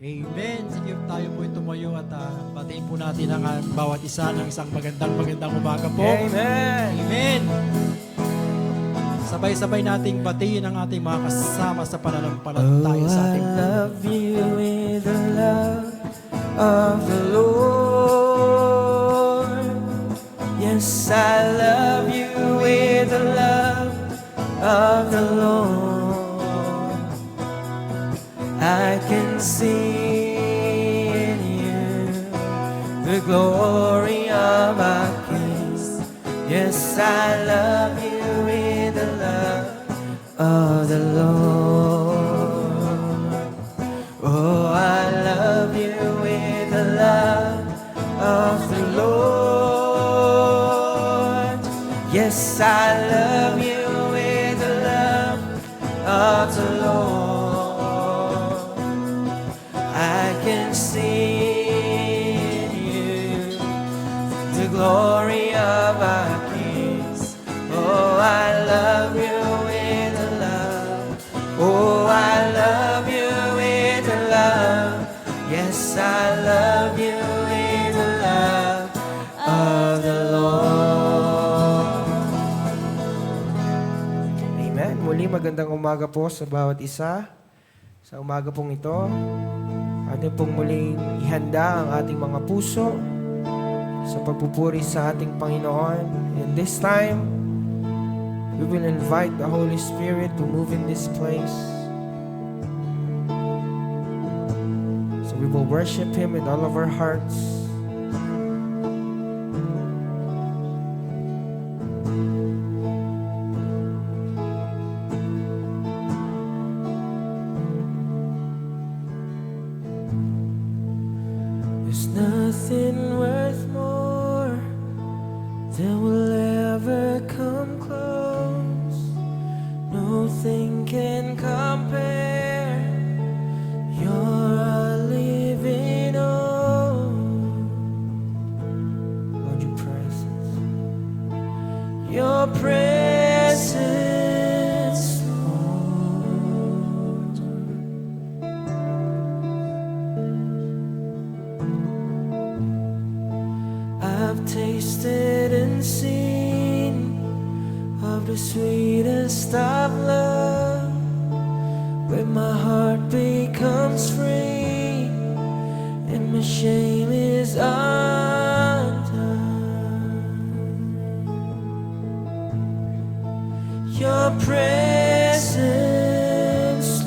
Amen. Sige, tayo po tumayo at batiin po natin ang bawat isa ng isang magandang umaga po. Amen. Amen. Sabay-sabay nating batiin ang ating mga kasama sa pananampalataya sa ating I love you with the love of the Lord. Yes, I love you with the love of the Lord. I can see in you the glory of our King. Yes, I love you with the love of the Lord. Oh, I love you with the love of the Lord. Yes, I love you with the love of the Lord. I can see in you the glory of our kings. Oh, I love you with a love. Oh, I love you with a love. Yes, I love you with the love of the Lord. Amen. Muli magandang umaga po sa bawat isa. Sa umaga pong ito, atin pong muling ihanda ang ating mga puso sa pagpupuri sa ating Panginoon. And this time, we will invite the Holy Spirit to move in this place. So we will worship Him with all of our hearts. There's nothing worth more that will ever come close. Nothing can compare. You're a living hope. Lord, your presence. Your presence, Lord. I've tasted and seen of the sweetest of love, where my heart becomes free and my shame is undone. Your presence,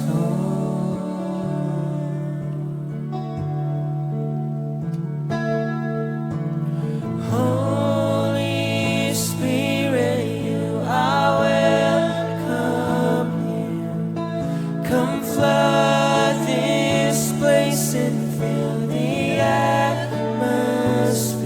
Lord. Holy Spirit, you are welcome here. Come flood this place and fill the atmosphere.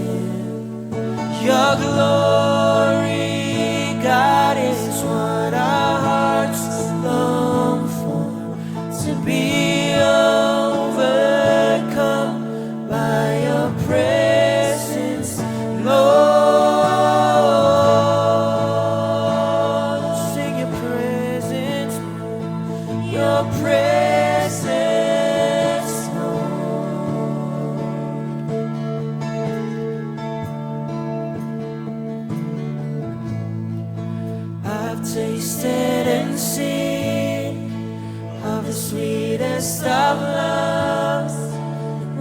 Your glory, God, is what our hearts long for. To be overcome by your presence, Lord. Sing your presence, your presence, Lord. I've tasted and seen of the sweetest of loves,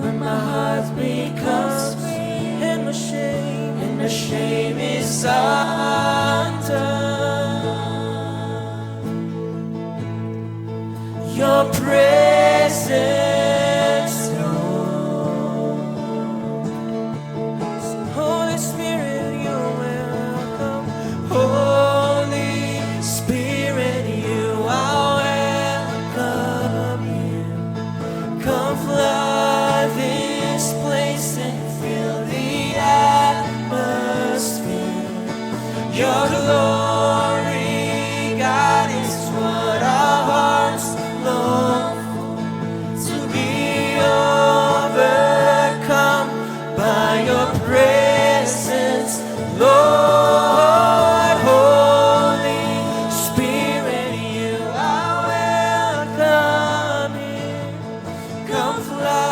when my heart becomes free and my shame is undone. Your presence, Lord. Holy Spirit, you're welcome. Holy Spirit, you are welcome here. Come flood this place and fill the atmosphere. Your glory, God, is what our hearts long for. To be overcome by your presence, Lord. Holy Spirit, you are welcome here. Come flood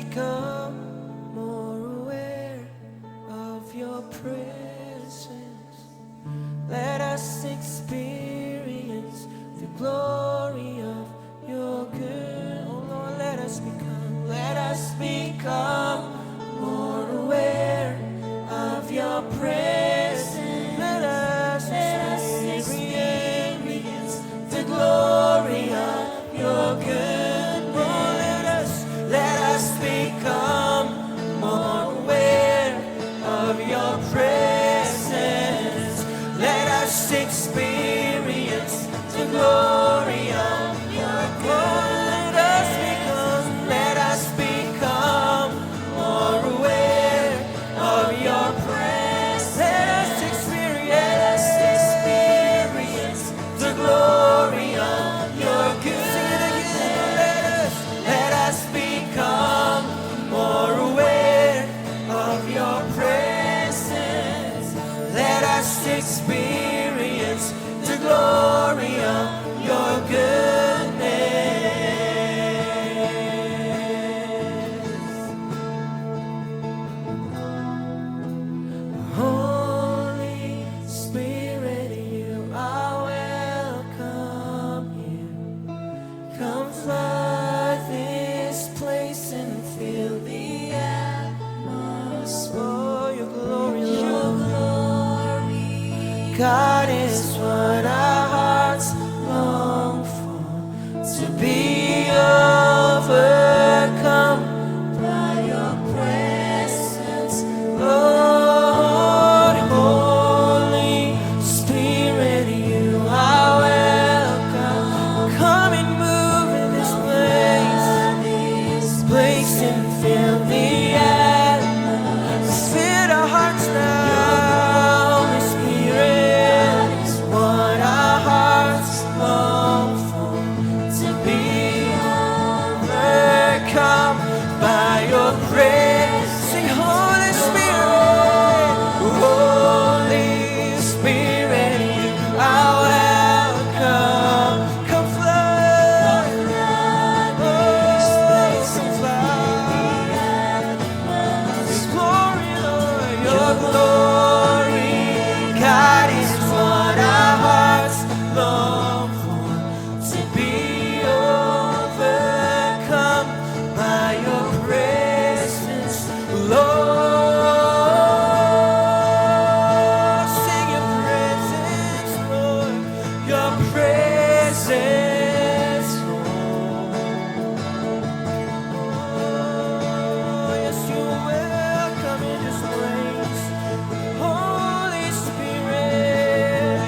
become more aware of your presence. Let us experience the glory of your good. Oh Lord, let us become more aware of your presence. Let us experience the glory of your good. Oh, let us become more aware of your presence. Let us experience the glory of your good. Let us become more aware of your presence. Let us experience the glory of your good. Sing it again. Let us become more aware of your presence. Let us experience the glory of your goodness. Holy Spirit, you are welcome here. Come flood this place and fill the atmosphere. Oh, your glory, Lord. God is what our hearts long for, to be overcome by your presence, Lord. Holy Spirit, you are welcome. Come and move in this place and fill the atmosphere. Fill our hearts now. Holy Spirit is what our hearts long for, to be overcome by your praise. Sing, Holy Spirit, Holy Spirit, you are welcome. Come flood, this place, come flood. This glory, Lord, your glory, God, is what our hearts long for, to be overcome by your presence, Lord. Sing your presence, Lord, your presence, Lord. Oh, yes, you're welcome in this place. Holy Spirit,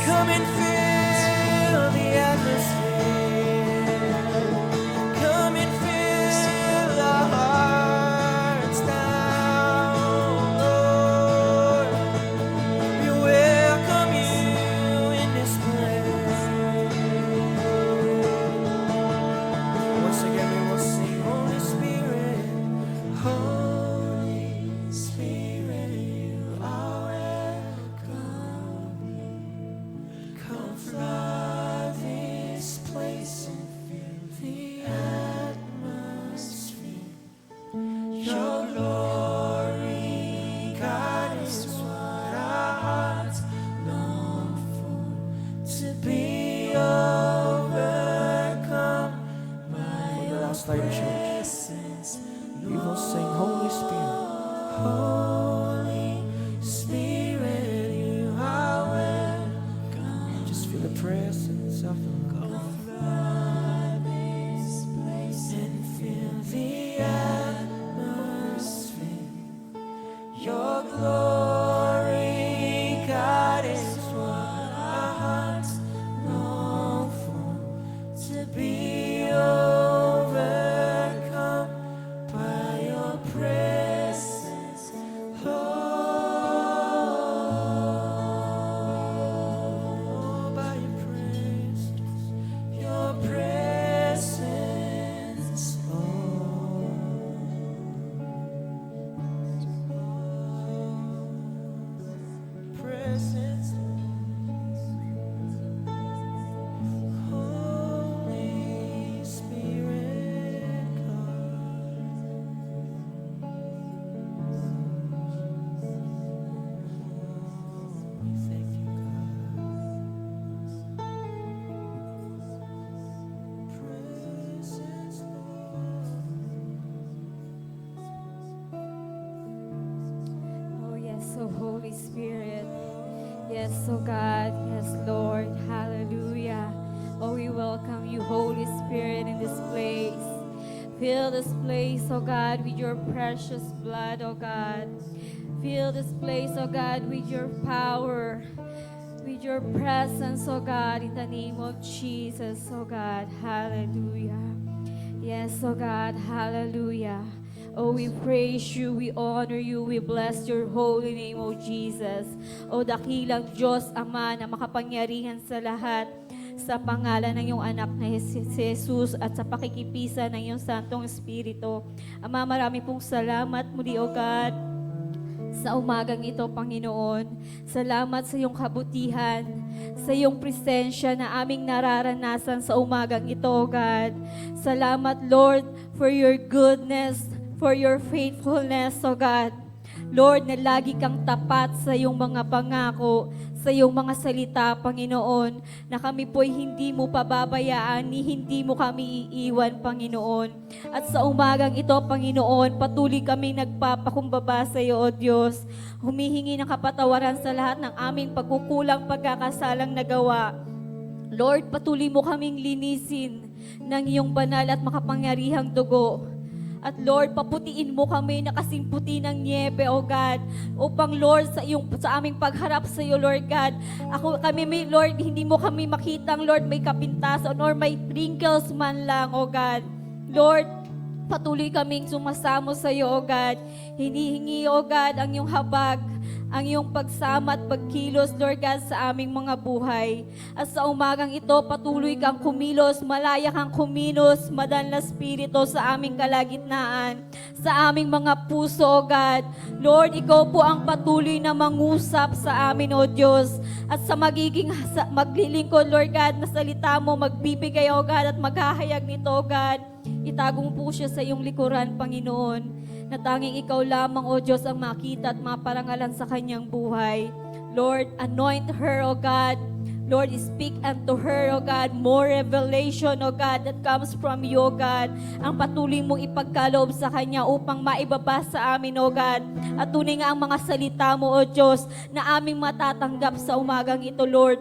come and fill the atmosphere. Come and fill our hearts now, Lord. We welcome you in this place. Once again, we will sing, Holy Spirit, Holy Spirit, you are welcome. Come flood this place and fill the atmosphere. Your glory, God, is what our hearts long for, to be overcome by your presence. We will sing, Holy Spirit. Holy Spirit, you are welcome. Just feel the presence of the Lord. Flood this place and fill the atmosphere. Your glory, God, is what our hearts long for, to be overcome by your presence. Holy Spirit. Yes, oh God. Yes, Lord. Hallelujah. Oh, we welcome you, Holy Spirit, in this place. Fill this place, oh God, with your precious blood, oh God. Fill this place, oh God, with your power, with your presence, oh God, in the name of Jesus, oh God. Hallelujah. Yes, oh God. Hallelujah. Oh, we praise you, we honor you, we bless your holy name, oh Jesus. Oh, dakilang Diyos, Ama, na makapangyarihan sa lahat, sa pangalan ng iyong anak na si Jesus at sa pakikipisa ng iyong Santong Espiritu. Ama, marami pong salamat muli, O God, sa umagang ito, Panginoon. Salamat sa iyong kabutihan, sa iyong presensya na aming nararanasan sa umagang ito, O God. Salamat, Lord, for your goodness, for your faithfulness, O God. Lord, na lagi kang tapat sa iyong mga pangako, sa iyong mga salita, Panginoon, na kami po'y hindi mo pababayaan, ni hindi mo kami iiwan, Panginoon. At sa umagang ito, Panginoon, patuloy kami nagpapakumbaba sa iyo, O Diyos. Humihingi ng kapatawaran sa lahat ng aming pagkukulang pagkakasalang nagawa. Lord, patuloy mo kaming linisin ng iyong banal at makapangyarihang dugo. At Lord, paputiin mo kami na kasing puti ng niebe, O God. Upang Lord, sa aming pagharap sa iyo, Lord God, Lord, hindi mo kami makitang, Lord, may kapintasan or may wrinkles man lang, O God. Lord, patuloy kaming sumasamo sa iyo, O God. Hinihingi, O God, ang iyong habag, ang iyong pagsama at pagkilos, Lord God, sa aming mga buhay. At sa umagang ito, patuloy kang kumilos, malaya kang kumilos, madanal na spirito sa aming kalagitnaan, sa aming mga puso, O God. Lord, ikaw po ang patuloy na mangusap sa amin, O Diyos. At sa maglilingkod, Lord God, na salita mo, magbibigay, O God, at maghahayag nito, O God. Itagong po siya sa iyong likuran, Panginoon, na tanging ikaw lamang, O Diyos, ang makita at maparangalan sa kanyang buhay. Lord, anoint her, O God. Lord, speak unto her, O God, more revelation, O God, that comes from you, O God. Ang patuloy mong ipagkaloob sa kanya upang maibaba sa amin, O God. At tunay nga ang mga salita mo, O Diyos, na aming matatanggap sa umagang ito, Lord.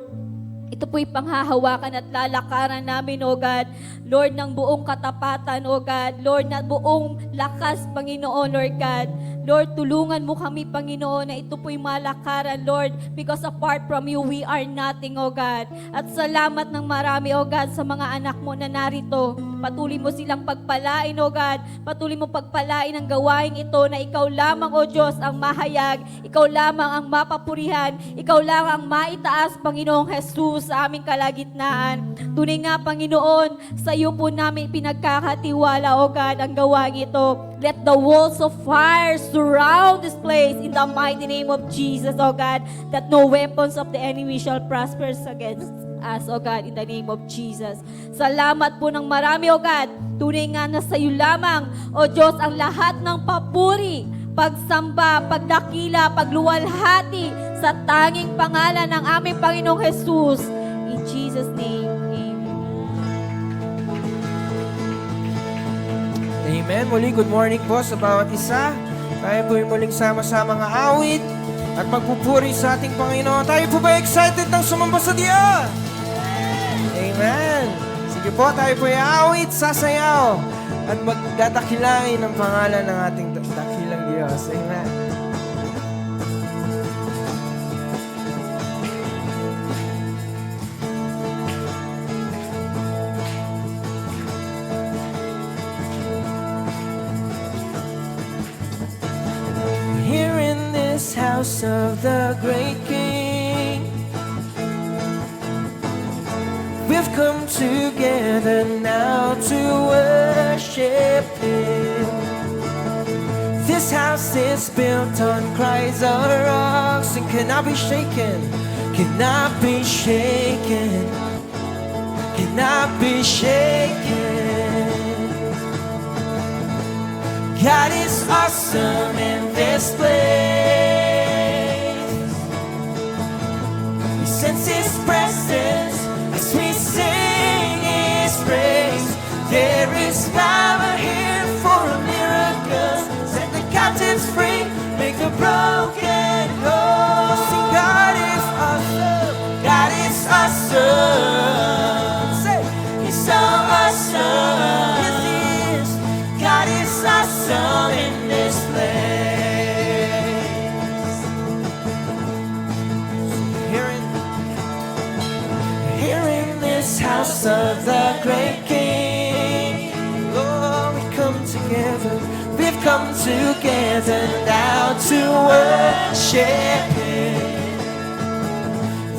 Ito po'y panghahawakan at lalakaran namin, O God. Lord, ng buong katapatan, O God. Lord, na buong lakas, Panginoon, Lord God. Lord, tulungan mo kami, Panginoon, na ito po'y malakaran, Lord, because apart from you, we are nothing, O God. At salamat ng marami, O God, sa mga anak mo na narito. Patuloy mo silang pagpalain, O God. Patuloy mo pagpalain ang gawain ito na ikaw lamang, O Diyos, ang mahayag. Ikaw lamang ang mapapurihan. Ikaw lang ang maitaas, Panginoong Jesus, sa aming kalagitnaan. Tunay nga, Panginoon, sa iyo po namin pinagkakatiwala, O God, ang gawain ito. Let the walls of fire surround this place in the mighty name of Jesus, O God, that no weapons of the enemy shall prosper against us, O God, in the name of Jesus. Salamat po ng marami, O God. Tunay nga na sa iyo lamang, O Diyos, ang lahat ng papuri, pagsamba, pagdakila, pagluwalhati sa tanging pangalan ng aming Panginoong Jesus. In Jesus' name, Amen. Amen. Muli, good morning po sa bawat isa. Tayo po yung muling sama-sama ng awit at magpupuri sa ating Panginoon. Tayo po ba excited ng sumamba sa Diyos? Amen. Sige po, tayo po yung awit, sasayaw at magdadakilain ang pangalan ng ating dakilang Diyos. Amen. Here in this house of the great King, we've come together now to worship Him. This house is built on cries of rocks and cannot be shaken, cannot be shaken, cannot be shaken. God is awesome in this place. We sense His presence as we sing His praise. There is power here for a miracle. Set the captives free, make the broken whole. awesome in this place. Here in this house of the great King, Lord, we come together. We've come together now to worship Him.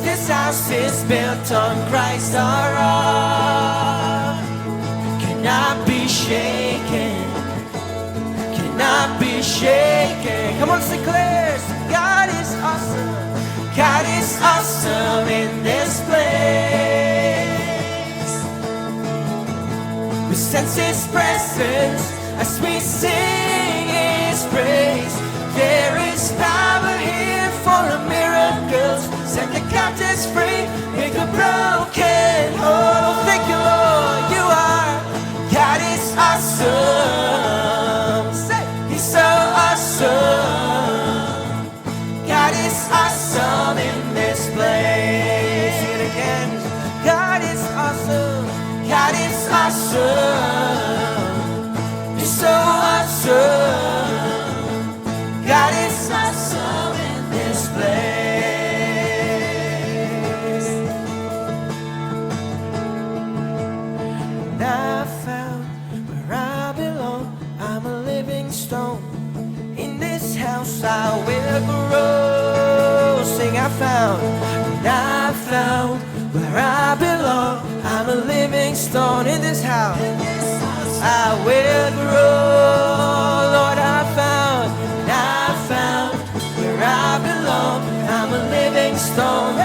This house is built on Christ our rock. Cannot be shaken. Cannot be shaken. Come on, declare. God is awesome. God is awesome in this place. We sense His presence as we sing His praise. There is power here for a miracle. Set the captives free, make a broken whole. Thank you, Lord, you are. God is awesome. Say, He's so awesome. God is awesome in this place. Sing it again. God is awesome. God is awesome. He's so awesome. God is awesome in this place. And I found where I belong. I'm a living stone. In this house I will grow. Sing, I found, and I found where I belong. I'm a living stone. In this house I will grow. Lord, I found, and I found where I belong. I'm a living stone.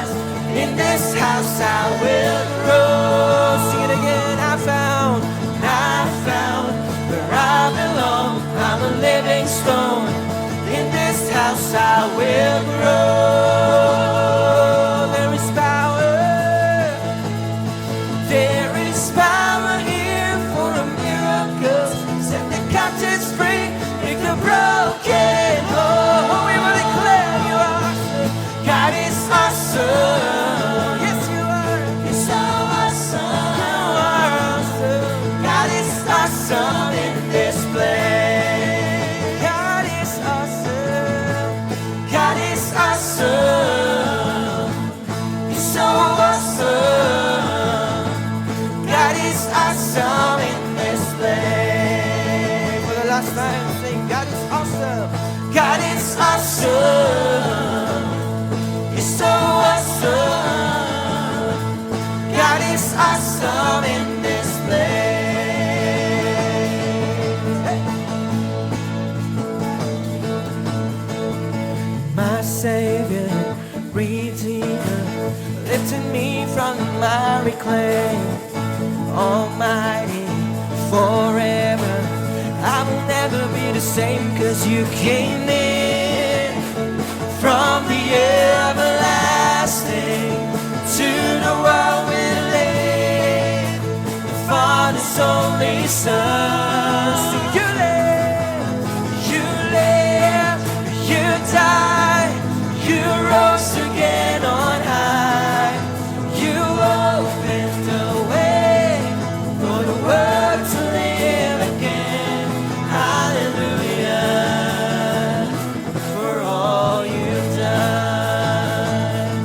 In this house I will grow. Sing it again. I found, and I found where I belong. I'm a living stone. In this house I will grow. There is power. There is power here for a miracle. Set the captives free, make the broken whole. We will declare you are awesome. God is awesome. Yes, you are. You're so awesome. You are awesome. God is awesome in this place. God is awesome. God is awesome. He's so awesome. God is awesome in this place. For the last time, sing, God is awesome. God is awesome. He's so awesome. God is awesome in this place. Hey. My Savior, Redeemer, lifting me from the miry clay. Almighty, forever, I will never be the same, 'cause you came in from the everlasting to the world we live. The Father's only Son. So you live, you died, you rose again on high. You opened the way for the world to live again. Hallelujah, for all you've done.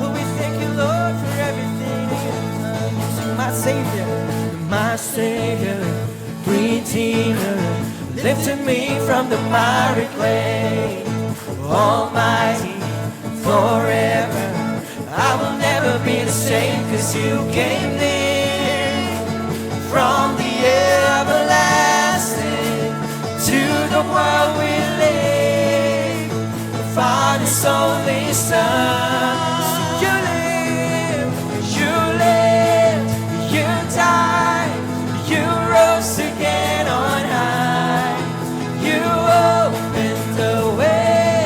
Oh, we thank you, Lord, for everything you've done. You're my Savior, Redeemer, lifted me from the miry clay. Almighty, forever, I will never be the same, 'cause you came near from the everlasting to the world we live. The Father's only Son. So you lived, you died, you rose again on high. You opened the way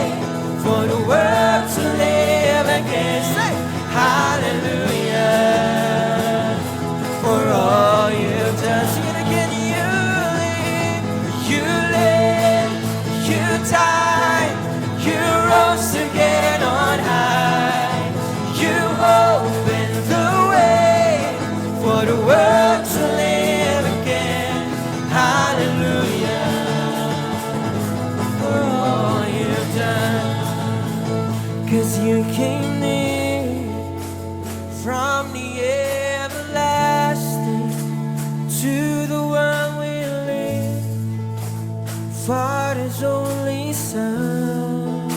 for the world to live again. Say, hallelujah, for all you've done. Sing it again. You live, you died, you rose again on high. You opened the way for the world to live again. Hallelujah. Father's only Son,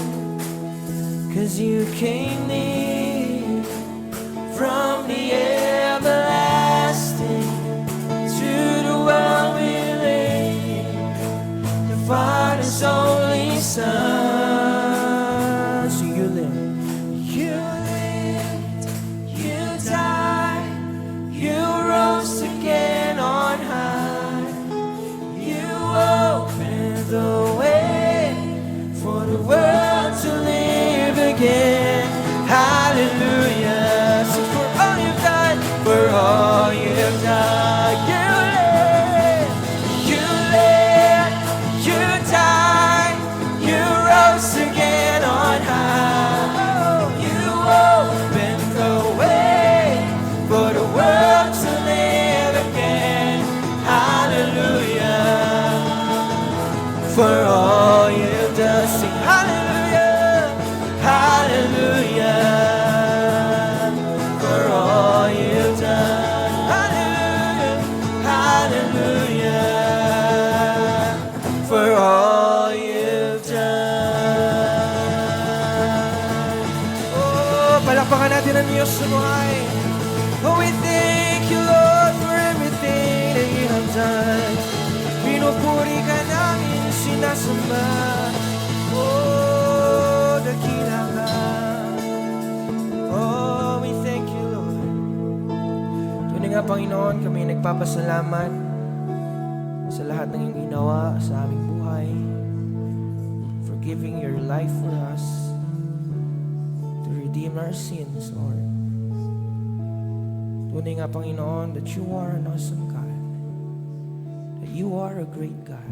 'cause you came near from the everlasting to the world we live. The Father's only Son. So you lived, you died, you rose again on high. You opened the way for the world to live again. Hallelujah. So for all you've done, for all you've done, you lived, you died, you rose again on high. You opened the way for the world to live again. Hallelujah. For all you've done, sing hallelujah, hallelujah. For all you've done, hallelujah, hallelujah. For all you've done. Oh, palakpakan natin ang Diyos sa buhay. Oh, we thank you, Lord, for everything that you have done. Pinupuri ka namin, sinasamba. Oh, dakila ka. Oh, we thank you, Lord. Tunay nga, Panginoon, kami nagpapasalamat sa lahat ng iyong ginawa sa aming buhay, for giving your life for us to redeem our sins, Lord. Tunay nga, Panginoon, that you are an awesome God. You are a great God.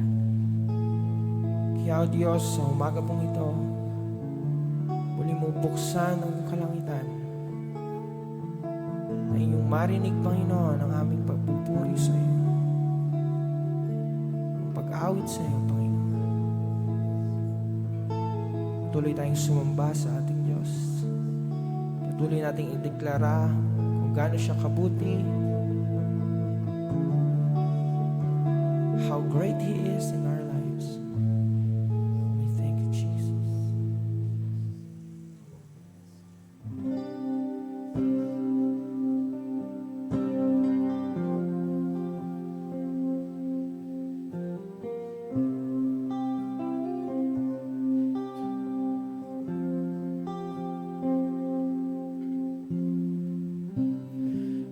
Kaya, O Diyos, sa umaga pong ito, muli mo buksan ang kalangitan na inyong marinig, Panginoon, ang aming pagpupuri sa iyo, ang pag-awit sa iyo, Panginoon. Patuloy tayong sumamba sa ating Diyos. Patuloy nating ideklara kung gaano siya kabuti, how great He is in our lives. We thank you, Jesus.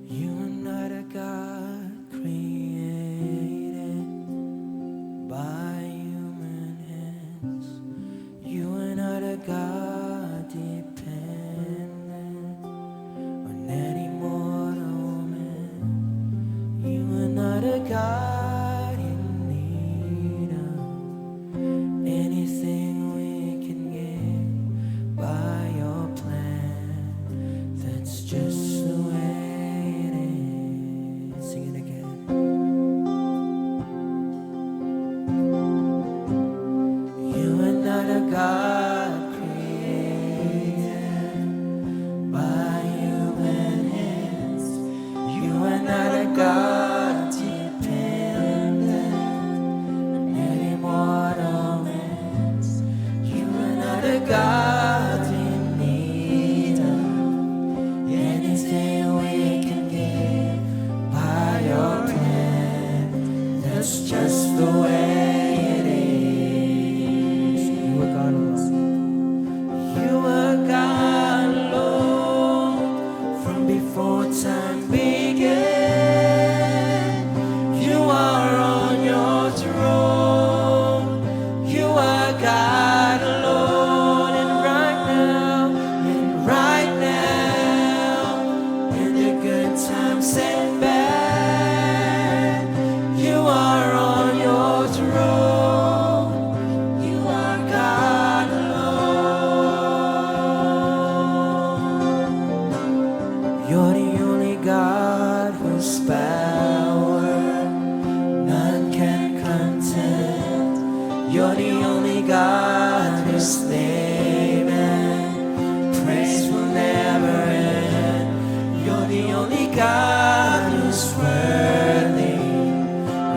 You are not a God created by human hands. You are not a God dependent on any mortal man. You are not a God in need of anything we can give by your plan. That's just the way it is. Sing it again. You are not a God created by human hands. You are not a God dependent on any mortal hands. You are not a God in need of anything we can give by your plan. That's just the way it is. You are God alone. You are God alone from before time began. You are on your throne. You are God alone, and right now, in the good times and bad, you are on your throne. You are God alone. You're the only God whose power none can contend. You're the only God whose name and praise will never end. You're the only God who's worthy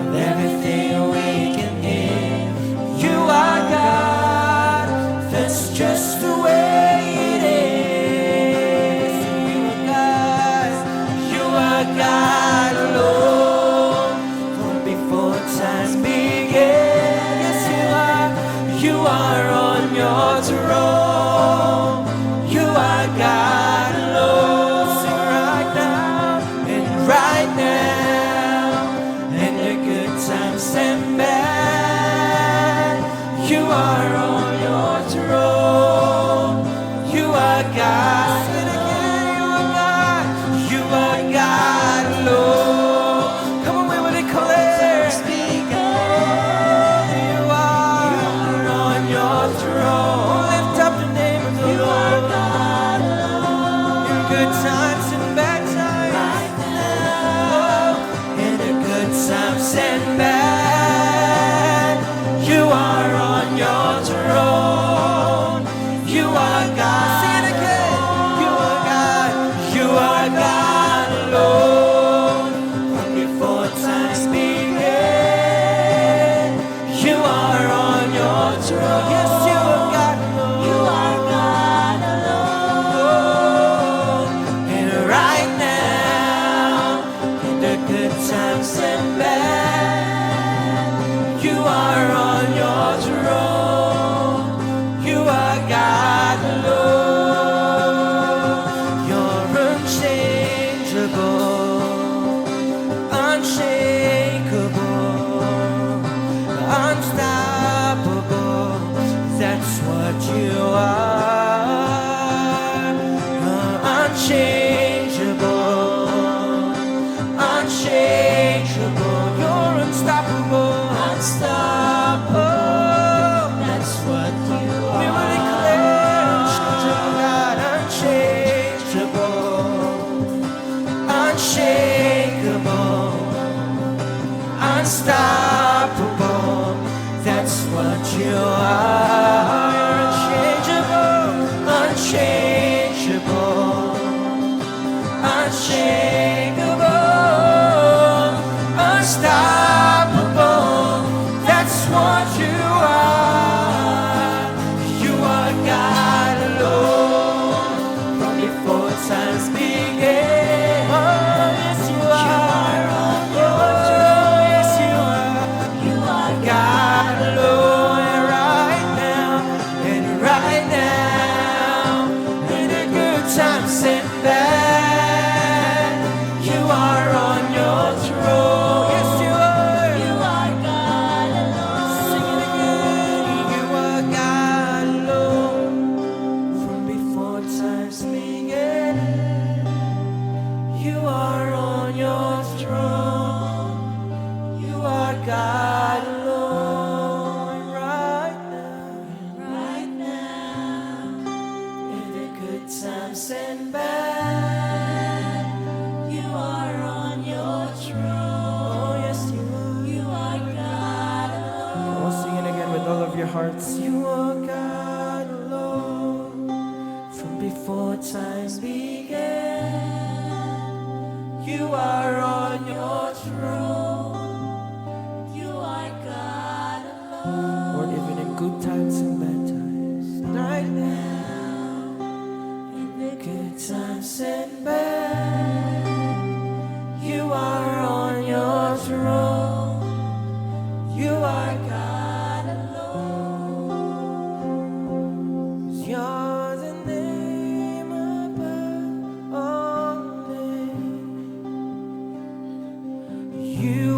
of everything we can give. You throne. You are God alone. Sing right now and right now, and the good times and bad. You are on your throne. You are God. Sing it again. You are God. You are God alone. Come on, we will declare. You are on your throne. Lift up the name of the Lord. In good times and bad times. Right now. In the good times and bad. You are on your throne. You are God. Sing it again. You are God. You are God alone. From before times began. You are on your throne. Yes, you are God alone. You are God alone. And right now, in the good times and bad, you are on your throne. You are God alone. You're unchangeable, unshakable, unstoppable. That's what you are. You're unchangeable, unchangeable. You're unstoppable, unstoppable. That's what you are. We will declare unchangeable God, unchangeable, unshakable, unstoppable. That's what you are. You're unchangeable, unchangeable, unshakable, unstoppable. That's what you are. You are God alone. From before times began. Oh, yes, you are. Oh, yes, you are. You are God alone. And right now, and right now, in the good times and bad, you are on your throne. Yes, you are. You are God alone. Sing it again. You are God alone. From before times began, you are on your throne. You are God alone. Right now, in the good times and bad, you are on your throne. Oh, yes, you are. You are God alone. Oh, sing it again with all of your hearts. You are God alone. From before times began, you are on your throne. You are God alone. Lord, even in good times and bad times, right now, in the good times and bad, you are on your throne. You are God alone. 'Cause you're the name above all names. You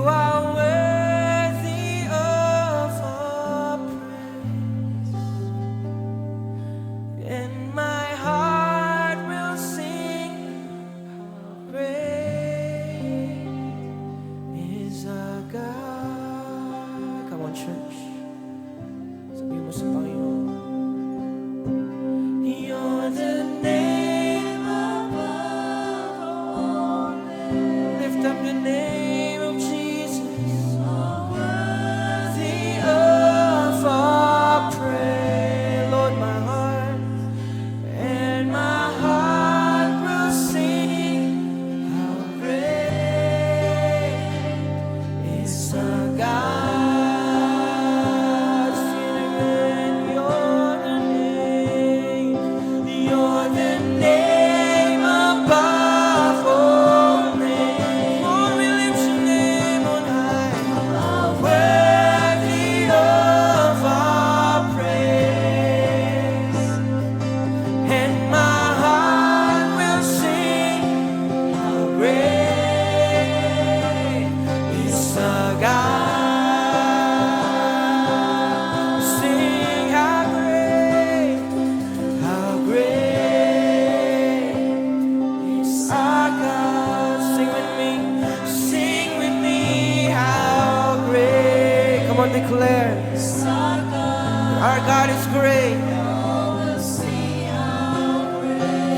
Our God is great.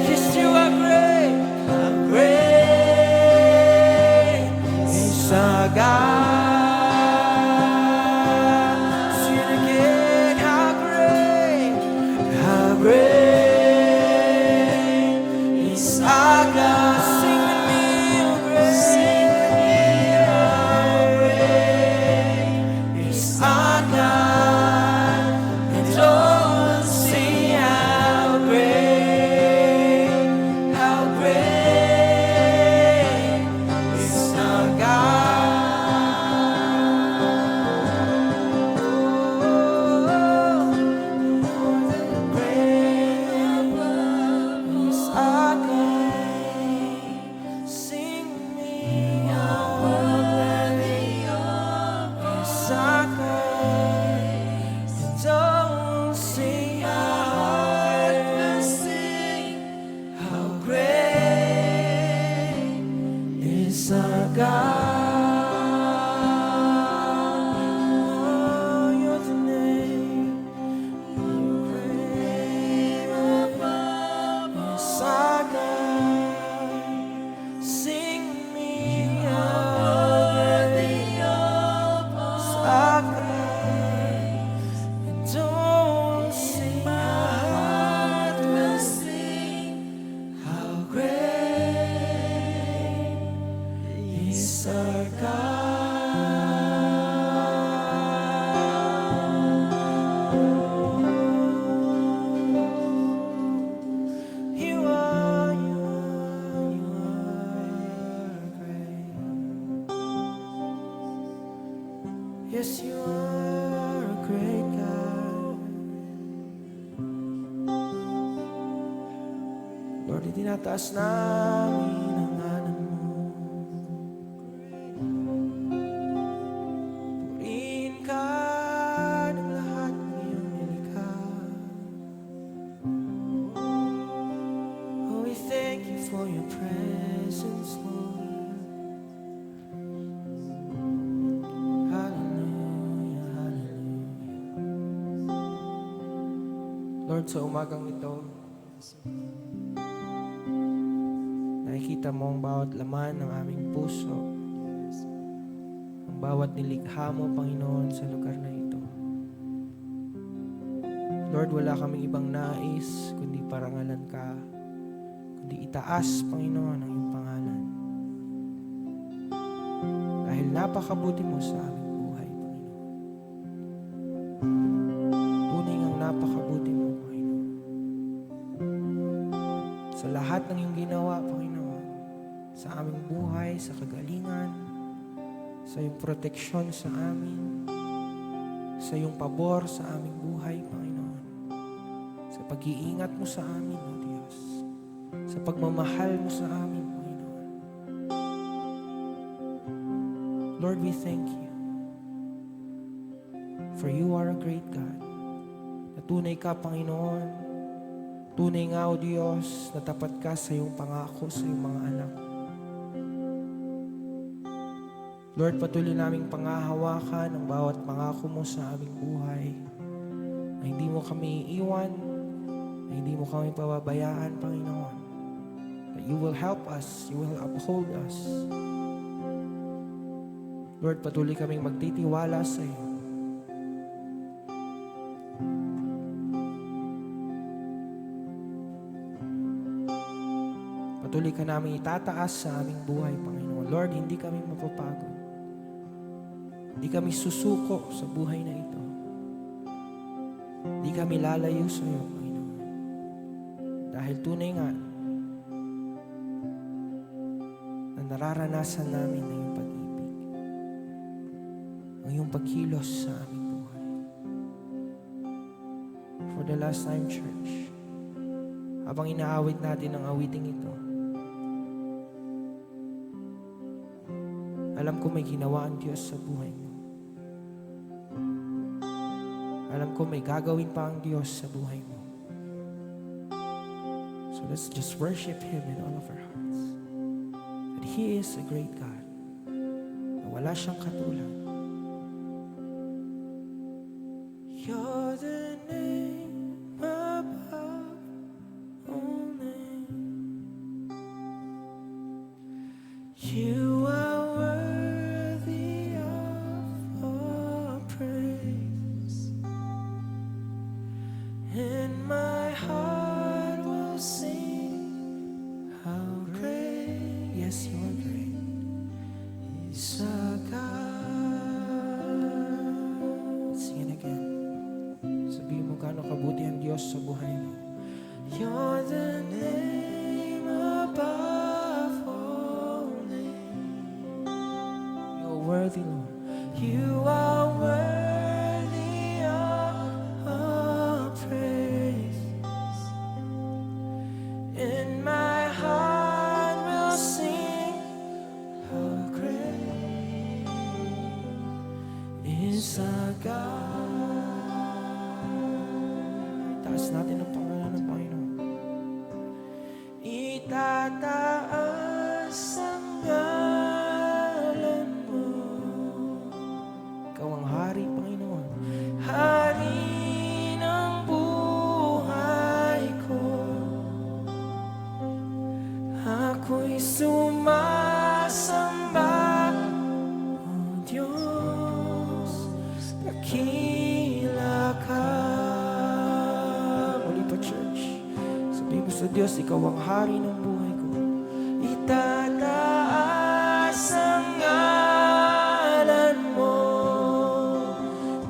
Yes, you are great. How great is our God. Sing it again. How great is our God. Sing with me, how great is our God. And oh, see how great is our God. Is our God. Sing with me, how worthy is our God. And don't sing how great is our God. Oh, you're the name. You're great is our God. Sing with me, how worthy is our God. Don't sing how great is our God. You are great. Yes, you are a great God. Lord, itinataas namin ang ngalan mo. Purihin ka ng lahat ng iyong nilikha. Oh, we thank you for your presence, Lord. Hallelujah, hallelujah. Lord, sa umagang ito, nakikita mo ang bawat laman ng aming puso, ang bawat nilikha mo, Panginoon, sa lugar na ito. Lord, wala kaming ibang nais, kundi parangalan ka, kundi itaas, Panginoon, ang iyong pangalan. Dahil napakabuti mo sa aming buhay, Panginoon. Tunay ngang napakabuti mo, Panginoon. Sa lahat ng iyong ginawa, Panginoon, sa aming buhay, sa kagalingan, sa iyong proteksyon sa amin, sa iyong pabor sa aming buhay, Panginoon, sa pag-iingat mo sa amin, O Diyos, sa pagmamahal mo sa amin, Panginoon. Lord, we thank you, for you are a great God. Na tunay ka, Panginoon. Tunay nga, O Diyos, na tapat ka sa iyong pangako sa iyong mga anak. Lord, patuloy naming pangahawakan ang bawat pangako mo sa aming buhay. Na hindi mo kami iiwan, na hindi mo kami pababayaan, Panginoon. That you will help us, you will uphold us. Lord, patuloy kaming magtitiwala sa iyo. Patuloy ka namin itataas sa aming buhay, Panginoon. Lord, hindi kami mapapagod. Hindi kami susuko sa buhay na ito. Hindi kami lalayo sa iyo, Panginoon. Dahil tunay nga na nararanasan namin ang iyong pag-ibig, ang iyong pagkilos sa aming buhay. For the last time, church, habang inaawit natin ang awiting ito, alam ko may ginawa ang Diyos sa buhay mo. Alam ko may gagawin pa ang Diyos sa buhay mo. So let's just worship Him in all of our hearts. That He is a great God. Na wala siyang katulad. You're the name above all names. You are worthy of our praise, and my heart will sing how great, yes, you are great, is our God. Sing it again. Sabihin mo gaano kabuti ang Diyos sa buhay mo. You're the name above all names. You're worthy, Lord. You are worthy of our praise, and my heart will sing how great is our God. Taas natin ang pangalan ng Panginoon. Itataas ang ngalan mo. Ikaw ang hari, Panginoon. Hari ng buhay ko. Ako'y sumasamba, O Diyos, dakila ka. Muli pa, church. Sabihin mo sa Diyos, ikaw ang hari ng buhay ko. Itataas ang ngalan mo,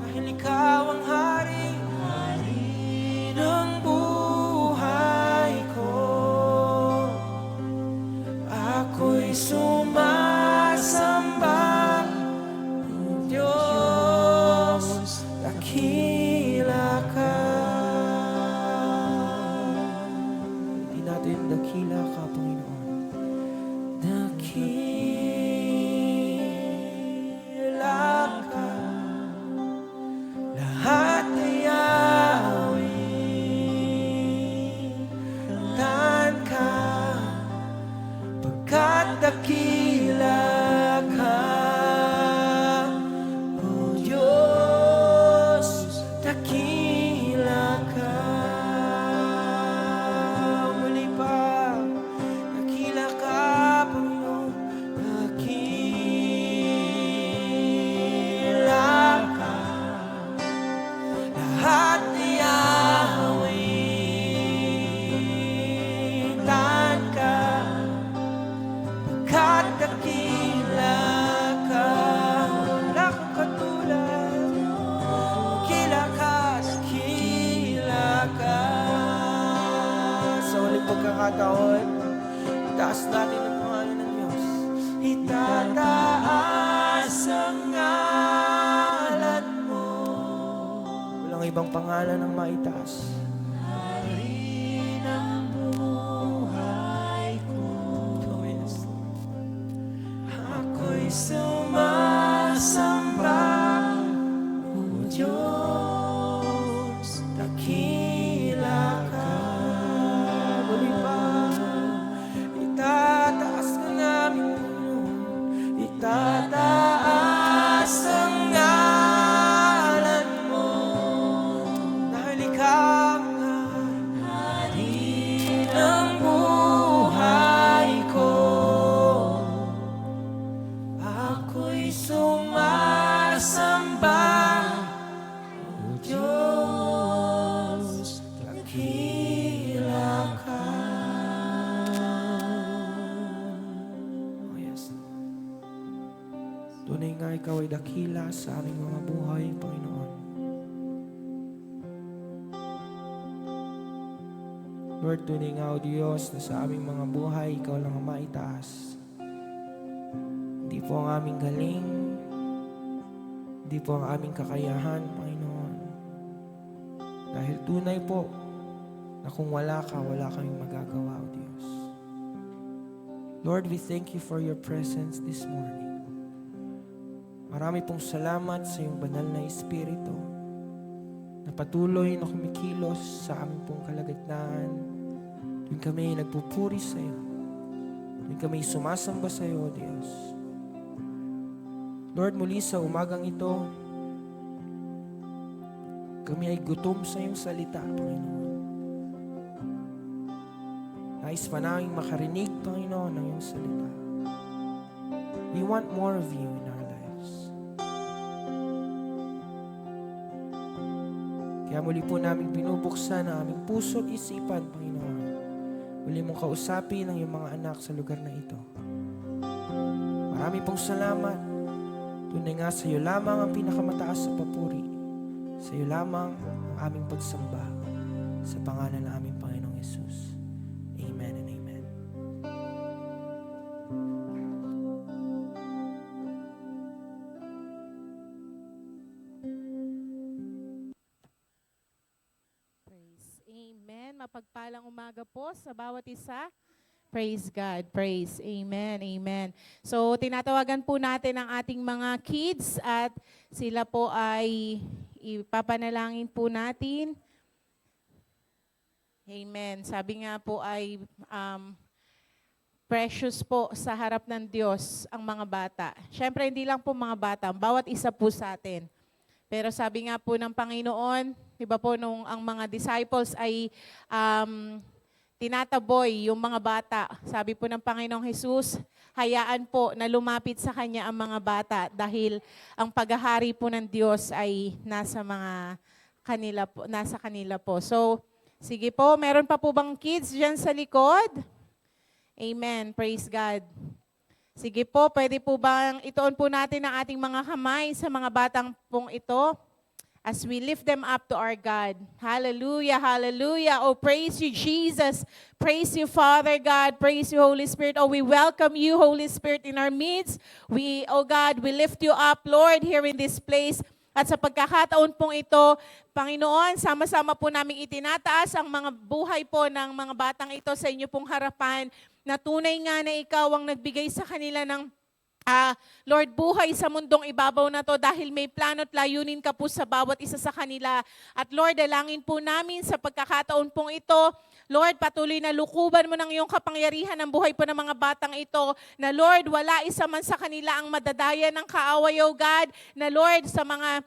dahil ikaw ang hari, hari ng buhay ko. Ako'y sumasamba, O Diyos, dakila ka. Hindi natin dakila ka, Panginoon. Dakila ka. Lahat ay awit. Kantahan ka, pagkat dakila ka. O Diyos, dakila ka. Muli pa, dakila ka, Panginoon. Dakila ka. Lahat ay awitan ka, pagkat dakila ka. Wala kang katulad. Dakila ka, dakila ka. Sa huling pagkakataon, itaas natin ang pangalan ng Diyos. Itataas ang ngalan mo. Walang ibang pangalan ang maitaas. Hari ng buhay ko. Oh, yes. Ako'y sumasamba, O Diyos, dakila ka. Muli pa, itataas ka namin, Panginoon. Itataas ang ngalan mo, dahil ikaw ang hari ng buhay ko. Ako'y sumasamba, O Diyos, dakila ka. Oh, yes. Tunay nga ikaw ay dakila sa aming mga buhay, Panginoon. Lord, tunay nga, O Diyos, na sa aming mga buhay, ikaw lang ang maitaas. Hindi po ang aming galing, hindi po ang aming kakayahan, Panginoon. Dahil tunay po na kung wala ka, wala kaming magagawa, O Diyos. Lord, we thank you for your presence this morning. Marami pong salamat sa iyong banal na Espiritu na patuloy na kumikilos sa aming pong kalagitnaan. Tuwing kami nagpupuri sa iyo, tuwing kami sumasamba sa iyo, O Diyos. Lord, muli sa umagang ito, Kami ay gutom sa iyong salita, Panginoon. Nais pa namin makarinig, Panginoon, ng iyong salita. We want more of you in our lives. Kaya muli po namin binubuksan ang aming puso at isipan, Panginoon. Muli mong kausapin ang iyong mga anak sa lugar na ito. Marami pong salamat. Tunay nga sa iyo lamang ang pinakamataas sa papuri. Sa iyo lamang ang aming pagsamba. Sa pangalan ng aming Panginoong Yesus. Amen and amen. Praise. Amen. Mapagpalang umaga po sa bawat isa. Praise God. Praise. Amen. Amen. So, tinatawagan po natin ang ating mga kids at sila po ay ipapanalangin po natin. Amen. Sabi nga po ay precious po sa harap ng Diyos ang mga bata. Siyempre, hindi lang po mga bata, bawat isa po sa atin. Pero sabi nga po ng Panginoon, iba po nung ang mga disciples ay tinataboy yung mga bata. Sabi po ng Panginoong Jesus, hayaan po na lumapit sa Kanya ang mga bata dahil ang paghahari po ng Diyos ay nasa kanila po. So, sige po, meron pa po bang kids dyan sa likod? Amen. Praise God. Sige po, pwede po bang ituon po natin ang ating mga kamay sa mga batang pong ito as we lift them up to our God. Hallelujah, hallelujah. Oh, praise you, Jesus. Praise you, Father God. Praise you, Holy Spirit. Oh, we welcome you, Holy Spirit, in our midst. Oh God, we lift you up, Lord, here in this place. At sa pagkakataon pong ito, Panginoon, sama-sama po namin itinataas ang mga buhay po ng mga batang ito sa inyo pong harapan, na tunay nga na ikaw ang nagbigay sa kanila ng Lord, buhay sa mundong ibabaw na to dahil may plano at layunin ka po sa bawat isa sa kanila. At Lord, dalangin po namin sa pagkakataon pong ito, Lord, patuloy na lukuban mo ng iyong kapangyarihan ng buhay po ng mga batang ito, na Lord, wala isa man sa kanila ang madadaya ng kaaway, O God, na Lord, sa mga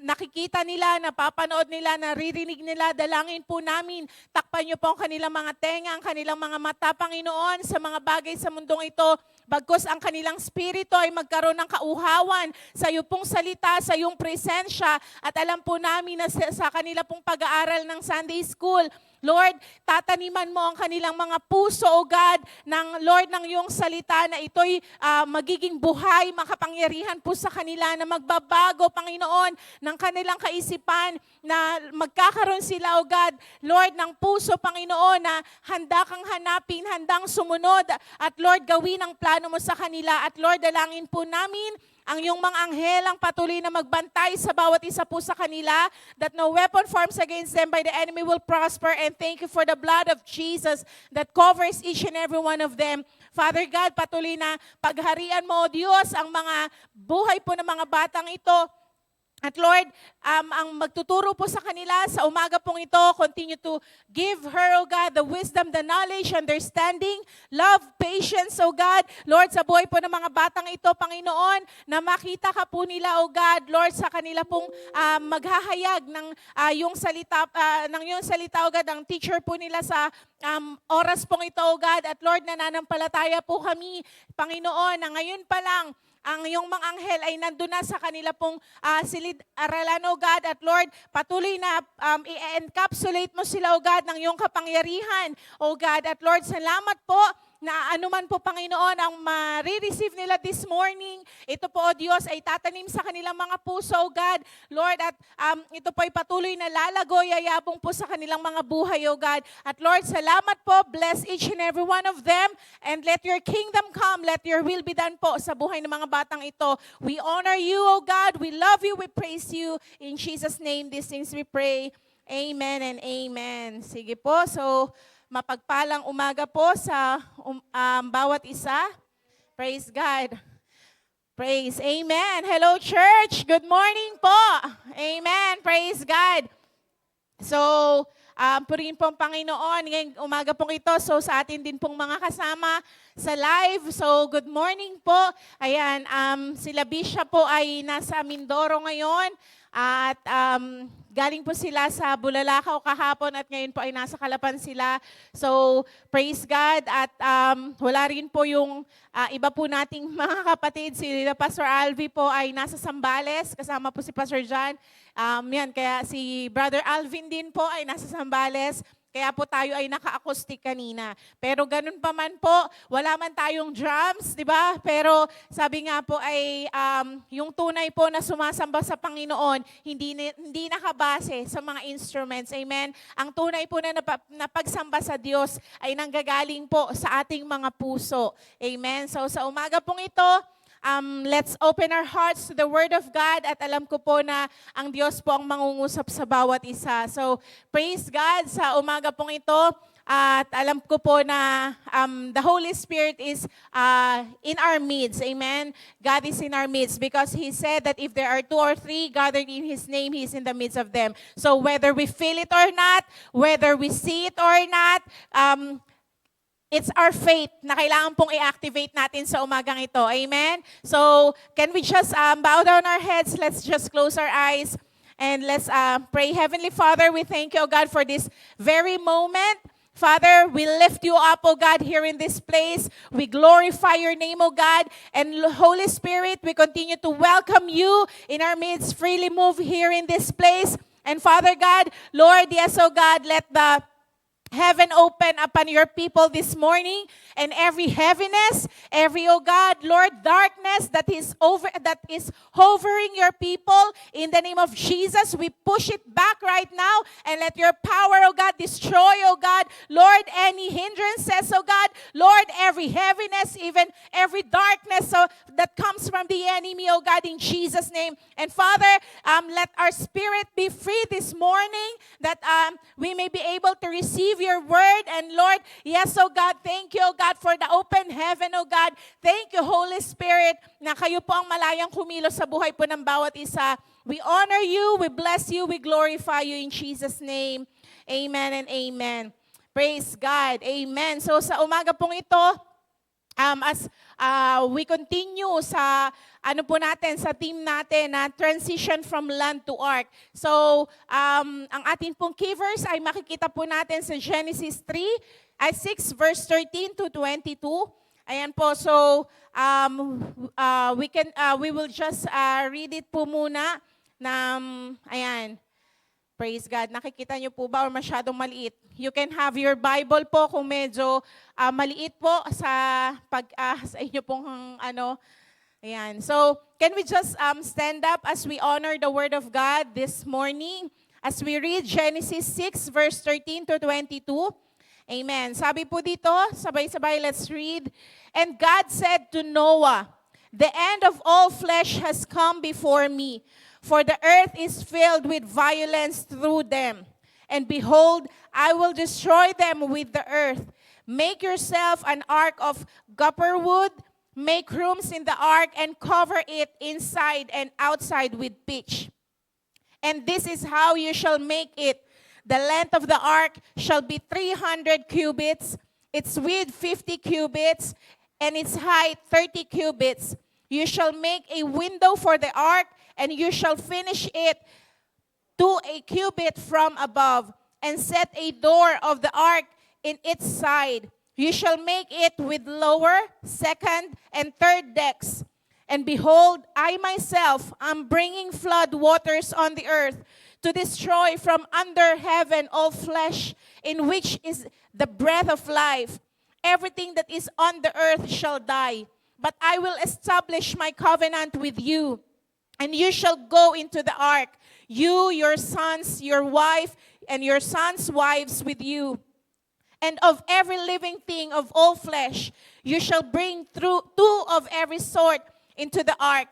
nakikita nila, napapanood nila, naririnig nila, dalangin po namin, takpan niyo po ang kanilang mga tenga, ang kanilang mga mata, Panginoon, sa mga bagay sa mundong ito, bagkus ang kanilang spirito ay magkaroon ng kauhawan sa iyo pong salita, sa iyong presensya, at alam po namin na sa kanila pong pag-aaral ng Sunday School, Lord, tataniman mo ang kanilang mga puso, O God, ng Lord, ng iyong salita na ito'y magiging buhay, makapangyarihan po sa kanila, na magbabago, Panginoon, ng kanilang kaisipan, na magkakaroon sila, O God, Lord, ng puso, Panginoon, na handa kang hanapin, handang sumunod, at Lord, gawin ang plano mo sa kanila. At Lord, dalangin po namin ang iyong mga anghelang patuloy na magbantay sa bawat isa po sa kanila, that no weapon forms against them by the enemy will prosper. And thank you for the blood of Jesus that covers each and every one of them. Father God, patuloy na pagharian mo, O Diyos, ang mga buhay po ng mga batang ito. At Lord, ang magtuturo po sa kanila sa umaga pong ito, continue to give her, O God, the wisdom, the knowledge, understanding, love, patience, O God. Lord, sa buhay po ng mga batang ito, Panginoon, na makita ka po nila, O God, Lord, sa kanila pong maghahayag ng yung salita, O God, ang teacher po nila sa oras pong ito, O God. At Lord, nananampalataya po kami, Panginoon, na ngayon pa lang, ang iyong mga anghel ay nandun na sa kanila pong silid-aralan, O God. At Lord, patuloy na i-encapsulate mo sila, O God, ng iyong kapangyarihan, O God. At Lord, salamat po na anuman po, Panginoon, ang ma-receive nila this morning, ito po, O Diyos, ay tatanim sa kanilang mga puso, O God. Lord, at ito po ay patuloy na lalago, yayabong po sa kanilang mga buhay, O God. At Lord, salamat po, bless each and every one of them, and let your kingdom come, let your will be done po sa buhay ng mga batang ito. We honor you, O God, we love you, we praise you. In Jesus' name, these things we pray. Amen and amen. Sige po, so mapagpalang umaga po sa bawat isa. Praise God. Praise. Amen. Hello, church. Good morning po. Amen. Praise God. So, purihin po ang Panginoon. Ngayong umaga pong ito. So, sa atin din pong mga kasama sa live. So, good morning po. Ayan, sila Bishop po ay nasa Mindoro ngayon. At galing po sila sa Bulalakaw kahapon at ngayon po ay nasa Calapan sila. So, praise God. At wala rin po yung iba po nating mga kapatid. Si Pastor Alvi po ay nasa Zambales, kasama po si Pastor John. Yan, kaya si Brother Alvin din po ay nasa Zambales. Kaya po tayo ay naka-acoustic kanina. Pero ganun pa man po, wala man tayong drums, di ba? Pero sabi nga po ay yung tunay po na sumasamba sa Panginoon, hindi nakabase sa mga instruments. Amen? Ang tunay po na pagsamba sa Diyos ay nanggagaling po sa ating mga puso. Amen? So sa umaga pong ito, let's open our hearts to the Word of God at alam ko po na ang Diyos po ang mangungusap sa bawat isa. So, praise God sa umaga pong ito at alam ko po na the Holy Spirit is in our midst. Amen? God is in our midst because He said that if there are 2 or 3 gathered in His name, He is in the midst of them. So, whether we feel it or not, whether we see it or not, it's our faith na kailangan pong i-activate natin sa umagang ito. Amen? So, can we just bow down our heads? Let's just close our eyes and let's pray. Heavenly Father, we thank you, O God, for this very moment. Father, we lift you up, O God, here in this place. We glorify your name, O God. And Holy Spirit, we continue to welcome you in our midst. Freely move here in this place. And Father God, Lord, yes, O God, let the heaven open upon your people this morning, and every heaviness, every, oh God, Lord, darkness that is hovering your people, in the name of Jesus, we push it back right now, and let your power, oh God, destroy, oh God, Lord, any hindrances, oh God, Lord, every heaviness, even every darkness that comes from the enemy, oh God, in Jesus' name. And Father, let our spirit be free this morning, that we may be able to receive your word. And Lord, yes, oh God, thank you, oh God, for the open heaven, oh God. Thank you, Holy Spirit, na kayo po ang malayang kumilos sa buhay po ng bawat isa. We honor you, we bless you, we glorify you in Jesus' name. Amen and amen. Praise God. Amen. So sa umaga pong ito, as we continue sa sa team natin na transition from land to ark. So, ang ating pong key verse ay makikita po natin sa Genesis 6 verse 13 to 22. Ayan po. So, we will just read it po muna na ayan. Praise God. Nakikita niyo po ba or masyadong maliit? You can have your Bible po kung medyo maliit po sa sa inyo pong Ayan. So, can we just stand up as we honor the Word of God this morning? As we read Genesis 6 verse 13 to 22. Amen. Sabi po dito, sabay-sabay, let's read. And God said to Noah, the end of all flesh has come before me, for the earth is filled with violence through them. And behold, I will destroy them with the earth. Make yourself an ark of gopher wood, make rooms in the ark, and cover it inside and outside with pitch. And this is how you shall make it. The length of the ark shall be 300 cubits, its width 50 cubits, and its height 30 cubits. You shall make a window for the ark, and you shall finish it to a cubit from above, and set a door of the ark in its side. You shall make it with lower, second, and third decks. And behold, I myself am bringing flood waters on the earth to destroy from under heaven all flesh, in which is the breath of life. Everything that is on the earth shall die. But I will establish my covenant with you, and you shall go into the ark, you, your sons, your wife, and your sons' wives with you. And of every living thing of all flesh, you shall bring through 2 of every sort into the ark,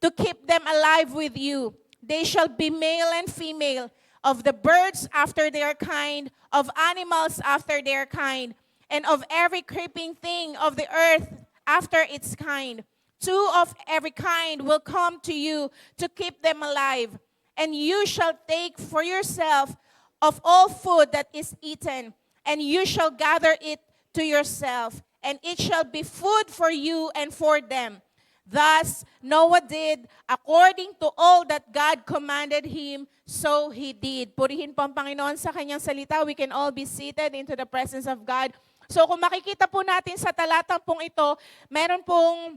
to keep them alive with you. They shall be male and female, of the birds after their kind, of animals after their kind, and of every creeping thing of the earth after its kind. 2 of every kind will come to you to keep them alive. And you shall take for yourself of all food that is eaten, and you shall gather it to yourself, and it shall be food for you and for them. Thus, Noah did according to all that God commanded him, so he did. Purihin po ang Panginoon sa kanyang salita. We can all be seated into the presence of God. So kung makikita po natin sa talatang pong ito, meron pong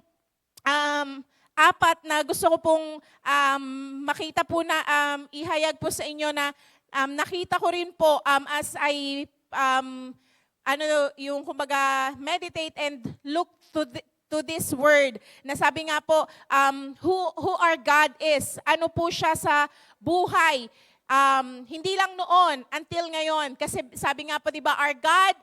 apat na gusto ko pong makita po na ihayag po sa inyo na nakita ko rin po as I yung kumbaga meditate and look to this word na sabi nga po who our God is. Ano po siya sa buhay. Hindi lang noon until ngayon kasi sabi nga po 'di ba our God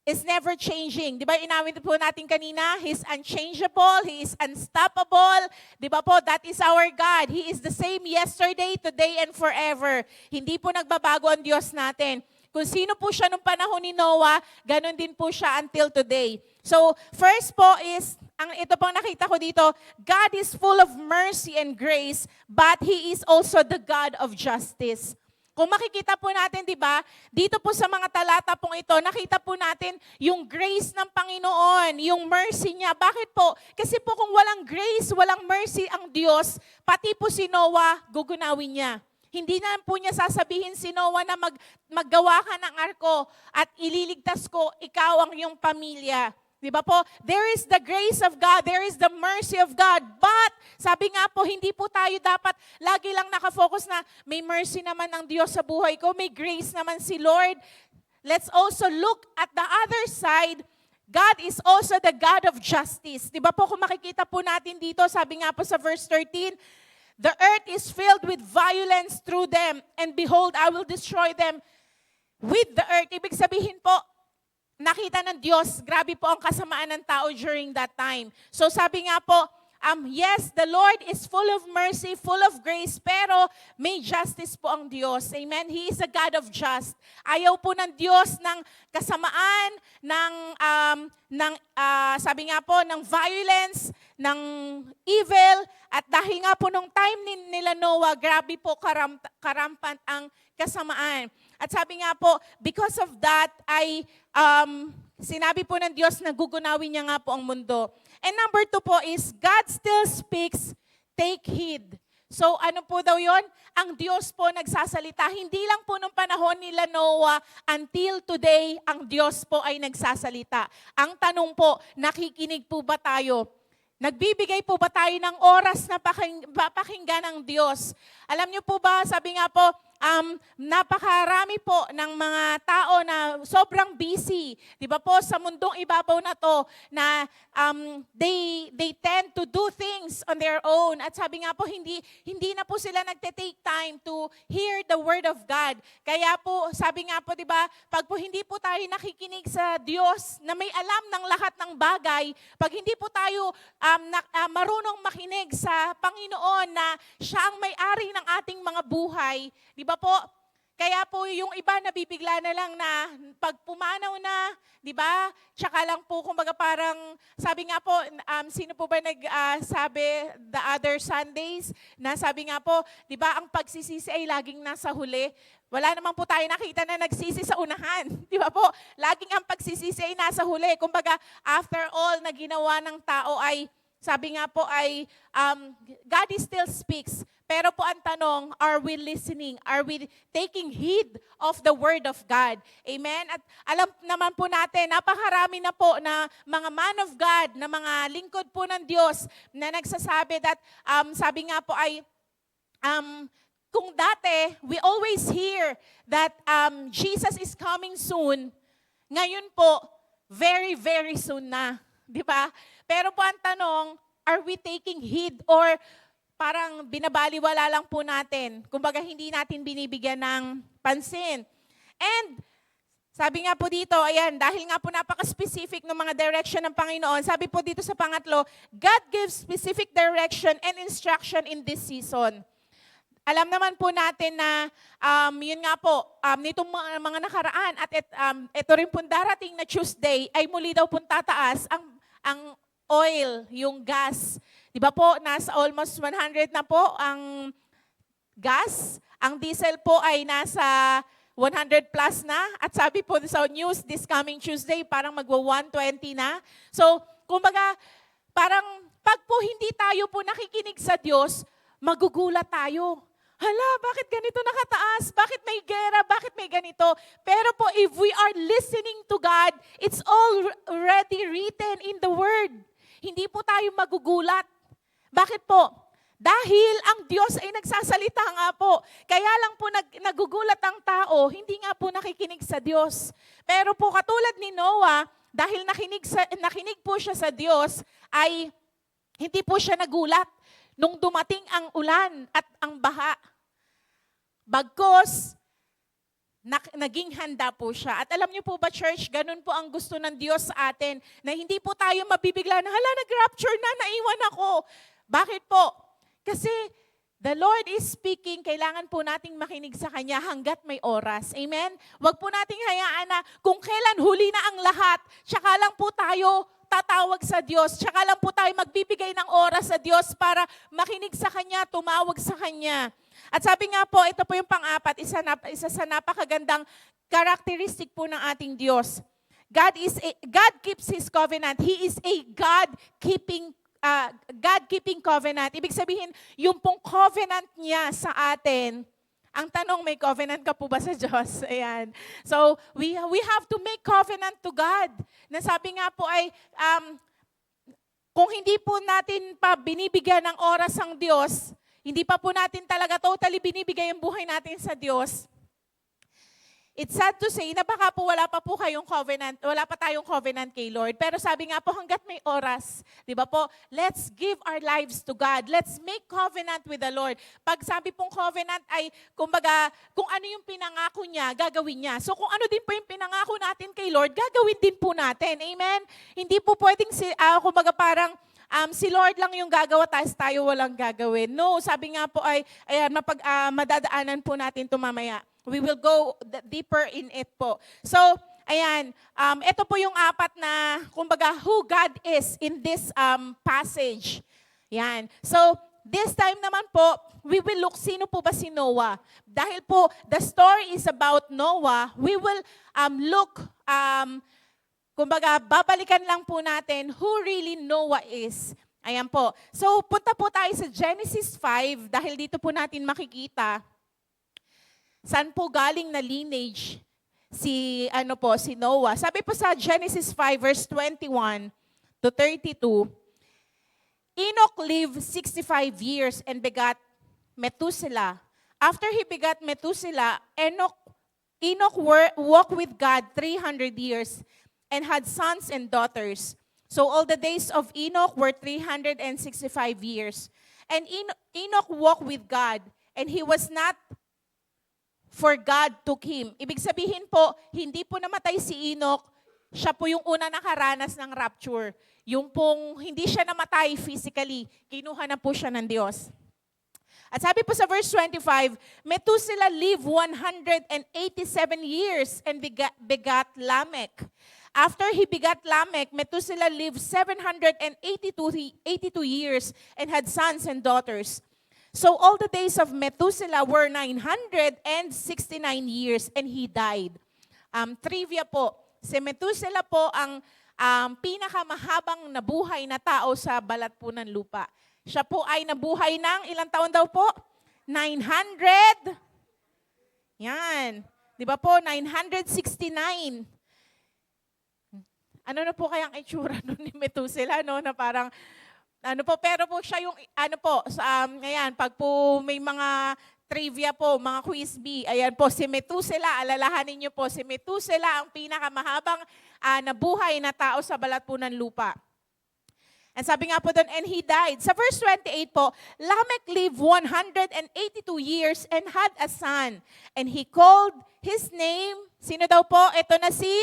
is never changing. Di ba, inawit po natin kanina, He's unchangeable, He is unstoppable. Di ba po, that is our God. He is the same yesterday, today, and forever. Hindi po nagbabago ang Diyos natin. Kung sino po siya nung panahon ni Noah, ganun din po siya until today. So, first po is, ito pong nakita ko dito, God is full of mercy and grace, but He is also the God of justice. Kung makikita po natin, di ba, dito po sa mga talata pong ito, nakita po natin yung grace ng Panginoon, yung mercy niya. Bakit po? Kasi po kung walang grace, walang mercy ang Diyos, pati po si Noah, gugunawin niya. Hindi na po niya sasabihin si Noah na maggawa ka ng arko at ililigtas ko, ikaw ang iyong pamilya. Di ba po? There is the grace of God. There is the mercy of God. But, sabi nga po, hindi po tayo dapat lagi lang nakafocus na may mercy naman ang Diyos sa buhay ko. May grace naman si Lord. Let's also look at the other side. God is also the God of justice. Di ba po, kung makikita po natin dito, sabi nga po sa verse 13, the earth is filled with violence through them, and behold, I will destroy them with the earth. Ibig sabihin po, nakita ng Diyos, grabe po ang kasamaan ng tao during that time. So sabi nga po, yes, the Lord is full of mercy, full of grace, pero may justice po ang Diyos. Amen? He is a God of just. Ayaw po ng Diyos ng kasamaan, sabi nga po, ng violence, ng evil, at dahil nga po nung time nila Noah, grabe po karampant ang kasamaan. At sabi nga po, because of that, sinabi po ng Diyos na gugunawin niya nga po ang mundo. And number 2 po is, God still speaks, take heed. So ano po daw yon? Ang Diyos po nagsasalita. Hindi lang po nung panahon nila Noah, until today, ang Diyos po ay nagsasalita. Ang tanong po, nakikinig po ba tayo? Nagbibigay po ba tayo ng oras na pakinggan ng Diyos? Alam niyo po ba, sabi nga po, napakarami po ng mga tao na sobrang busy. Di ba po, sa mundong ibabaw na to, na they tend to do things on their own. At sabi nga po, hindi na po sila nagte-take time to hear the Word of God. Kaya po, sabi nga po, di ba, pag po hindi po tayo nakikinig sa Diyos na may alam ng lahat ng bagay, pag hindi po tayo marunong makinig sa Panginoon na Siya ang may-ari ng ating mga buhay, di ba po? Kaya po yung iba nabibigla na lang na pag pumanaw na, di ba? Tsaka lang po, kumbaga parang, sabi nga po, sino po ba nagsabi the other Sundays, na sabi nga po, di ba, ang pagsisisi ay laging nasa huli. Wala naman po tayo nakita na nagsisi sa unahan. Di ba po? Laging ang pagsisisi ay nasa huli. Kumbaga, after all na ginawa ng tao ay, sabi nga po ay, God still speaks. Pero po ang tanong, are we listening? Are we taking heed of the Word of God? Amen? At alam naman po natin, napakarami na po na mga man of God, na mga lingkod po ng Diyos na nagsasabi that, sabi nga po ay, kung dati, we always hear that Jesus is coming soon, ngayon po, very, very soon na. Di ba? Pero po ang tanong, are we taking heed or parang binabaliwala lang po natin? Kumbaga hindi natin binibigyan ng pansin. And sabi nga po dito, ayan, dahil nga po napaka-specific ng mga direction ng Panginoon, sabi po dito sa pangatlo, God gives specific direction and instruction in this season. Alam naman po natin na, yun nga po, nitong mga nakaraan at ito rin pong darating na Tuesday ay muli daw pong tataas ang oil, yung gas. Di ba po, nasa almost 100 na po ang gas. Ang diesel po ay nasa 100 plus na. At sabi po sa news, this coming Tuesday, parang magwa 120 na. So, kumbaga, parang pag po hindi tayo po nakikinig sa Diyos, magugulat tayo. Hala, bakit ganito nakataas? Bakit may gera? Bakit may ganito? Pero po, if we are listening to God, it's already written in the Word. Hindi po tayo magugulat. Bakit po? Dahil ang Diyos ay nagsasalita nga po. Kaya lang po nagugulat ang tao, hindi nga po nakikinig sa Diyos. Pero po katulad ni Noah, dahil nakinig po siya sa Diyos, ay hindi po siya nagulat nung dumating ang ulan at ang baha. Bagkos, naging handa po siya. At alam niyo po ba, church, ganun po ang gusto ng Diyos sa atin, na hindi po tayo mabibigla na, hala, nag-rapture na, naiwan ako. Bakit po? Kasi the Lord is speaking, kailangan po nating makinig sa Kanya hanggat may oras. Amen? Huwag po nating hayaan na kung kailan huli na ang lahat, tsaka lang po tayo tatawag sa Diyos. Tsaka lang po tayo magbibigay ng oras sa Diyos para makinig sa Kanya, tumawag sa Kanya. At sabi nga po, ito po yung pang-apat, isa sa napakagandang characteristic po ng ating Diyos. God keeps His covenant. He is a God-keeping covenant. Ibig sabihin, yung pong covenant niya sa atin, ang tanong, may covenant ka po ba sa Diyos? Ayan. So, we have to make covenant to God. Nasabi nga po ay, kung hindi po natin pa binibigyan ng oras ang Diyos, hindi pa po natin talaga totally binibigay ang buhay natin sa Diyos, it's sad to say na baka po wala pa tayong covenant kay Lord. Pero sabi nga po, hanggat may oras, di ba po, let's give our lives to God. Let's make covenant with the Lord. Pag sabi pong covenant ay, kumbaga, kung ano yung pinangako niya, gagawin niya. So kung ano din po yung pinangako natin kay Lord, gagawin din po natin. Amen? Hindi po pwedeng, kumbaga parang, si Lord lang yung gagawa, tayo walang gagawin. No, sabi nga po ay, ayan, madadaanan po natin ito mamaya. We will go deeper in it po. So, ayan, ito po yung apat na, kumbaga, who God is in this passage. Yan. So, this time naman po, we will look, sino po ba si Noah? Dahil po, the story is about Noah, we will look, kumbaga, babalikan lang po natin who really Noah is. Ayan po. So, punta po tayo sa Genesis 5, dahil dito po natin makikita saan po galing na lineage si Noah. Sabi po sa Genesis 5 verse 21 to 32, Enoch lived 65 years and begat Methuselah. After he begat Methuselah, Enoch walked with God 300 years and had sons and daughters. So all the days of Enoch were 365 years. And Enoch walked with God, and he was not, for God took him. Ibig sabihin po, hindi po namatay si Enoch, siya po yung una nakaranas ng rapture. Yung pong hindi siya namatay physically, kinuha na po siya ng Diyos. At sabi po sa verse 25, Methuselah lived 187 years and begat Lamech. After he begat Lamech, Methuselah lived 782 years and had sons and daughters. So all the days of Methuselah were 969 years and he died. Trivia po, si Methuselah po ang pinakamahabang nabuhay na tao sa balat po ng lupa. Siya po ay nabuhay ng ilang taon daw po? 900. Yan. Di ba po? 969. Ano na po kayang itsura nun ni Methuselah, no? Na parang, pero po siya yung, ngayon, pag po may mga trivia po, mga quiz bee, ayan po, si Methuselah, alalahanin niyo po, si Methuselah ang pinakamahabang nabuhay na tao sa balat po ng lupa. And sabi nga po doon, and he died. Sa verse 28 po, Lamech lived 182 years and had a son. And he called his name, sino daw po? Ito na si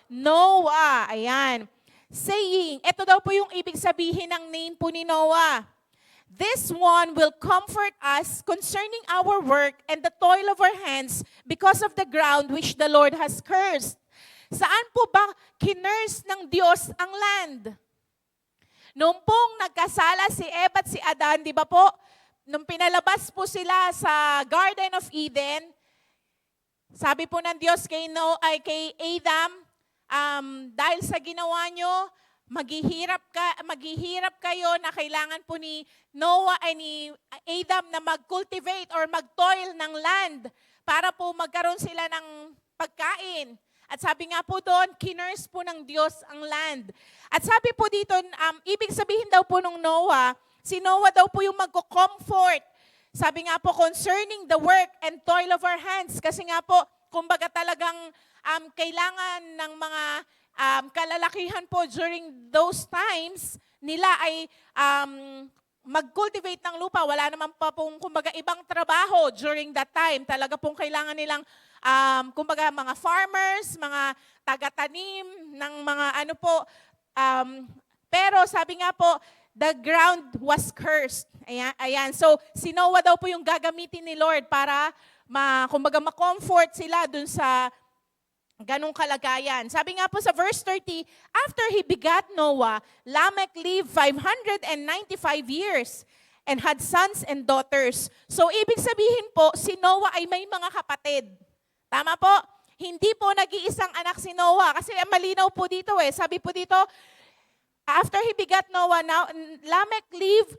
Noah. Ayan. Saying, ito daw po yung ibig sabihin ng name po ni Noah. This one will comfort us concerning our work and the toil of our hands because of the ground which the Lord has cursed. Saan po ba kinurse ng Diyos ang land? Noong pong nagkasala si Eva at si Adan, di ba po? Nung pinalabas po sila sa Garden of Eden, sabi po ng Diyos kay Adam, dahil sa ginawa nyo, maghihirap kayo na kailangan po ni Noah ay ni Adam na mag-cultivate or mag-toil ng land para po magkaroon sila ng pagkain. At sabi nga po doon, kinurse po ng Diyos ang land. At sabi po dito, ibig sabihin daw po nung Noah, si Noah daw po yung magko-comfort. Sabi nga po, concerning the work and toil of our hands. Kasi nga po, kumbaga talagang kailangan ng mga kalalakihan po during those times, nila ay mag-cultivate ng lupa. Wala naman pa pong kumbaga ibang trabaho during that time. Talaga pong kailangan nilang kumbaga mga farmers, mga taga-tanim ng mga ano po. Pero sabi nga po, the ground was cursed. Ayan. So, si Noah daw po yung gagamitin ni Lord para kumbaga ma-comfort sila dun sa ganong kalagayan. Sabi nga po sa verse 30, after he begat Noah, Lamech lived 595 years and had sons and daughters. So, ibig sabihin po, si Noah ay may mga kapatid. Tama po? Hindi po nag-iisang anak si Noah. Kasi malinaw po dito Sabi po dito, after he begat Noah, now Lamech lived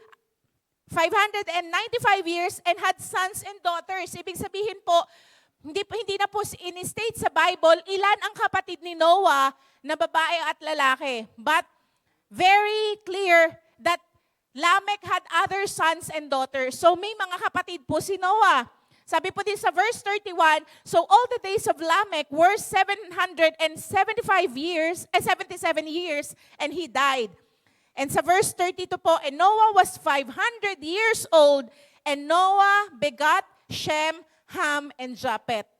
595 years and had sons and daughters. Ibig sabihin po, hindi na po in-state sa Bible ilan ang kapatid ni Noah na babae at lalaki. But very clear that Lamech had other sons and daughters. So may mga kapatid po si Noah. Sabi po din sa verse 31, so all the days of Lamech were 77 years, and he died. And sa verse 32 po, and Noah was 500 years old, and Noah begot Shem, Ham, and Japheth.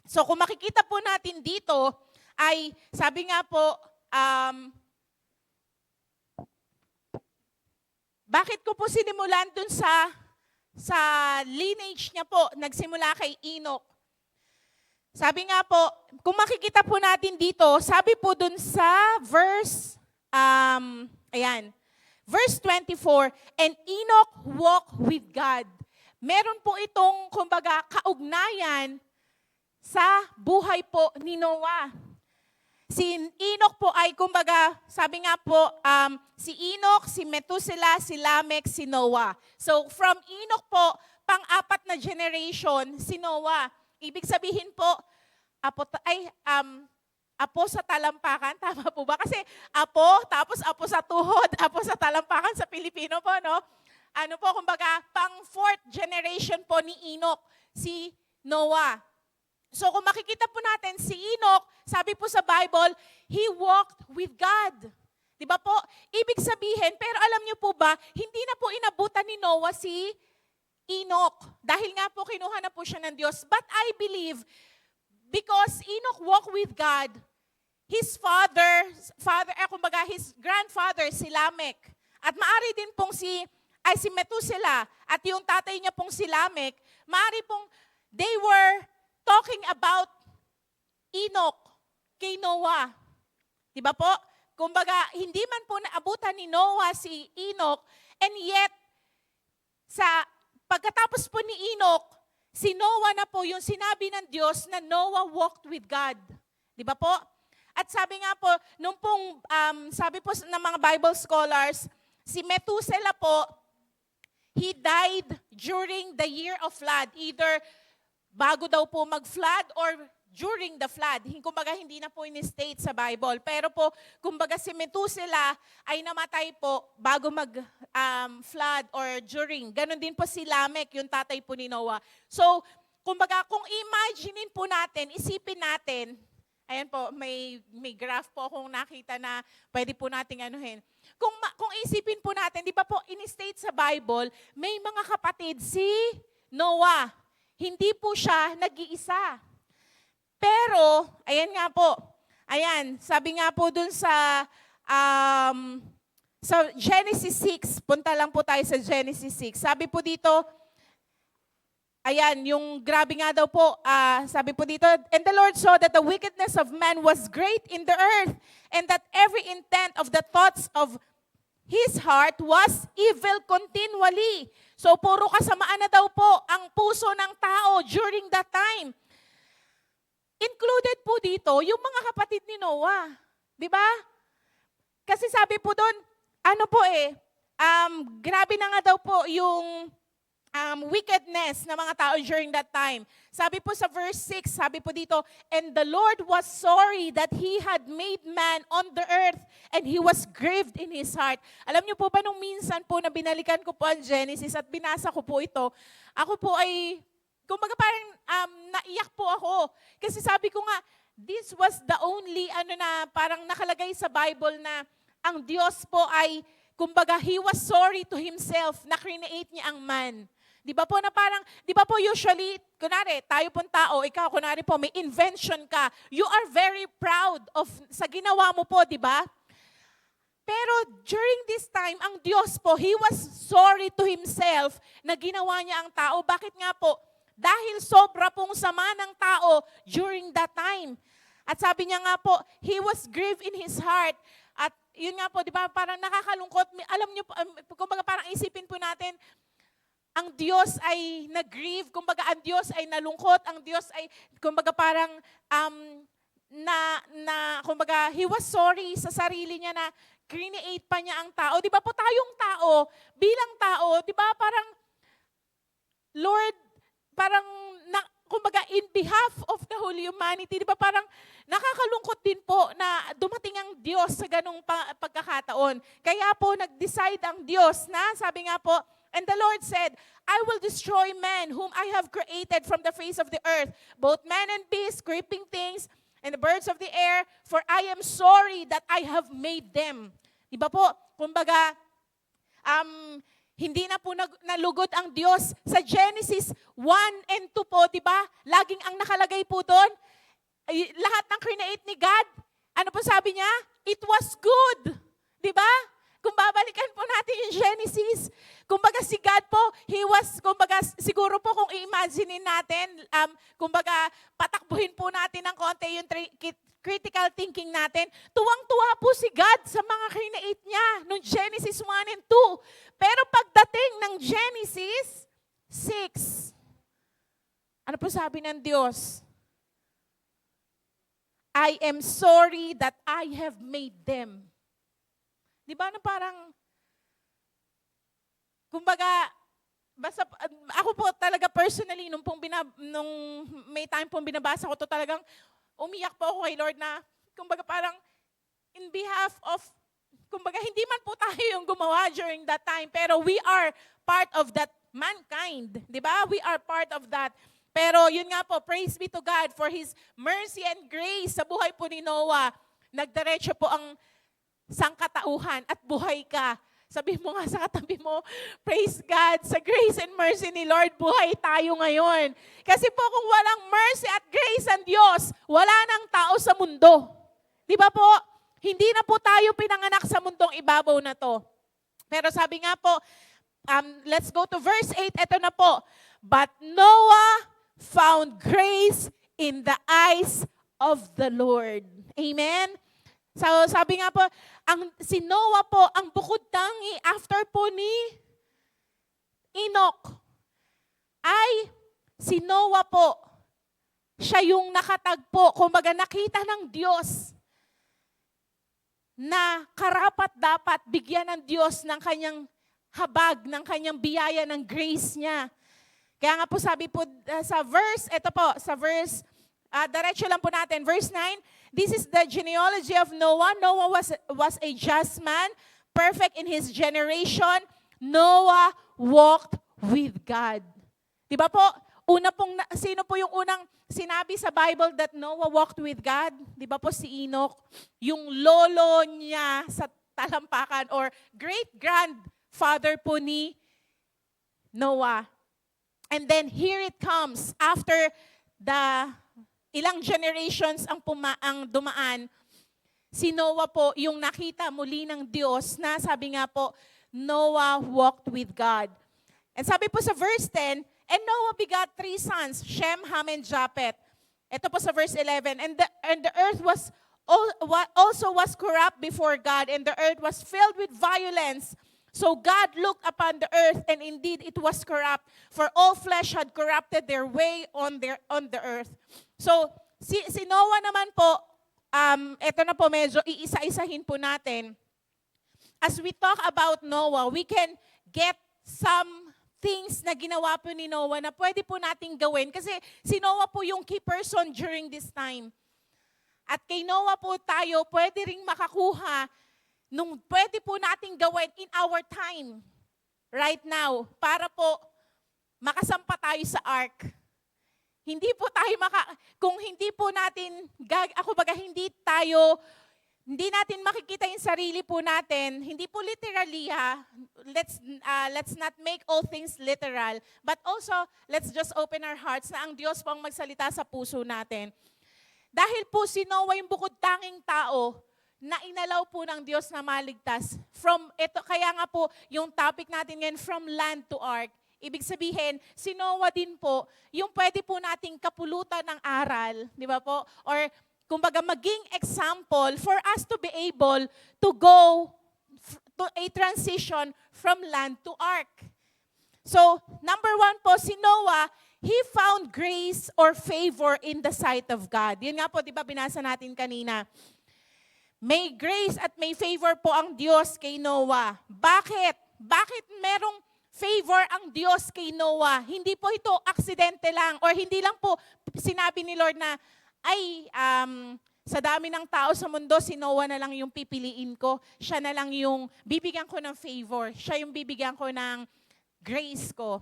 So kung makikita po natin dito, ay sabi nga po, bakit ko po sinimulan dun sa lineage niya po, nagsimula kay Enoch. Sabi nga po, kung makikita po natin dito, sabi po dun sa verse, verse 24, and Enoch walked with God. Meron po itong, kumbaga, kaugnayan sa buhay po ni Noah. Si Enoch po ay, kumbaga, sabi nga po, si Enoch, si Methuselah, si Lamech, si Noah. So, from Enoch po, pang-apat na generation, si Noah. Ibig sabihin po, apo sa talampakan, tama po ba? Kasi apo, tapos apo sa tuhod, apo sa talampakan sa Pilipino po, no? Ano po, kumbaga, pang-fourth generation po ni Enoch, si Noah. So kung makikita po natin, si Enoch, sabi po sa Bible, he walked with God. Di ba po? Ibig sabihin, pero alam niyo po ba, hindi na po inabutan ni Noah si Enoch. Dahil nga po, kinuha na po siya ng Diyos. But I believe, because Enoch walked with God, his grandfather, si Lamech, at maari din pong si Methuselah, at yung tatay niya pong si Lamech, maari pong, they were talking about Enoch kay Noah. Diba po? Kumbaga, hindi man po naabutan ni Noah si Enoch, and yet, pagkatapos po ni Enoch, si Noah na po yung sinabi ng Diyos na Noah walked with God. Diba po? At sabi nga po, nung pong, sabi po ng mga Bible scholars, si Methuselah po, he died during the year of flood. Either bago daw po mag-flood or during the flood. Kumbaga, hindi na po in-state sa Bible. Pero po, kumbaga si Methuselah ay namatay po bago mag-flood or during. Ganon din po si Lamech, yung tatay po ni Noah. So, kumbaga, kung imaginein po natin, isipin natin, ayan po, may graph po akong nakita na pwede po nating anuhin. Kung isipin po natin, di ba po, in-state sa Bible, may mga kapatid si Noah. Hindi po siya nag-iisa. Pero, ayan nga po, ayan, sabi nga po dun sa Genesis 6, punta lang po tayo sa Genesis 6. Sabi po dito, ayan, yung grabe nga daw po, sabi po dito, and the Lord saw that the wickedness of man was great in the earth, and that every intent of the thoughts of his heart was evil continually. So, puro kasamaan na daw po ang puso ng tao during that time. Included po dito yung mga kapatid ni Noah. Di ba? kasi sabi po doon, grabe na nga daw po yung wickedness ng mga tao during that time. Sabi po sa verse 6, sabi po dito, and the Lord was sorry that He had made man on the earth, and He was grieved in His heart. Alam niyo po ba nung minsan po na binalikan ko po ang Genesis at binasa ko po ito, ako po ay, kumbaga parang naiyak po ako. Kasi sabi ko nga, this was the only, parang nakalagay sa Bible na ang Diyos po ay, kumbaga, He was sorry to Himself na create niya ang man. Di ba po na parang, di ba po usually, kunwari, tayo pong tao, ikaw kunwari po, may invention ka, you are very proud of sa ginawa mo po, di ba? Pero during this time, ang Diyos po, He was sorry to Himself na ginawa niya ang tao. Bakit nga po? Dahil sobra pong sama ng tao during that time. At sabi niya nga po, He was grieved in His heart. At yun nga po, di ba, parang nakakalungkot. Alam niyo po, kumbaga parang isipin po natin, ang Diyos ay nag-grieve, kumbaga ang Diyos ay nalungkot, ang Diyos ay, kumbaga parang, kumbaga, He was sorry sa sarili niya na create pa niya ang tao. Di ba po tayong tao, bilang tao, di ba parang, Lord, parang, kumbaga in behalf of the whole humanity, di ba parang nakakalungkot din po na dumating ang Diyos sa ganong pagkakataon. Kaya po nag-decide ang Diyos na, sabi nga po, and the Lord said, I will destroy men whom I have created from the face of the earth, both man and beast, creeping things, and the birds of the air, for I am sorry that I have made them. Diba po? Kumbaga, hindi na po nalugod ang Diyos. Sa Genesis 1 and 2 po, diba? Laging ang nakalagay po doon, lahat ng create ni God, ano po sabi niya? It was good. Diba? Kung babalikan po natin yung Genesis, kumbaga si God po, He was, kumbaga siguro po kung i-imaginein natin, kumbaga patakbuhin po natin ng konti yung critical thinking natin, tuwang-tuwa po si God sa mga create niya noong Genesis 1 and 2. Pero pagdating ng Genesis 6, ano po sabi ng Diyos? I am sorry that I have made them. Di ba na parang, kumbaga, basta, ako po talaga personally, nung may time pong binabasa ko to, talagang umiyak po ako kay Lord na, kumbaga parang, in behalf of, kumbaga hindi man po tayo yung gumawa during that time, pero we are part of that mankind. Di ba? We are part of that. Pero yun nga po, praise be to God for His mercy and grace sa buhay po ni Noah. Nagdiretso po ang sangkatauhan at buhay ka. Sabi mo nga sa katabi mo, praise God, sa grace and mercy ni Lord, buhay tayo ngayon. Kasi po kung walang mercy at grace ang Diyos, wala nang tao sa mundo. Di ba po? Hindi na po tayo pinanganak sa mundong ibabaw na to. Pero sabi nga po, let's go to verse 8. Ito na po. But Noah found grace in the eyes of the Lord. Amen? So sabi nga po, si Noah po, ang bukod tangi after po ni Enoch, ay si Noah po, siya yung nakatagpo, kumbaga nakita ng Diyos na karapat dapat bigyan ng Diyos ng kanyang habag, ng kanyang biyaya, ng grace niya. Kaya nga po sabi po sa verse, ito po, sa verse, diretso lang po natin, verse 9, this is the genealogy of Noah. Noah was a just man, perfect in his generation. Noah walked with God. Diba po? Sino po yung unang sinabi sa Bible that Noah walked with God? Diba po si Enoch? Yung lolo niya sa talampakan or great-grandfather po ni Noah. And then here it comes, after the ilang generations ang dumaan, si Noah po yung nakita muli ng Diyos na sabi nga po, Noah walked with God. And sabi po sa verse 10, and Noah begot 3 sons, Shem, Ham, and Japheth. Ito po sa verse 11, and the earth also was corrupt before God, and the earth was filled with violence. So God looked upon the earth, and indeed it was corrupt, for all flesh had corrupted their way on the earth. So, si Noah naman po, eto na po medyo iisa-isahin po natin. as we talk about Noah, we can get some things na ginawa po ni Noah na pwede po nating gawin. Kasi si Noah po yung key person during this time. At kay Noah po tayo, pwede ring makakuha nung pwede po nating gawin in our time, right now, para po makasampa tayo sa ark. Hindi po tayo kung hindi po natin, hindi natin makikita yung sarili po natin, hindi po literally let's not make all things literal, but also let's just open our hearts na ang Diyos po ang magsalita sa puso natin. Dahil po si Noah yung bukod tanging tao na inalaw po ng Diyos na maligtas. Kaya nga po yung topic natin ngayon, from land to ark. Ibig sabihin, si Noah din po, yung pwede po nating kapulutan ng aral, di ba po? Or kumbaga maging example for us to be able to go to a transition from land to ark. So, number 1 po, si Noah, he found grace or favor in the sight of God. Yun nga po, di ba binasa natin kanina. May grace at may favor po ang Diyos kay Noah. Bakit? Bakit merong favor ang Diyos kay Noah? Hindi po ito aksidente lang or hindi lang po sinabi ni Lord na, sa dami ng tao sa mundo, si Noah na lang yung pipiliin ko. Siya na lang yung bibigyan ko ng favor. Siya yung bibigyan ko ng grace ko.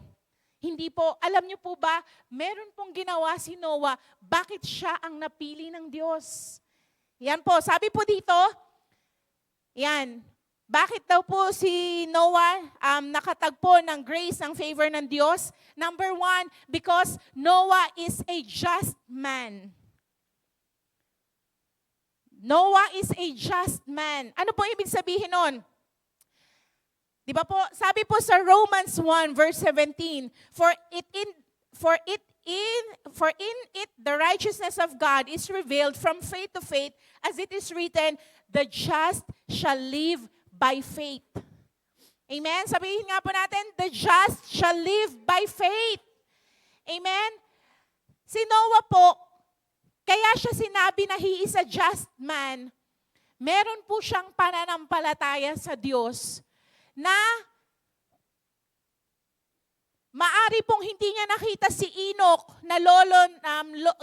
Hindi po, alam niyo po ba, meron pong ginawa si Noah, bakit siya ang napili ng Diyos? Yan po, sabi po dito, yan, bakit daw po si Noah nakatagpo ng grace, ng favor ng Diyos? Number 1, because Noah is a just man. Noah is a just man. Ano po ibig sabihin nun? Di ba po, sabi po sa Romans 1 verse 17, for in it the righteousness of God is revealed from faith to faith, as it is written, the just shall live by faith. Amen? Sabihin nga po natin, the just shall live by faith. Amen? Si Noah po, kaya siya sinabi na he is a just man, meron po siyang pananampalataya sa Diyos na maari pong hindi niya nakita si Enoch na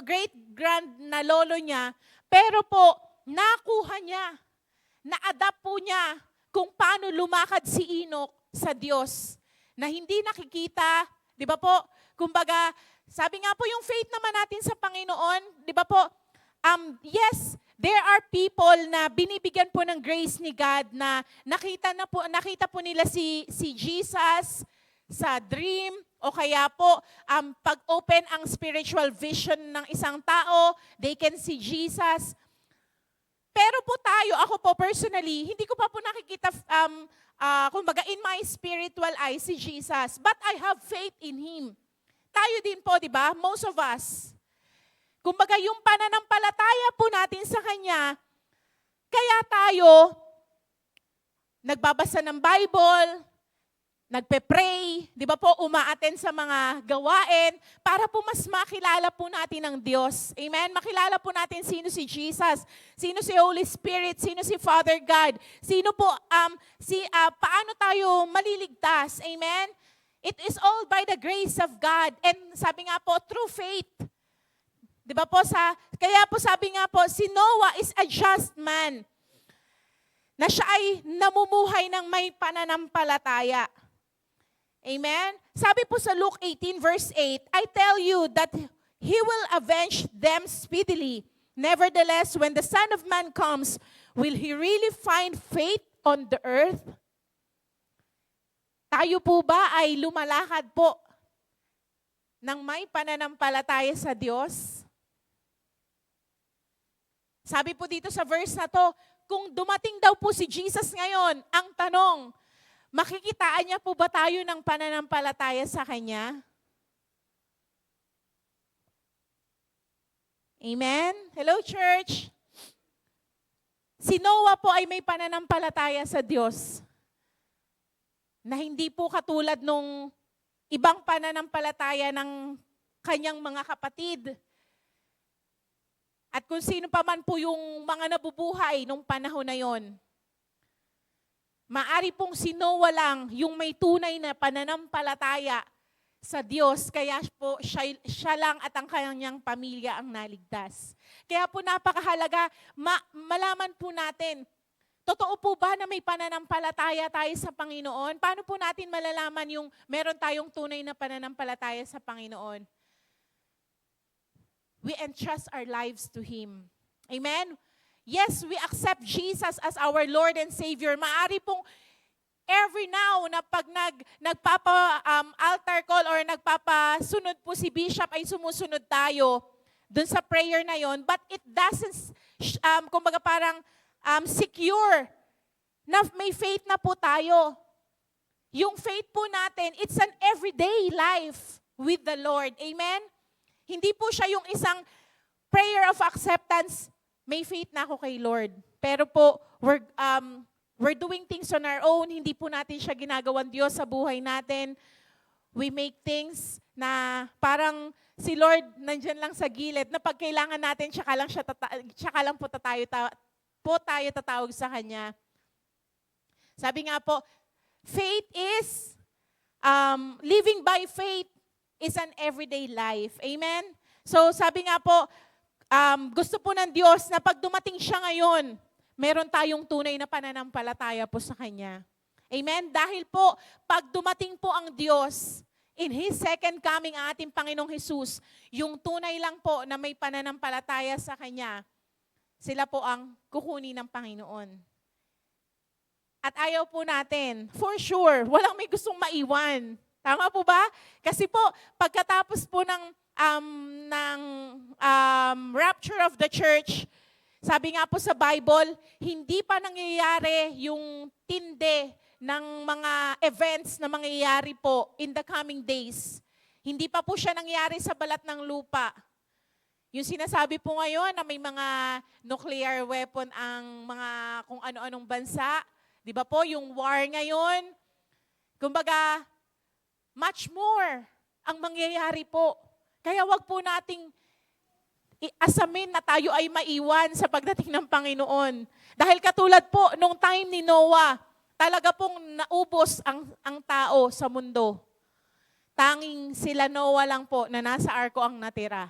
great-grand na lolo niya, pero po, nakuha niya, na-adapt po niya kung paano lumakad si Enoch sa Diyos na hindi nakikita, di ba po? Kumbaga, sabi nga po yung faith naman natin sa Panginoon, di ba po? Yes, there are people na binibigyan po ng grace ni God na nakita po nila si Jesus sa dream o kaya po pag-open ang spiritual vision ng isang tao, they can see Jesus. Pero po tayo, ako po personally, hindi ko pa po nakikita kumbaga in my spiritual eyes si Jesus, but I have faith in Him. Tayo din po, di ba? Most of us. Kumbaga yung pananampalataya po natin sa Kanya, kaya tayo nagbabasa ng Bible, nagpe-pray, di ba po, uma-attend sa mga gawain, para po mas makilala po natin ang Diyos. Amen? Makilala po natin sino si Jesus, sino si Holy Spirit, sino si Father God, sino po, paano tayo maliligtas. Amen? It is all by the grace of God. And sabi nga po, through faith. Di ba po, kaya po sabi nga po, si Noah is a just man, na siya ay namumuhay ng may pananampalataya. Amen? Sabi po sa Luke 18 verse 8, I tell you that He will avenge them speedily. Nevertheless, when the Son of Man comes, will He really find faith on the earth? Tayo po ba ay lumalakad po ng may pananampalataya sa Diyos? Sabi po dito sa verse na to, kung dumating daw po si Jesus ngayon, ang tanong, makikitaan niya po ba tayo ng pananampalataya sa Kanya? Amen? Hello, church? Si Noah po ay may pananampalataya sa Diyos na hindi po katulad nung ibang pananampalataya ng kanyang mga kapatid. At kung sino pa man po yung mga nabubuhay nung panahon na yon. maari pong si Noah lang yung may tunay na pananampalataya sa Diyos, kaya po siya lang at ang kanyang pamilya ang naligtas. Kaya po napakahalaga, malaman po natin, totoo po ba na may pananampalataya tayo sa Panginoon? Paano po natin malalaman yung meron tayong tunay na pananampalataya sa Panginoon? We entrust our lives to Him. Amen? Yes, we accept Jesus as our Lord and Savior. Maari pong every now na pag altar call or nagpapasunod po si Bishop ay sumusunod tayo dun sa prayer na yon, but it doesn't, kumbaga parang secure na may faith na po tayo. Yung faith po natin, it's an everyday life with the Lord. Amen? Hindi po siya yung isang prayer of acceptance, may faith na ako kay Lord. Pero po, we're doing things on our own. Hindi po natin siya ginagawan Diyos sa buhay natin. We make things na parang si Lord nandyan lang sa gilid, na pag kailangan natin, tsaka lang po tayo tatawag sa Kanya. Sabi nga po, faith is, living by faith is an everyday life. Amen? So sabi nga po, gusto po ng Diyos na pag dumating siya ngayon, meron tayong tunay na pananampalataya po sa Kanya. Amen? Dahil po, pag dumating po ang Diyos, in His second coming, ang ating Panginoong Jesus, yung tunay lang po na may pananampalataya sa Kanya, sila po ang kukunin ng Panginoon. At ayaw po natin, for sure, walang may gustong maiwan. Tama po ba? Kasi po, pagkatapos po ng rapture of the church, sabi nga po sa Bible, hindi pa nangyayari yung tindi ng mga events na mangyayari po in the coming days. Hindi pa po siya nangyayari sa balat ng lupa. Yung sinasabi po ngayon na may mga nuclear weapon ang mga kung ano-anong bansa, di ba po, yung war ngayon, kumbaga, much more ang mangyayari po. Kaya wag po nating asamin na tayo ay maiwan sa pagdating ng Panginoon. Dahil katulad po, nung time ni Noah, talaga pong naubos ang tao sa mundo. Tanging sila Noah lang po na nasa arko ang natira.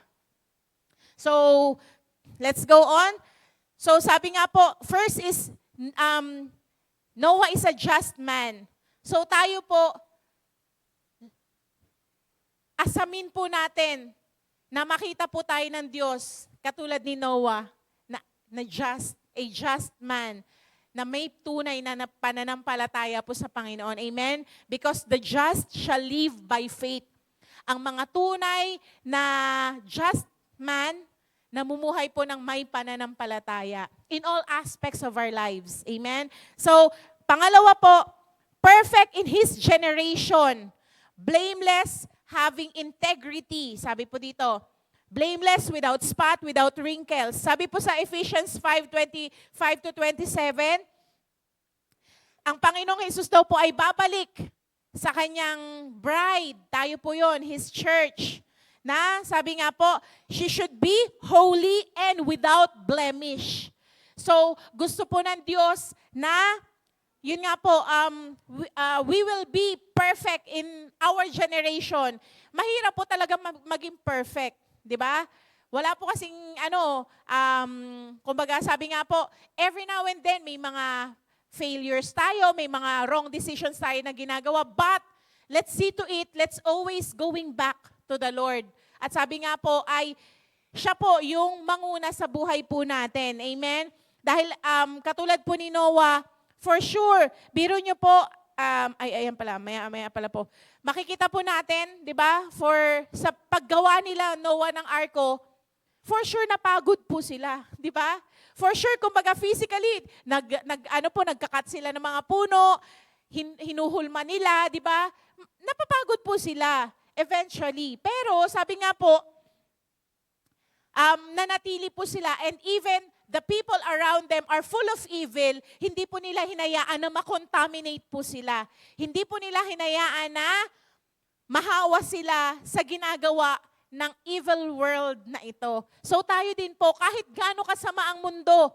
So, let's go on. So, sabi nga po, first is, Noah is a just man. So, tayo po, asamin po natin na makita po tayo ng Diyos, katulad ni Noah, a just man, na may tunay na pananampalataya po sa Panginoon. Amen? Because the just shall live by faith. Ang mga tunay na just man, namumuhay po ng may pananampalataya in all aspects of our lives. Amen? So, pangalawa po, perfect in his generation, blameless, having integrity. Sabi po dito, blameless, without spot, without wrinkles. Sabi po sa Ephesians 5:25-27, ang Panginoong Jesus daw po ay babalik sa kanyang bride. Tayo po yon, His church. Na, sabi nga po, she should be holy and without blemish. So, gusto po ng Diyos na yun nga po, we will be perfect in our generation. Mahirap po talaga maging perfect, di ba? Wala po kasing, kumbaga sabi nga po, every now and then may mga failures tayo, may mga wrong decisions tayo na ginagawa, but let's see to it, let's always going back to the Lord. At sabi nga po ay, siya po yung manguna sa buhay po natin. Amen? Dahil katulad po ni Noah, for sure, biro nyo po, ayan pala, maya pala po. Makikita po natin, di ba, sa paggawa nila Noah ng arko, for sure napagod po sila, di ba? For sure, kumbaga physically, nagkakat sila ng mga puno, hinuhulma nila, di ba? Napapagod po sila eventually. Pero sabi nga po, nanatili po sila, and even the people around them are full of evil, hindi po nila hinayaan na makontaminate po sila. Hindi po nila hinayaan na mahawa sila sa ginagawa ng evil world na ito. So tayo din po, kahit gaano kasama ang mundo,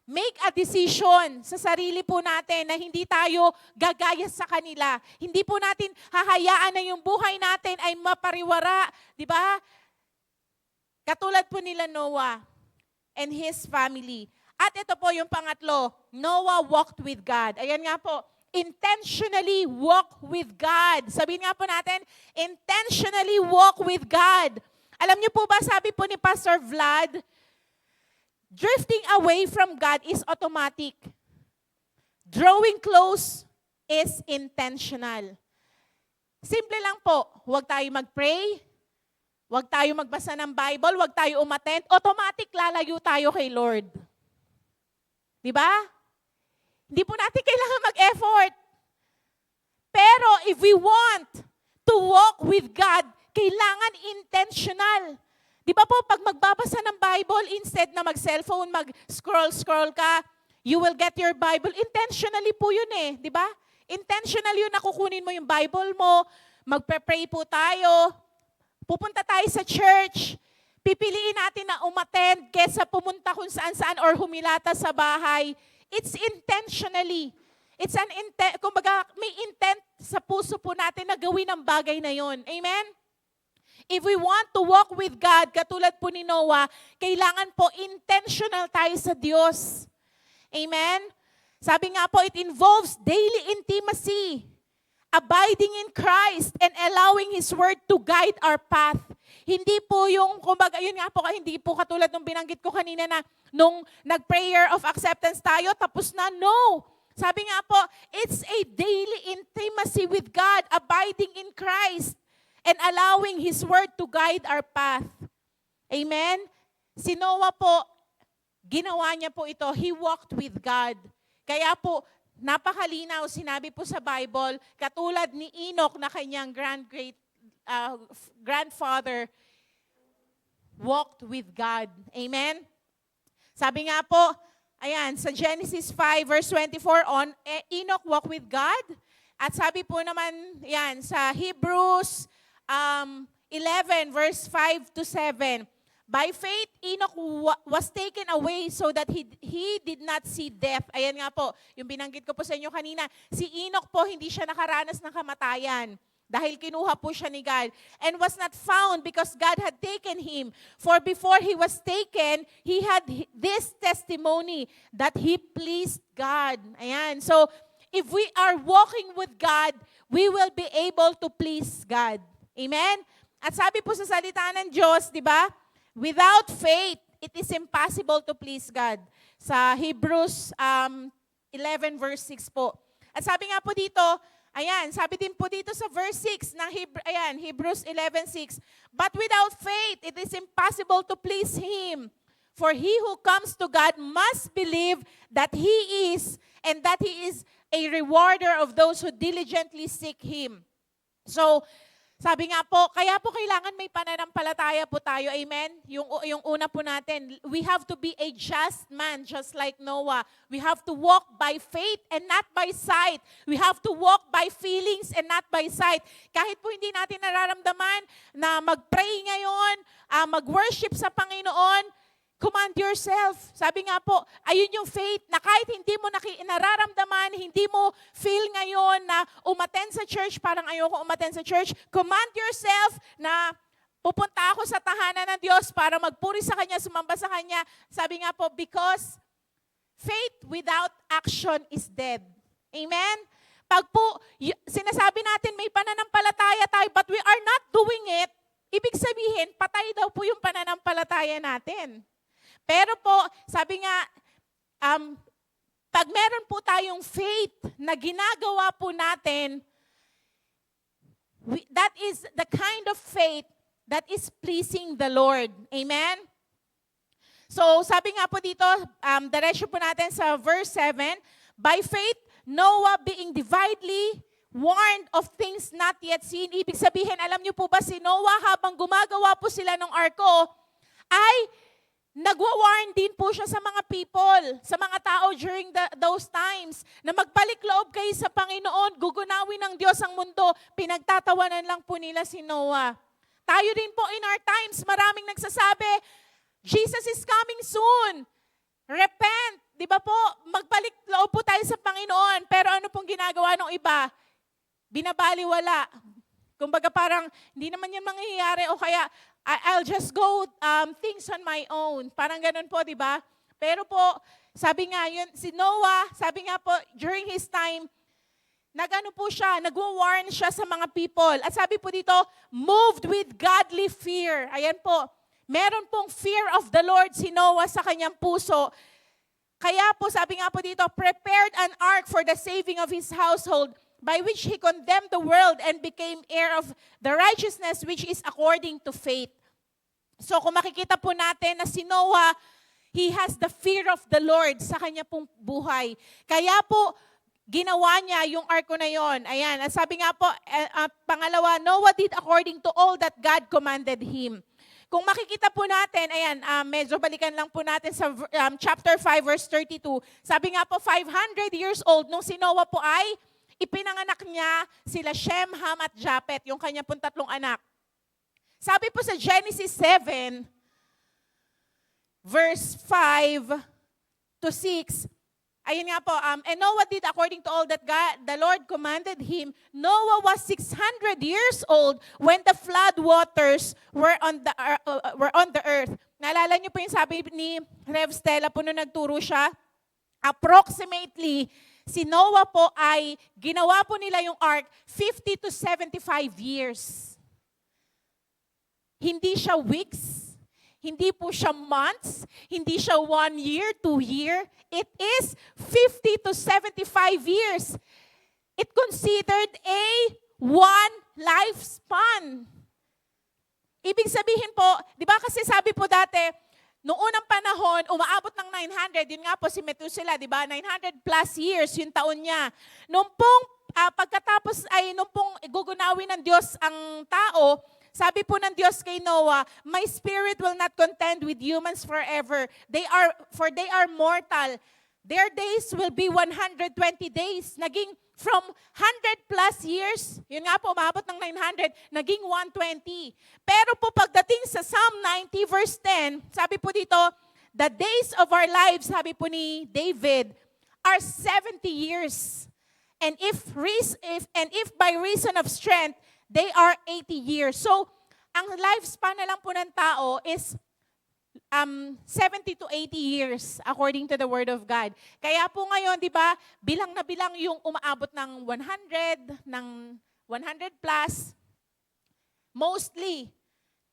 make a decision sa sarili po natin na hindi tayo gagaya sa kanila. Hindi po natin hahayaan na yung buhay natin ay mapariwara. Di ba? Katulad po nila Noah and his family. At ito po yung pangatlo, Noah walked with God. Ayan nga po, intentionally walk with God. Sabihin nga po natin, intentionally walk with God. Alam niyo po ba, sabi po ni Pastor Vlad, drifting away from God is automatic. Drawing close is intentional. Simple lang po, huwag tayo mag-pray, huwag tayo magbasa ng Bible, huwag tayo umattend, automatic lalayo tayo kay Lord. Di ba? Hindi po natin kailangan mag-effort. Pero if we want to walk with God, kailangan intentional. Di ba po, pag magbabasa ng Bible, instead na mag-cellphone, mag-scroll ka, you will get your Bible. Intentionally po yun eh. Di ba? Intentional yun na kukunin mo yung Bible mo, magpe-pray po tayo, pupunta tayo sa church, pipiliin natin na umattend kesa pumunta kung saan-saan or humilata sa bahay. It's intentionally. It's an intent, kumbaga may intent sa puso po natin na gawin ang bagay na yon. Amen? If we want to walk with God, katulad po ni Noah, kailangan po intentional tayo sa Diyos. Amen? Sabi nga po, it involves daily intimacy, abiding in Christ, and allowing His Word to guide our path. Hindi po yung, kumbaga, yun nga po, hindi po katulad nung binanggit ko kanina na nung nag-prayer of acceptance tayo, tapos na, no. Sabi nga po, it's a daily intimacy with God, abiding in Christ, and allowing His Word to guide our path. Amen? Si Noah po, ginawa niya po ito, he walked with God. Kaya po, napakalinaw, sinabi po sa Bible, katulad ni Enoch na kanyang grandfather walked with God. Amen? Sabi nga po, ayan, sa Genesis 5 verse 24 on, Enoch walked with God. At sabi po naman, yan, sa Hebrews 11 verse 5 to 7, by faith, Enoch was taken away so that he did not see death. Ayan nga po, yung binanggit ko po sa inyo kanina, si Enoch po, hindi siya nakaranas ng kamatayan. Dahil kinuha po siya ni God. And was not found because God had taken him. For before he was taken, he had this testimony that he pleased God. Ayan. So, if we are walking with God, we will be able to please God. Amen? At sabi po sa salita ng Diyos, di ba? Without faith, it is impossible to please God. Sa Hebrews 11 verse 6 po. At sabi nga po dito, ayan, sabi din po dito sa verse 6 ng Hebrews 11:6. But without faith, it is impossible to please Him. For he who comes to God must believe that He is, and that He is a rewarder of those who diligently seek Him. So, sabi nga po, kaya po kailangan may pananampalataya po tayo. Amen? Yung una po natin, we have to be a just man, just like Noah. We have to walk by faith and not by sight. We have to walk by feelings and not by sight. Kahit po hindi natin nararamdaman na mag-pray ngayon, mag-worship sa Panginoon, command yourself. Sabi nga po, ayun yung faith na kahit hindi mo nararamdaman, hindi mo feel ngayon na umattend sa church, parang ayoko umattend sa church, command yourself na pupunta ako sa tahanan ng Diyos para magpuri sa Kanya, sumamba sa Kanya. Sabi nga po, because faith without action is dead. Amen? Pag po, sinasabi natin may pananampalataya tayo, but we are not doing it, ibig sabihin, patay daw po yung pananampalataya natin. Pero po, sabi nga, pag meron po tayong faith na ginagawa po natin, that is the kind of faith that is pleasing the Lord. Amen? So, sabi nga po dito, diretso po natin sa verse 7, by faith, Noah being divinely warned of things not yet seen. Ibig sabihin, alam niyo po ba si Noah habang gumagawa po sila ng arko, ay nagwa-warn din po siya sa mga people, sa mga tao during those times, na magbalik loob kayo sa Panginoon, gugunawin ng Diyos ang mundo, pinagtatawanan lang po nila si Noah. Tayo din po in our times, maraming nagsasabi, Jesus is coming soon. Repent. di ba po, magbalik loob po tayo sa Panginoon. Pero ano pong ginagawa ng iba? Binabaliwala. Kumbaga parang, hindi naman yan mangyayari o kaya, I'll just go things on my own. Parang ganun po, di ba? Pero po, sabi nga yun, si Noah, sabi nga po, during his time, nagano po siya, nagwa-warn siya sa mga people. At sabi po dito, moved with godly fear. Ayan po, meron pong fear of the Lord si Noah sa kanyang puso. Kaya po, sabi nga po dito, prepared an ark for the saving of his household, by which he condemned the world and became heir of the righteousness which is according to faith. So kung makikita po natin na si Noah, he has the fear of the Lord sa kanya pong buhay. Kaya po, ginawa niya yung arko na yon. Ayan, at sabi nga po, pangalawa, Noah did according to all that God commanded him. Kung makikita po natin, ayan, medyo balikan lang po natin sa chapter 5 verse 32. Sabi nga po, 500 years old nung si Noah po ay ipinanganak niya sila Shem, Ham at Japet, yung kanya pong tatlong anak. Sabi po sa Genesis 7, verse 5 to 6, ayun nga po, and Noah did according to all that God, the Lord commanded him. Noah was 600 years old when the flood waters were on the earth. Naalala niyo po yung sabi ni Rev Stella po nung nagturo siya? Approximately, si Noah po ay ginawa po nila yung ark 50 to 75 years. Hindi siya weeks, hindi po siya months, hindi siya 1 year, 2 year. It is 50 to 75 years. It considered a one lifespan. Ibig sabihin po, di ba kasi sabi po dati, noong unang panahon, umaabot ng 900, yun nga po si Methuselah, di ba? 900 plus years yung taon niya. Noong pong pagkatapos ay nung pong gugunawin ng Diyos ang tao, sabi po ng Diyos kay Noah, my spirit will not contend with humans forever. For they are mortal. Their days will be 120 days. Naging from 100 plus years, yun nga po, umabot ng 900, naging 120. Pero po pagdating sa Psalm 90 verse 10, sabi po dito, the days of our lives, sabi po ni David, are 70 years. And if by reason of strength, they are 80 years. So, ang lifespan na lang po ng tao is 70 to 80 years according to the Word of God. Kaya po ngayon, di ba, bilang na bilang yung umaabot ng 100 plus, mostly,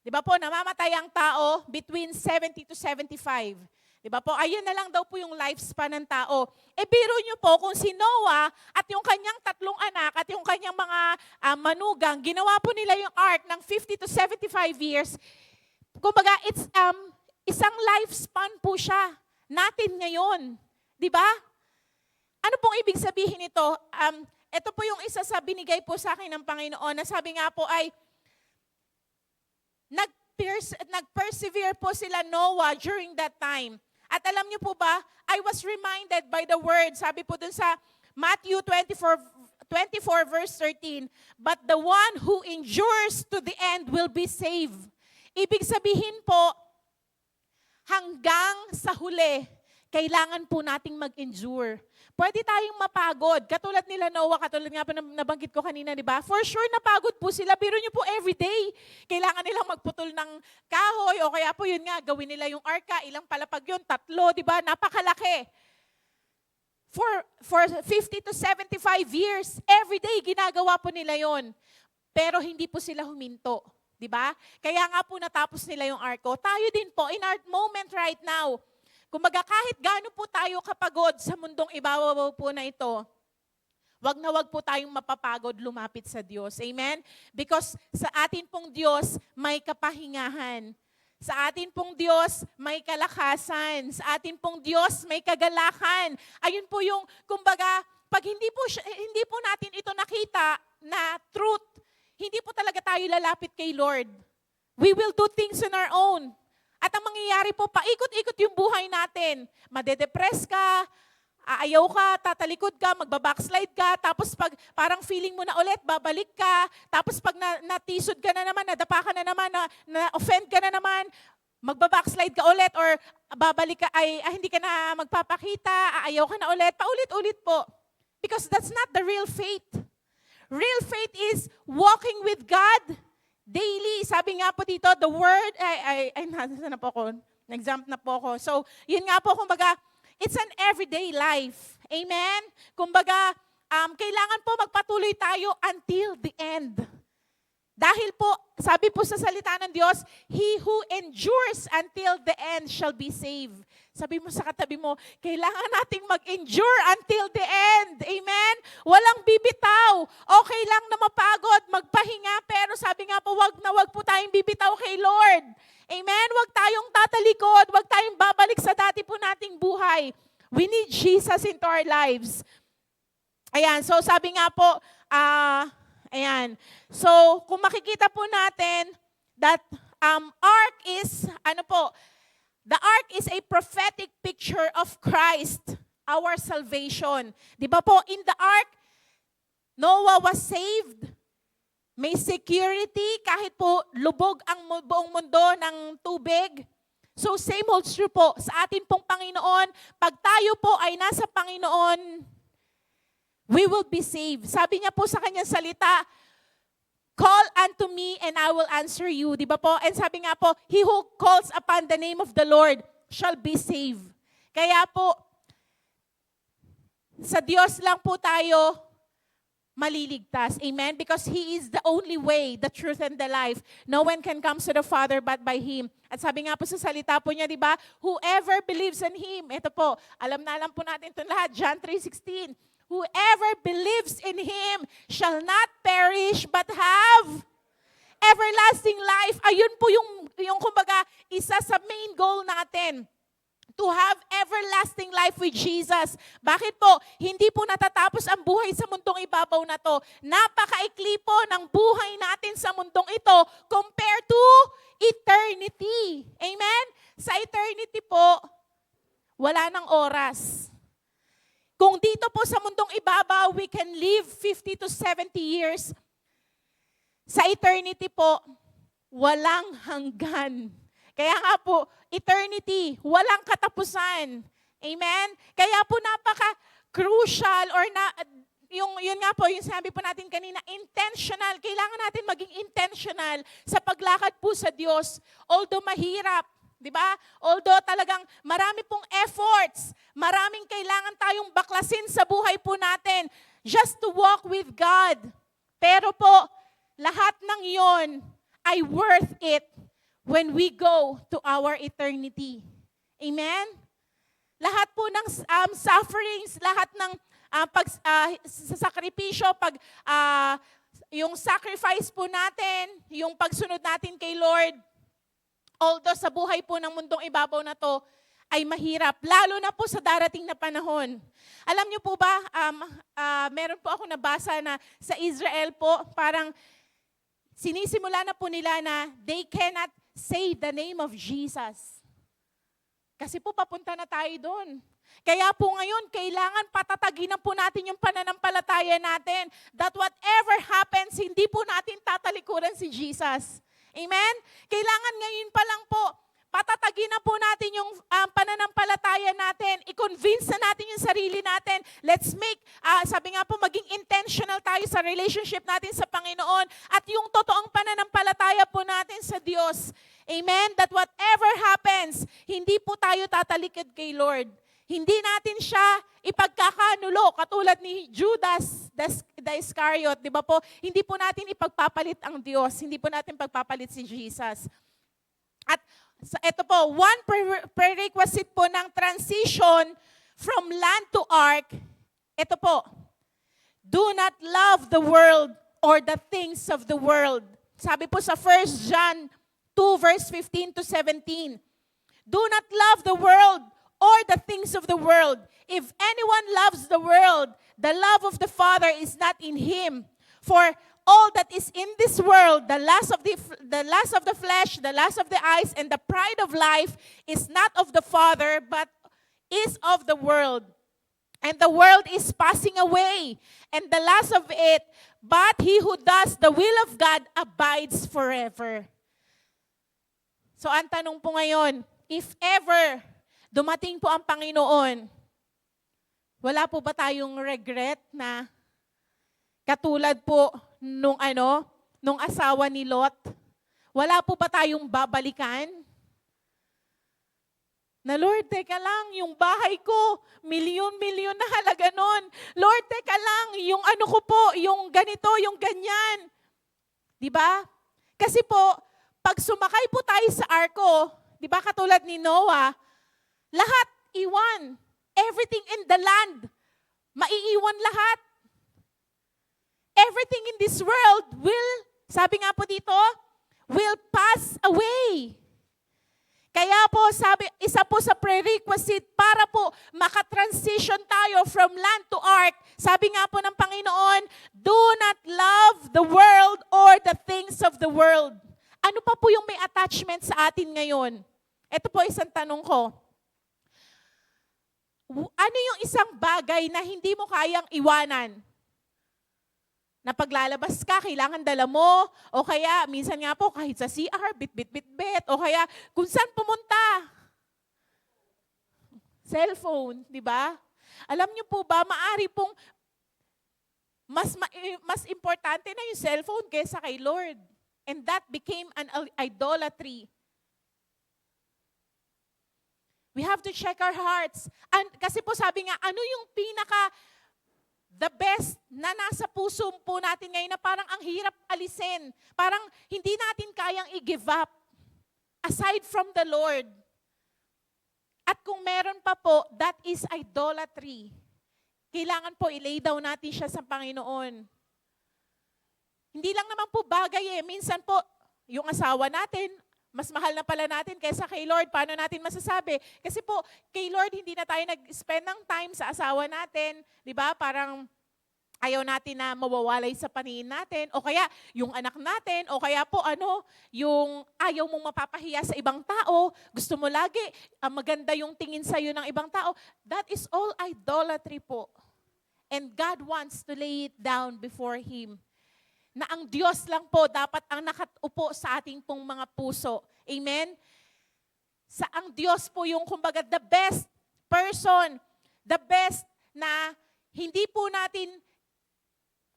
di ba po, namamatay ang tao between 70 to 75. Di ba po, ayun na lang daw po yung lifespan ng tao. E biro nyo po kung si Noah at yung kanyang tatlong anak at yung kanyang mga manugang, ginawa po nila yung ark ng 50 to 75 years. Kumbaga, it's isang lifespan po siya natin ngayon. Di ba? Ano pong ibig sabihin nito? Ito po yung isa sa binigay po sa akin ng Panginoon na sabi nga po ay nag-persevere po sila Noah during that time. At alam niyo po ba, I was reminded by the word, sabi po dun sa Matthew 24 verse 13, but the one who endures to the end will be saved. Ibig sabihin po, hanggang sa huli, kailangan po nating mag-endure. Pwede tayong mapagod. Katulad nila Noah, katulad nga po nabanggit ko kanina, di ba? For sure, napagod po sila. Biro nyo po everyday. Kailangan nilang magputol ng kahoy o kaya po yun nga, gawin nila yung arka. Ilang palapag yun? 3, di ba? Napakalaki. For 50 to 75 years, everyday ginagawa po nila yon. Pero hindi po sila huminto. Di ba? Kaya nga po natapos nila yung arko. Tayo din po, in our moment right now, kumbaga kahit gaano po tayo kapagod sa mundong ibabaw po na ito, wag po tayong mapapagod lumapit sa Diyos. Amen? Because sa atin pong Diyos may kapahingahan. Sa atin pong Diyos may kalakasan. Sa atin pong Diyos may kagalakan. Ayun po yung, kumbaga, pag hindi po natin ito nakita na truth, hindi po talaga tayo lalapit kay Lord. We will do things on our own. At ang mangyayari po, paikot-ikot yung buhay natin. Madedepress ka, aayaw ka, tatalikod ka, magbabackslide ka, tapos pag parang feeling mo na ulit, babalik ka, tapos pag natisod ka na naman, nadapa ka na naman, na-offend ka na naman, magbabackslide ka ulit or babalik ka hindi ka na magpapakita, ayaw ka na ulit, paulit-ulit po. Because that's not the real faith. Real faith is walking with God daily. Sabi nga po dito, the word, nasa na po ako, nag-jump na po ako. So, yun nga po, kumbaga, it's an everyday life. Amen? Kumbaga, kailangan po magpatuloy tayo until the end. Dahil po, sabi po sa salita ng Diyos, He who endures until the end shall be saved. Sabi mo sa katabi mo, kailangan nating mag-endure until the end. Amen? Walang bibitaw. Okay lang na mapagod, magpahinga, pero sabi nga po, wag po tayong bibitaw kay Lord. Amen? Wag tayong tatalikod, wag tayong babalik sa dati po nating buhay. We need Jesus into our lives. Ayan, so sabi nga po, ayan. So, kung makikita po natin that ark is, the ark is a prophetic picture of Christ, our salvation. Di ba po, in the ark, Noah was saved. May security kahit po lubog ang buong mundo ng tubig. So, same holds true po sa atin pong Panginoon. Pag tayo po ay nasa Panginoon, we will be saved. Sabi niya po sa kanyang salita, call unto me and I will answer you. Di ba po? And sabi nga po, he who calls upon the name of the Lord shall be saved. Kaya po, sa Diyos lang po tayo maliligtas. Amen? Because He is the only way, the truth, and the life. No one can come to the Father but by Him. At sabi nga po sa salita po niya, di ba? Whoever believes in Him, ito po, alam po natin ito lahat, John 3:16. Whoever believes in Him shall not perish but have everlasting life. Ayun po yung kumbaga, isa sa main goal natin. To have everlasting life with Jesus. Bakit po? Hindi po natatapos ang buhay sa mundong ibabaw na to. Napakaikli po ng buhay natin sa mundong ito compared to eternity. Amen? Sa eternity po, wala nang oras. Kung dito po sa mundong ibabaw, we can live 50 to 70 years. Sa eternity po, walang hanggan. Kaya nga po, eternity, walang katapusan. Amen? Kaya po napaka-crucial or yun nga po, yung sabi po natin kanina, intentional. Kailangan natin maging intentional sa paglakad po sa Diyos. Although mahirap, di ba? Although talagang marami pong efforts, maraming kailangan tayong baklasin sa buhay po natin just to walk with God. Pero po, lahat ng yon ay worth it when we go to our eternity. Amen? Lahat po ng sufferings, lahat ng sakripisyo, yung sacrifice po natin, yung pagsunod natin kay Lord, although sa buhay po ng mundong ibabaw na to, ay mahirap, lalo na po sa darating na panahon. Alam niyo po ba, meron po ako nabasa na sa Israel po, parang sinisimula na po nila na they cannot say the name of Jesus. Kasi po papunta na tayo doon. Kaya po ngayon, kailangan patatagin na po natin yung pananampalataya natin that whatever happens, hindi po natin tatalikuran si Jesus. Amen? Kailangan ngayon pa lang po, patatagin na po natin yung pananampalataya natin. I-convince na natin yung sarili natin. Let's make, sabi nga po, maging intentional tayo sa relationship natin sa Panginoon at yung totoong pananampalataya po natin sa Diyos. Amen? That whatever happens, hindi po tayo tatalikod kay Lord. Hindi natin siya ipagkakanulo, katulad ni Judas the Iscariot, di ba po? Hindi po natin ipagpapalit ang Diyos. Hindi po natin pagpapalit si Jesus. At ito po, one prerequisite po ng transition from land to ark, ito po, do not love the world or the things of the world. Sabi po sa 1 John 2 verse 15 to 17, do not love the world or the things of the world. If anyone loves the world, the love of the Father is not in him. For all that is in this world, the lust of the flesh, the lust of the eyes, and the pride of life is not of the Father, but is of the world. And the world is passing away, and the lust of it, but he who does the will of God abides forever. So ang tanong po ngayon, if ever dumating po ang Panginoon, wala po ba tayong regret na katulad po nung asawa ni Lot? Wala po ba tayong babalikan? Na Lord, teka lang, yung bahay ko, milyon-milyon na halaga nun. Lord, teka lang, yung ano ko po, yung ganito, yung ganyan. Di ba? Kasi po, pag sumakay po tayo sa arko, di ba katulad ni Noah, lahat iwan. Everything in the land, maiiwan lahat. Everything in this world will, sabi nga po dito, will pass away. Kaya po, sabi, isa po sa prerequisite para po makatransition tayo from land to ark, sabi nga po ng Panginoon, do not love the world or the things of the world. Ano pa po yung may attachment sa atin ngayon? Ito po isang tanong ko. Ano yung isang bagay na hindi mo kayang iwanan? Na paglalabas ka, kailangan dala mo, o kaya, minsan nga po, kahit sa CR, bit, o kaya, kung saan pumunta. Cellphone, di ba? Alam niyo po ba, maari pong mas importante na yung cellphone kaysa kay Lord. And that became an idolatry. We have to check our hearts. Kasi po sabi nga, ano yung the best na nasa puso po natin ngayon na parang ang hirap alisin. Parang hindi natin kayang i-give up. Aside from the Lord. At kung meron pa po, that is idolatry. Kailangan po i-lay down natin siya sa Panginoon. Hindi lang naman po bagay eh. Minsan po, yung asawa natin, mas mahal na pala natin kaysa kay Lord. Paano natin masasabi? Kasi po, kay Lord, hindi na tayo nag-spend ng time sa asawa natin. Di ba? Parang ayaw natin na mawawalay sa paningin natin. O kaya, yung anak natin. O kaya po, yung ayaw mong mapapahiya sa ibang tao. Gusto mo lagi, maganda yung tingin sa'yo ng ibang tao. That is all idolatry po. And God wants to lay it down before Him. Na ang Diyos lang po dapat ang nakatupo sa ating pong mga puso. Amen? Ang Diyos po yung kumbaga the best person, the best na hindi po natin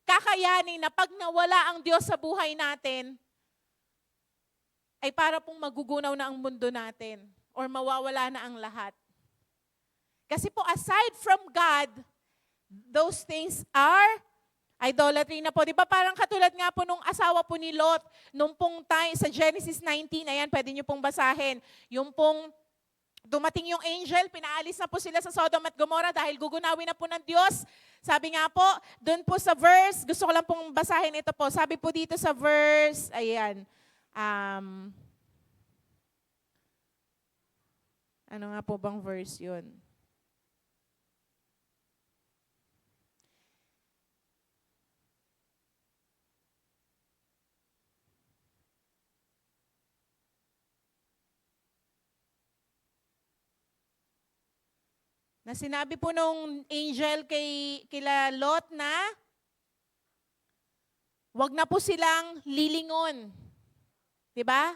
kakayanin na pag nawala ang Diyos sa buhay natin, ay para pong magugunaw na ang mundo natin or mawawala na ang lahat. Kasi po aside from God, those things are idolatry na po. Di ba parang katulad nga po nung asawa po ni Lot, nung pong time sa Genesis 19, ayan, pwede nyo pong basahin. Yung pong dumating yung angel, pinaalis na po sila sa Sodom at Gomorrah dahil gugunawin na po ng Diyos. Sabi nga po, doon po sa verse, gusto ko lang pong basahin ito po. Sabi po dito sa verse, ayan, ano nga po bang verse yun? Na sinabi po nung angel kila Lot na wag na po silang lilingon. 'Di ba?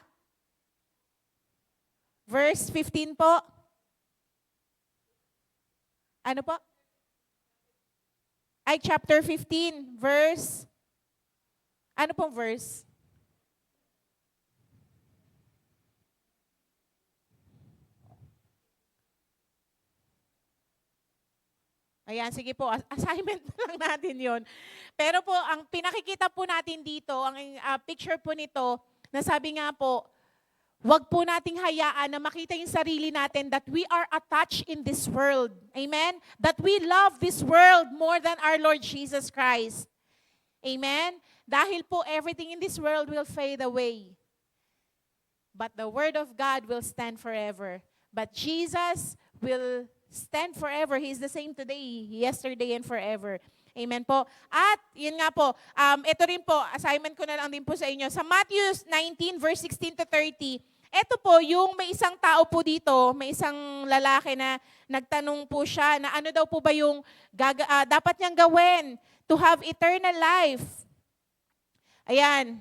Verse 15 po. Ano po? Ay, chapter 15, verse. Ano pong verse? Ayan, sige po, assignment lang natin yon. Pero po, ang pinakikita po natin dito, ang picture po nito, na sabi nga po, wag po nating hayaan na makita yung sarili natin that we are attached in this world. Amen? That we love this world more than our Lord Jesus Christ. Amen? Dahil po, everything in this world will fade away. But the Word of God will stand forever. But Jesus will stand forever. He is the same today, yesterday, and forever. Amen po. At, yun nga po, ito rin po, assignment ko na lang din po sa inyo. Sa Matthew 19, verse 16 to 30, ito po, yung may isang tao po dito, may isang lalaki na nagtanong po siya na ano daw po ba yung dapat niyang gawin to have eternal life. Ayan.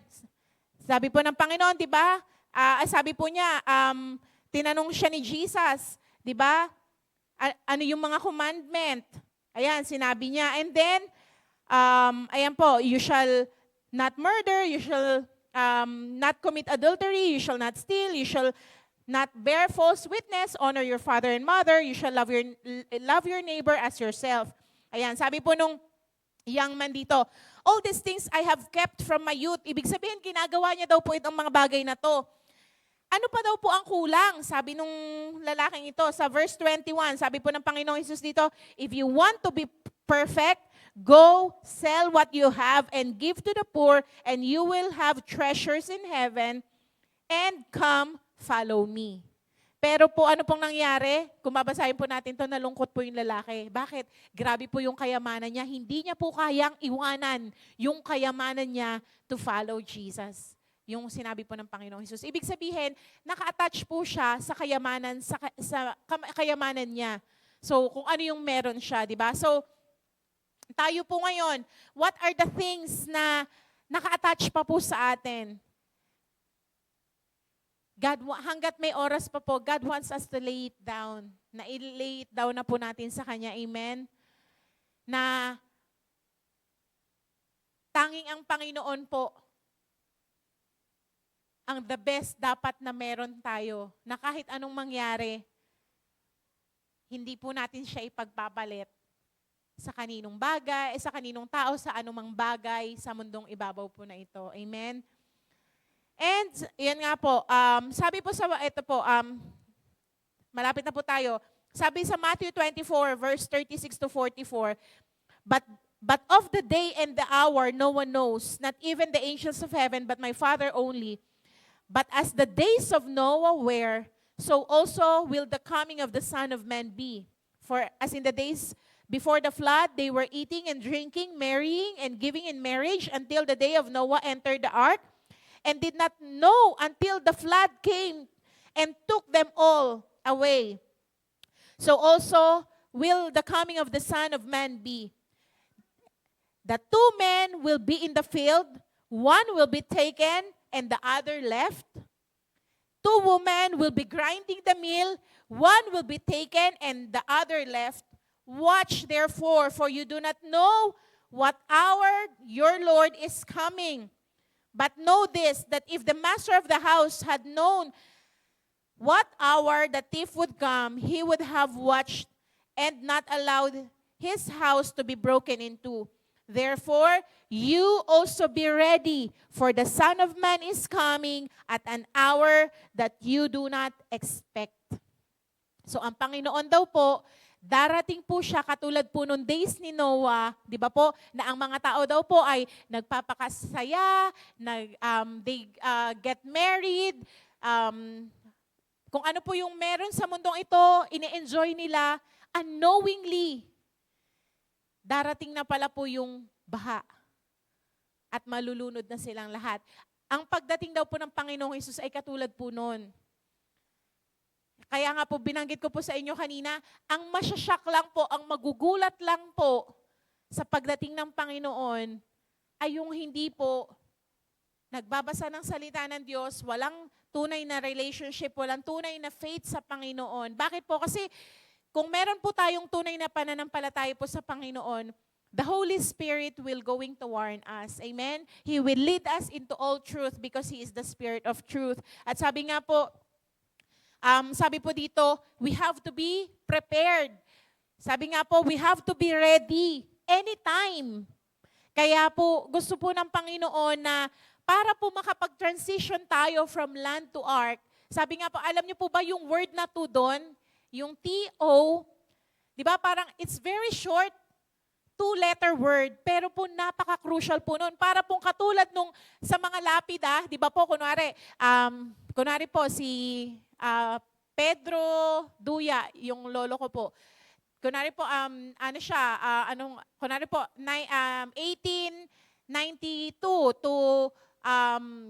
Sabi po ng Panginoon, di ba? sabi po niya, tinanong siya ni Jesus, di ba? Ano yung mga commandment? Ayan, sinabi niya. And then, ayan po, you shall not murder, you shall not commit adultery, you shall not steal, you shall not bear false witness, honor your father and mother, you shall love your neighbor as yourself. Ayan, sabi po nung young man dito, all these things I have kept from my youth. Ibig sabihin, ginagawa niya daw po itong mga bagay na to. Ano pa daw po ang kulang? Sabi nung lalaking ito sa verse 21, sabi po ng Panginoong Hesus dito, if you want to be perfect, go sell what you have and give to the poor, and you will have treasures in heaven, and come follow me. Pero po ano pong nangyari? Kung babasahin po natin to, nalungkot po yung lalaki. Bakit? Grabe po yung kayamanan niya. Hindi niya po kayang iwanan yung kayamanan niya to follow Jesus. Yung sinabi po ng Panginoong Hesus. Ibig sabihin, naka-attach po siya sa kayamanan, sa kayamanan niya. So, kung ano yung meron siya, di ba? So, tayo po ngayon, what are the things na naka-attach pa po sa atin? God, hanggat may oras pa po, God wants us to lay it down. Na i-lay it down na po natin sa Kanya. Amen? Na tanging ang Panginoon po, ang the best dapat na meron tayo. Na kahit anong mangyari, hindi po natin siya ipagpapalit sa kaninong bagay, sa kaninong tao, sa anumang bagay, sa mundong ibabaw po na ito. Amen? And, yan nga po, sabi po sa, ito po, malapit na po tayo. Sabi sa Matthew 24, verse 36 to 44, But of the day and the hour no one knows, not even the angels of heaven, but my Father only. But as the days of Noah were, so also will the coming of the Son of Man be. For as in the days before the flood, they were eating and drinking, marrying and giving in marriage until the day of Noah entered the ark, and did not know until the flood came and took them all away. So also will the coming of the Son of Man be. The two men will be in the field, one will be taken and the other left. Two women will be grinding the mill, one will be taken and the other left. Watch therefore, for you do not know what hour your Lord is coming. But know this, that if the master of the house had known what hour the thief would come, he would have watched and not allowed his house to be broken into. Therefore, you also be ready, for the Son of Man is coming at an hour that you do not expect. So ang Panginoon daw po, darating po siya katulad po nung days ni Noah, di ba po, na ang mga tao daw po ay nagpapakasaya, they get married, kung ano po yung meron sa mundong ito, ine-enjoy nila, unknowingly, darating na pala po yung baha at malulunod na silang lahat. Ang pagdating daw po ng Panginoong Hesus ay katulad po nun. Kaya nga po, binanggit ko po sa inyo kanina, ang masyasyak lang po, ang magugulat lang po sa pagdating ng Panginoon ay yung hindi po nagbabasa ng salita ng Diyos, walang tunay na relationship, walang tunay na faith sa Panginoon. Bakit po? Kasi kung meron po tayong tunay na pananampalataya po sa Panginoon, the Holy Spirit will going to warn us. Amen? He will lead us into all truth because He is the Spirit of truth. At sabi nga po, sabi po dito, we have to be prepared. Sabi nga po, we have to be ready anytime. Kaya po, gusto po ng Panginoon na para po makapag-transition tayo from land to ark, sabi nga po, alam niyo po ba yung word na to doon? Yung T-O, di ba parang it's very short, 2-letter word, pero po napaka-crucial po noon. Para pong katulad nung sa mga lapida, di ba po, kunwari po si Pedro Duya, yung lolo ko po. Kunwari po, kunwari po, 1892 to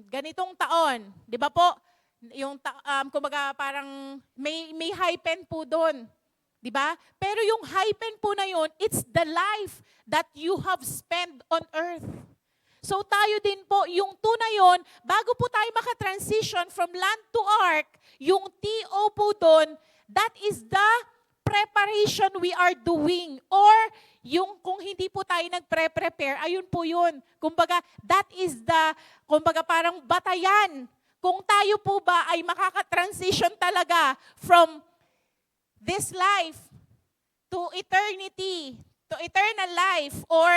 ganitong taon. Di ba po? Yung, kumbaga parang may hyphen po doon. Di ba? Pero yung hyphen po na yun, it's the life that you have spent on earth. So tayo din po, yung 2 na yun, bago po tayo makatransition from land to ark, yung TO po doon, that is the preparation we are doing. Or yung kung hindi po tayo nagpre-prepare, ayun po yun. Kumbaga, that is the, kumbaga parang batayan. Kung tayo po ba ay makaka-transition talaga from this life to eternity, to eternal life, or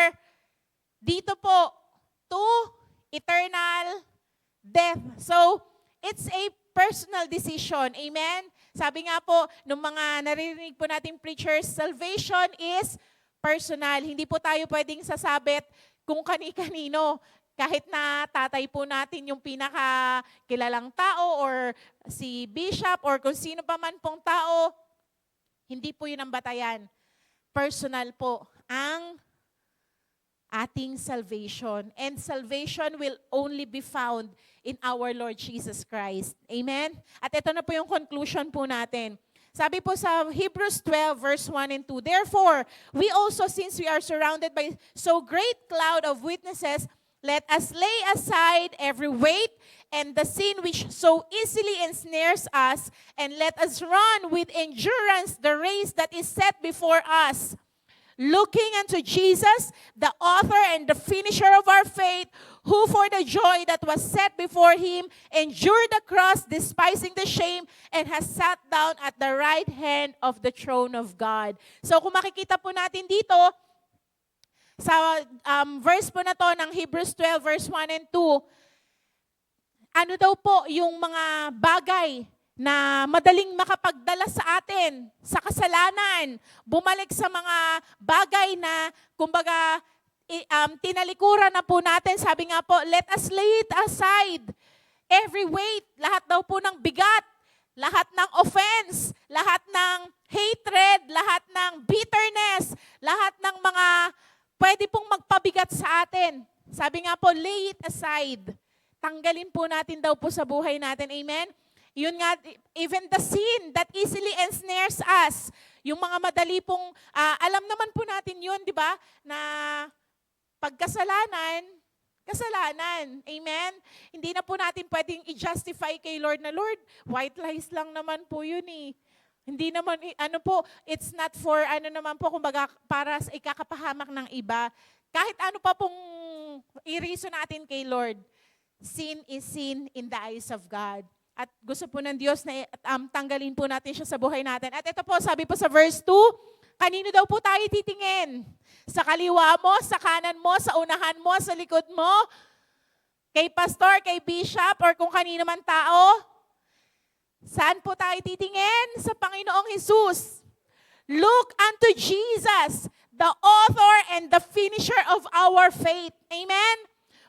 dito po, to eternal death. So, it's a personal decision. Amen? Sabi nga po, nung mga naririnig po nating preachers, salvation is personal. Hindi po tayo pwedeng sasabit kung kani-kanino. Kahit na tatay po natin yung pinakakilalang tao or si bishop or kung sino pa man pong tao, hindi po yun ang batayan. Personal po ang ating salvation. And salvation will only be found in our Lord Jesus Christ. Amen? At ito na po yung conclusion po natin. Sabi po sa Hebrews 12 verse 1 and 2, therefore, we also, since we are surrounded by so great cloud of witnesses, let us lay aside every weight and the sin which so easily ensnares us, and let us run with endurance the race that is set before us, looking unto Jesus, the author and the finisher of our faith, who for the joy that was set before him endured the cross, despising the shame, and has sat down at the right hand of the throne of God. So kung makikita po natin dito, sa verse po na to ng Hebrews 12 verse 1 and 2, ano daw po yung mga bagay na madaling makapagdala sa atin sa kasalanan, bumalik sa mga bagay na kumbaga tinalikuran na po natin. Sabi nga po, let us lay it aside every weight, lahat daw po ng bigat, lahat ng offense, lahat ng hatred, lahat ng bitterness, lahat ng mga pwede pong magpabigat sa atin. Sabi nga po, lay it aside. Tanggalin po natin daw po sa buhay natin. Amen? Yun nga, even the sin that easily ensnares us. Yung mga madali pong, alam naman po natin yun, di ba? Na pagkasalanan, kasalanan. Amen? Hindi na po natin pwedeng i-justify kay Lord na, Lord, white lies lang naman po yun eh. Hindi naman, it's not for, kumbaga, para sa ikakapahamak ng iba. Kahit ano pa pong i-reason natin kay Lord, sin is sin in the eyes of God. At gusto po ng Diyos na tanggalin po natin siya sa buhay natin. At ito po, sabi po sa verse 2, kanino daw po tayo titingin? Sa kaliwa mo, sa kanan mo, sa unahan mo, sa likod mo? Kay pastor, kay bishop, or kung kanino man tao? Saan po tayo titingin? Sa Panginoong Jesus. Look unto Jesus, the author and the finisher of our faith. Amen?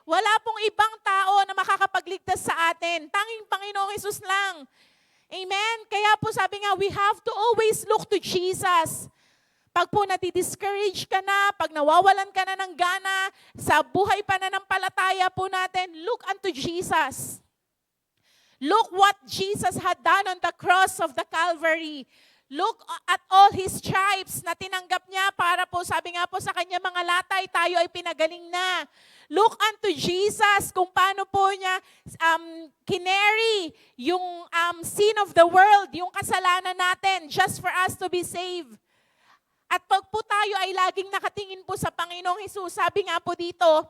Wala pong ibang tao na makakapagligtas sa atin. Tanging Panginoong Jesus lang. Amen? Kaya po sabi nga, we have to always look to Jesus. Pag po nati-discourage ka na, pag nawawalan ka na ng gana, sa buhay pananampalataya po natin, look unto Jesus. Look what Jesus had done on the cross of the Calvary. Look at all His stripes na tinanggap niya para po, sabi nga po sa kanya mga latay, tayo ay pinagaling na. Look unto Jesus kung paano po niya kinary yung sin of the world, yung kasalanan natin, just for us to be saved. At pag po tayo ay laging nakatingin po sa Panginoong Hesus, sabi nga po dito,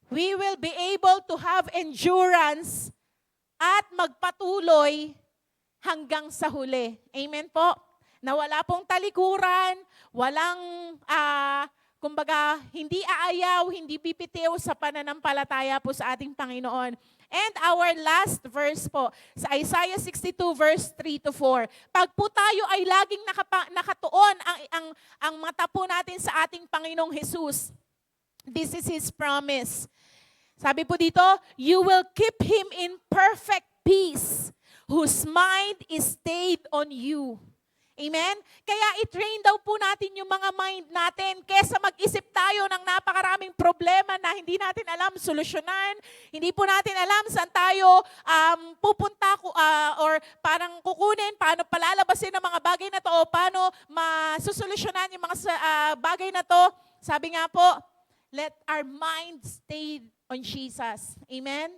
we will be able to have endurance at magpatuloy hanggang sa huli. Amen po? Na wala pong talikuran, walang, kumbaga, hindi aayaw, hindi bibitiw sa pananampalataya po sa ating Panginoon. And our last verse po, sa Isaiah 62 verse 3 to 4. Pag po tayo ay laging nakatuon ang mata po natin sa ating Panginoong Jesus, this is His promise. Sabi po dito, you will keep him in perfect peace, whose mind is stayed on you. Amen? Kaya i-train daw po natin yung mga mind natin kesa mag-isip tayo ng napakaraming problema na hindi natin alam solusyonan. Hindi po natin alam saan tayo pupunta or parang kukunin, paano palalabasin ang mga bagay na to o paano masusolusyonan yung mga bagay na to. Sabi nga po, let our mind stay on Jesus. Amen?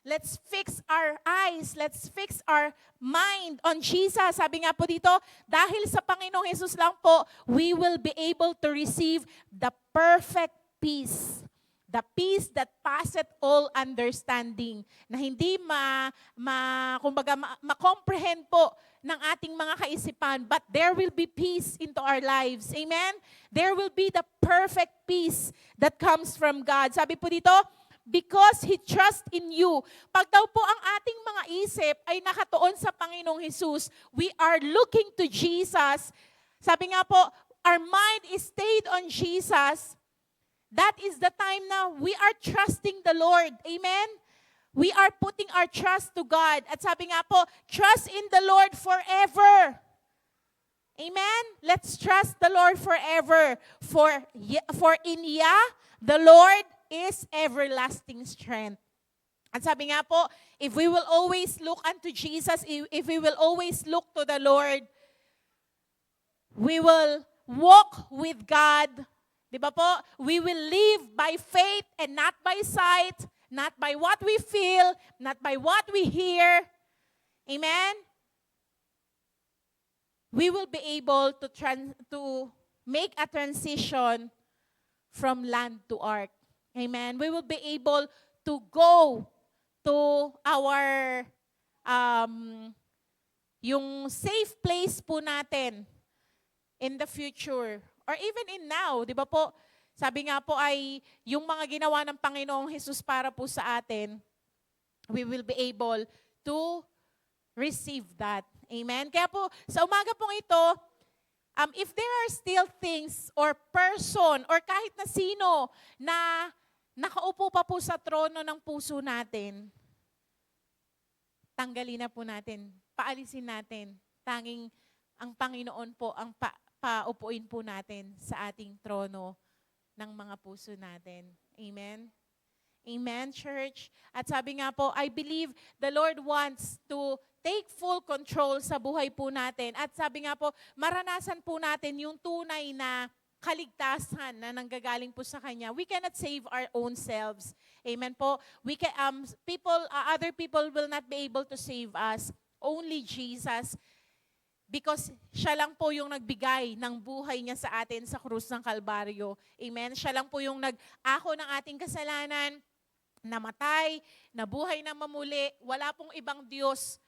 Let's fix our eyes, let's fix our mind on Jesus. Sabi nga po dito, dahil sa Panginoong Jesus lang po, we will be able to receive the perfect peace. The peace that passeth all understanding. Na hindi ma-comprehend po ng ating mga kaisipan, but there will be peace into our lives. Amen? There will be the perfect peace that comes from God. Sabi po dito, because He trusts in you. Pag daw po ang ating mga isip ay nakatuon sa Panginoong Jesus, we are looking to Jesus. Sabi nga po, our mind is stayed on Jesus. That is the time na we are trusting the Lord. Amen? We are putting our trust to God. At sabi nga po, trust in the Lord forever. Amen? Let's trust the Lord forever. For in Yah, the Lord is everlasting strength. At sabi nga po, if we will always look unto Jesus, if we will always look to the Lord, we will walk with God. Di ba po? We will live by faith and not by sight, not by what we feel, not by what we hear. Amen? We will be able to make a transition from land to ark. Amen. We will be able to go to our yung safe place po natin in the future or even in now, 'di ba po? Sabi nga po ay yung mga ginawa ng Panginoong Jesus para po sa atin, we will be able to receive that. Amen. Kaya po sa umaga pong ito, if there are still things or person or kahit na sino na nakaupo pa po sa trono ng puso natin, tanggalin na po natin, paalisin natin. Tanging ang Panginoon po ang paupuin po natin sa ating trono ng mga puso natin. Amen? Amen, church? At sabi nga po, I believe the Lord wants to take full control sa buhay po natin. At sabi nga po, maranasan po natin yung tunay na kaligtasan na nanggagaling po sa Kanya. We cannot save our own selves. Amen po? Other people will not be able to save us. Only Jesus. Because siya lang po yung nagbigay ng buhay niya sa atin sa krus ng Kalbaryo. Amen? Siya lang po yung nag-ako ng ating kasalanan, namatay, nabuhay na mamuli. Wala pong ibang Diyos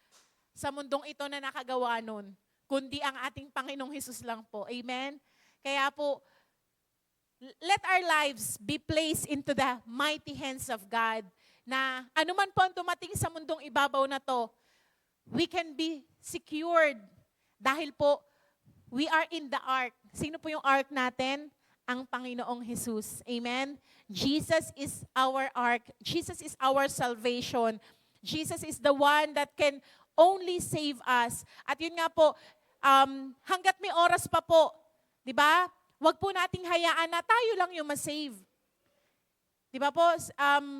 sa mundong ito na nakagawa nun, kundi ang ating Panginoong Hesus lang po. Amen? Kaya po, let our lives be placed into the mighty hands of God na anuman po ang tumating sa mundong ibabaw na to, we can be secured dahil po, we are in the ark. Sino po yung ark natin? Ang Panginoong Jesus. Amen? Jesus is our ark. Jesus is our salvation. Jesus is the one that can only save us. At yun nga po, hanggat may oras pa po, di ba? Huwag po nating hayaan na tayo lang yung masave. Di ba po?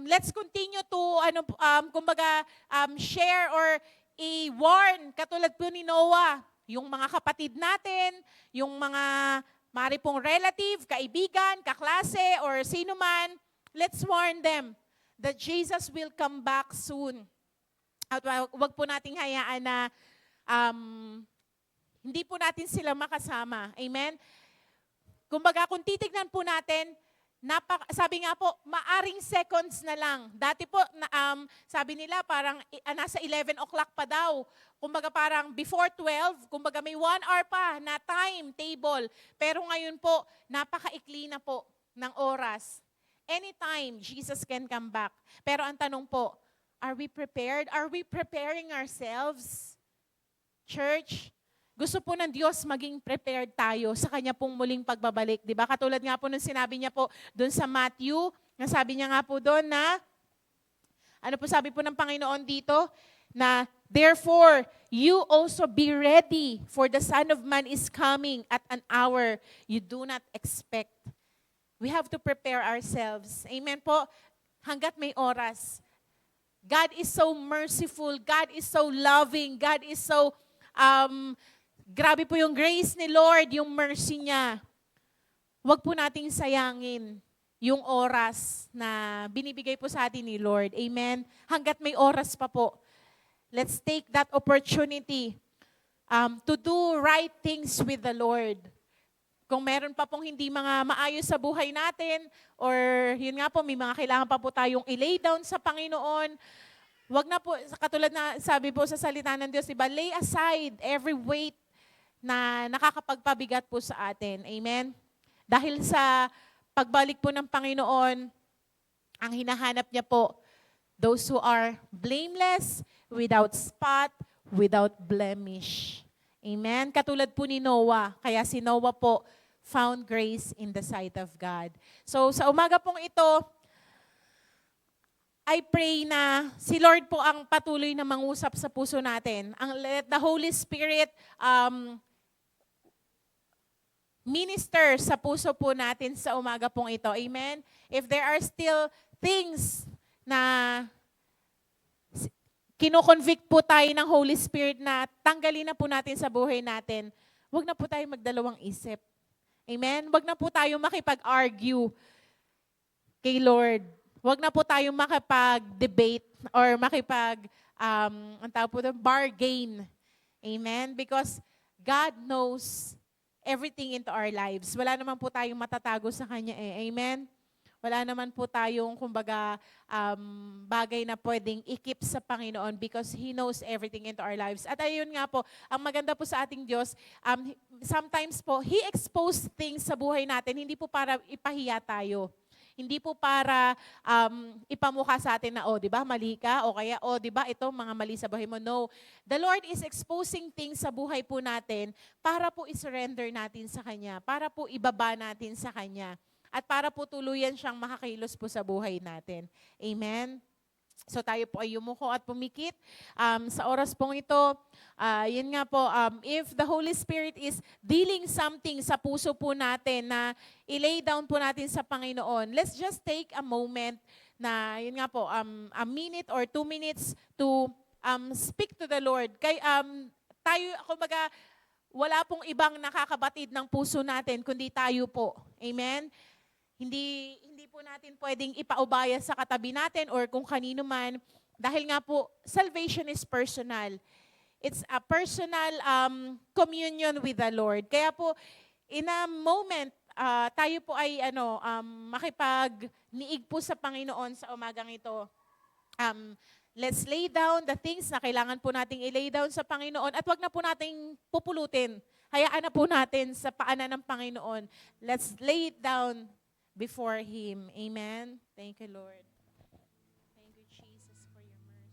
Let's continue to, share or i-warn, katulad po ni Noah, yung mga kapatid natin, yung mga mari pong relative, kaibigan, kaklase, or sino man, let's warn them that Jesus will come back soon. At wag po nating hayaan na hindi po natin sila makasama. Amen? Kumbaga, kung titignan po natin, sabi nga po, maaring seconds na lang. Dati po, sabi nila parang nasa 11 o'clock pa daw. Kumbaga parang before 12, kumbaga may 1 hour pa na timetable. Pero ngayon po, napakaikli na po ng oras. Anytime, Jesus can come back. Pero ang tanong po, are we prepared? Are we preparing ourselves? Church, gusto po ng Diyos maging prepared tayo sa Kanya pong muling pagbabalik. Diba? Katulad nga po nung sinabi niya po doon sa Matthew, nasabi niya nga po doon na, ano po sabi po ng Panginoon dito? Na, therefore, you also be ready, for the Son of Man is coming at an hour you do not expect. We have to prepare ourselves. Amen po? Hanggat may oras. God is so merciful. God is so loving. God is so, grabe po yung grace ni Lord, yung mercy niya. Huwag po nating sayangin. yung oras na binibigay po sa atin ni Lord. Amen? Hanggat may oras pa po, let's take that opportunity to do right things with the Lord. Kung meron pa pong hindi mga maayos sa buhay natin, or yun nga po, may mga kailangan pa po tayong i-lay down sa Panginoon, wag na po, katulad na sabi po sa salita ng Diyos, diba, lay aside every weight na nakakapagpabigat po sa atin. Amen? Dahil sa pagbalik po ng Panginoon, ang hinahanap niya po, those who are blameless, without spot, without blemish. Amen? Katulad po ni Noah. Kaya si Noah po found grace in the sight of God. So sa umaga pong ito, I pray na si Lord po ang patuloy na mangusap sa puso natin. Let the Holy Spirit minister sa puso po natin sa umaga pong ito. Amen? If there are still things na kino-convict po tayo ng Holy Spirit na tanggalin na po natin sa buhay natin, huwag na po tayo magdalawang isip. Amen? Huwag na po tayo makipag-argue kay Lord. Huwag na po tayo makipag-debate or ang tawag po doon, bargain. Amen? Because God knows everything into our lives. Wala naman po tayong matatago sa Kanya eh. Amen? Wala naman po tayong, kumbaga, bagay na pwedeng i-keep sa Panginoon because He knows everything into our lives. At ayun nga po, ang maganda po sa ating Diyos, sometimes po, He exposed things sa buhay natin, hindi po para ipahiya tayo. Hindi po para ipamukha sa atin na, di ba, mali ka? O kaya, di ba, ito, mga mali sa buhay mo. No. The Lord is exposing things sa buhay po natin para po i-surrender natin sa Kanya, para po ibaba natin sa Kanya. At para po tuluyan siyang makakilos po sa buhay natin. Amen? So tayo po ay yumuko at pumikit. Sa oras pong ito, yun nga po, if the Holy Spirit is dealing something sa puso po natin na i-lay down po natin sa Panginoon, let's just take a moment na, yun nga po, a minute or 2 minutes to speak to the Lord. Tayo, kumbaga, wala pong ibang nakakabatid ng puso natin kundi tayo po. Amen? Hindi po natin pwedeng ipaubaya sa katabi natin or kung kanino man. Dahil nga po, salvation is personal. It's a personal communion with the Lord. Kaya po, in a moment, tayo po ay makipag-niig po sa Panginoon sa umagang ito. Let's lay down the things na kailangan po nating i-lay down sa Panginoon at wag na po nating pupulutin. Hayaan na po natin sa paanan ng Panginoon. Let's lay it down before Him. Amen. Thank you, Lord. Thank you, Jesus, for your mercy.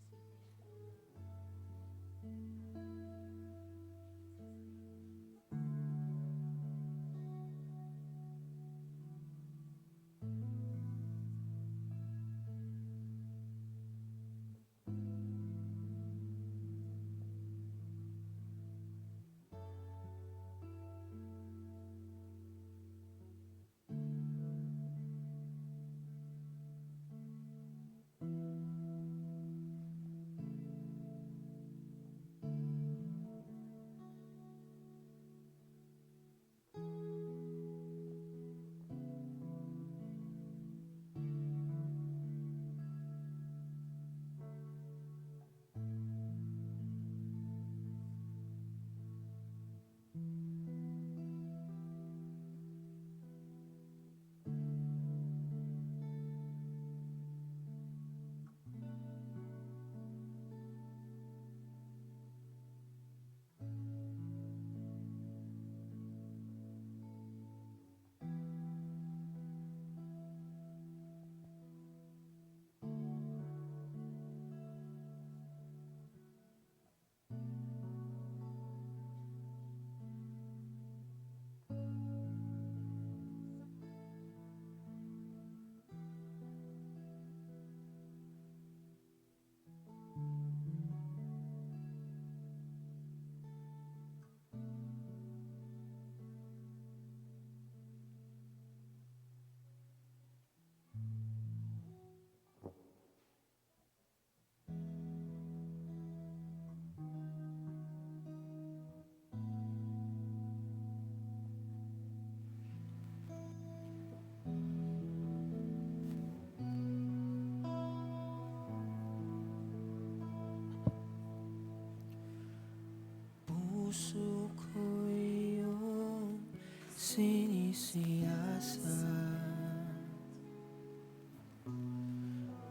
sinisiyasat.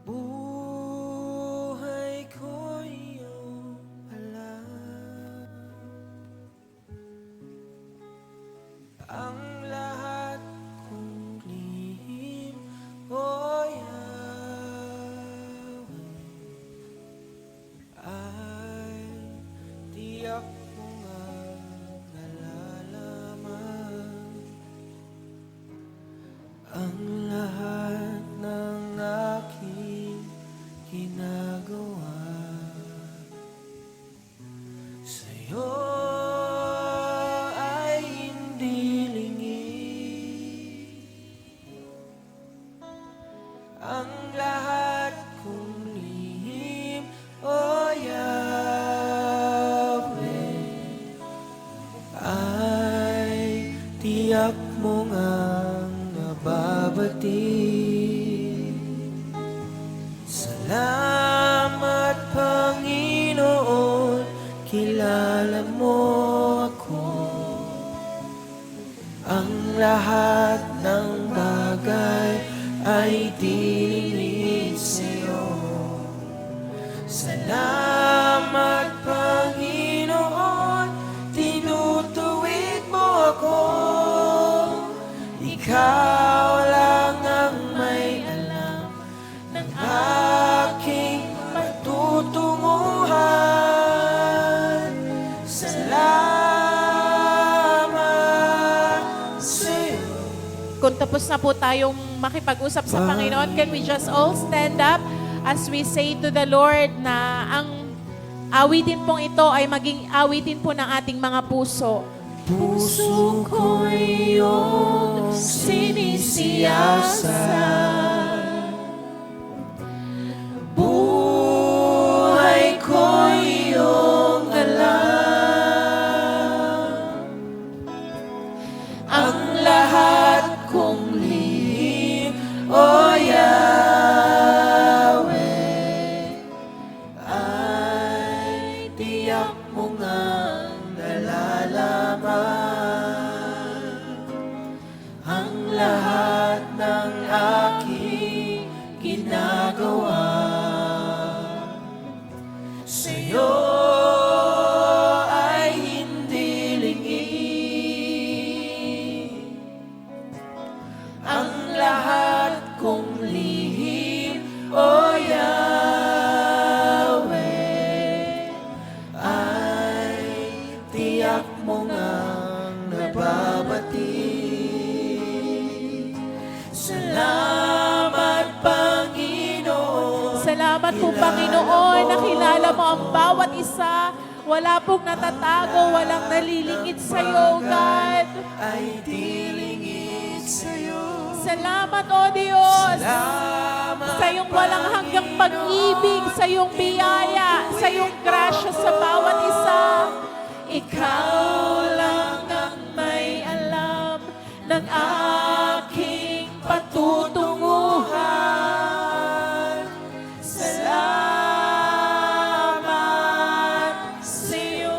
Buhay ko iyong alam, ang lahat kong lihim, O Yahweh, ay tiyak kong nalalaman. Ang lahat ng aking ginagawa sa'yo ay hindi lingid. Ang lahat kong lihim, O Yahweh, ay tiyak mo ngang nababatid. Salamat, Panginoon, kilala mo ako. Ang lahat ng bagay ay dinilig sa'yo. Salamat, Panginoon, tinutuwid mo ako. Ikaw lang ang may alam ng aking patutunguhan. Salamat sa'yo. Kung tapos na po tayong makipag-usap sa Panginoon, can we just all stand up as we say to the Lord na ang awitin pong ito ay maging awitin po ng ating mga puso. Puso ko iyong sinisiyasat, buhay ko iyong alam, ang lahat kong lihim, O Yahweh, ay tiyak mo ngang nalalaman. Ang lahat ng aking ginagawa sa'yo ay hindi lingid. Ang lahat kong lihim, O Yahweh, ay tiyak mo ngang nababatid. Salamat, Panginoon. Salamat po, Panginoon, nakilala mo ang bawat isa. Wala pong natatago, walang nalilingid sa iyo, God. Ay dilingid sa'yo. Salamat, O Diyos, Salamat, sa iyong walang hanggang pag-ibig, sa iyong biyaya, sa iyong grasya sa bawat isa. Ikaw lang ang may alam ng aking patutunguhan. Salamat sa iyo,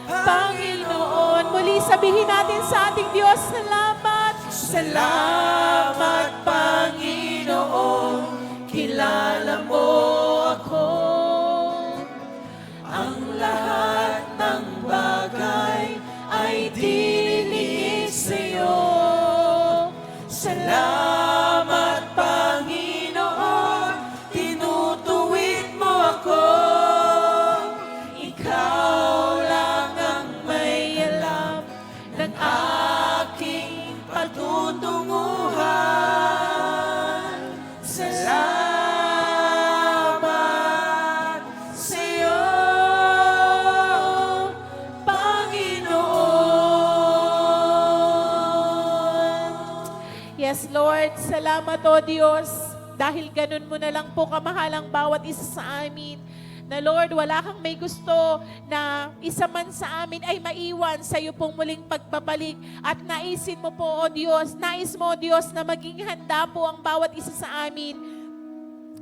Panginoon. Muli sabihin natin sa ating Diyos, salamat. Salamat, Panginoon, kilala mo ako. Ang lahat ng bagay ay dinilig sa iyo. Salamat, Panginoon, tinutuwid mo ako. Ikaw lang ang may alam ng aking patutunguhan. Salamat sa iyo, Panginoon. Yes, Lord, salamat, O Diyos, dahil ganun mo na lang po kamahalang bawat isa sa amin. Na Lord, wala kang may gusto na isa man sa amin ay maiwan sa iyo pong muling pagbabalik. At naisin mo po, O Diyos, nais mo, O Diyos, na maging handa po ang bawat isa sa amin.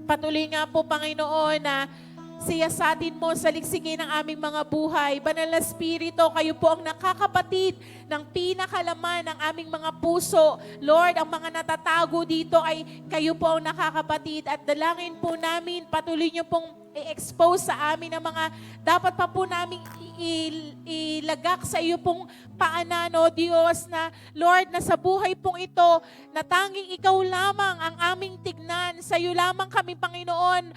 Patuloy nga po, Panginoon, na siyasatin mo sa liksingin ng aming mga buhay. Banal na Espiritu, kayo po ang nakakapatid ng pinakalaman ng aming mga puso. Lord, ang mga natatago dito ay kayo po ang nakakapatid at dalangin po namin, patuloy niyo pong i-expose sa amin ang mga dapat pa po namin ilagak sa iyo pong paanan, O Diyos, na Lord, na sa buhay pong ito, na tanging ikaw lamang ang aming tignan. Sa iyo lamang kami, Panginoon,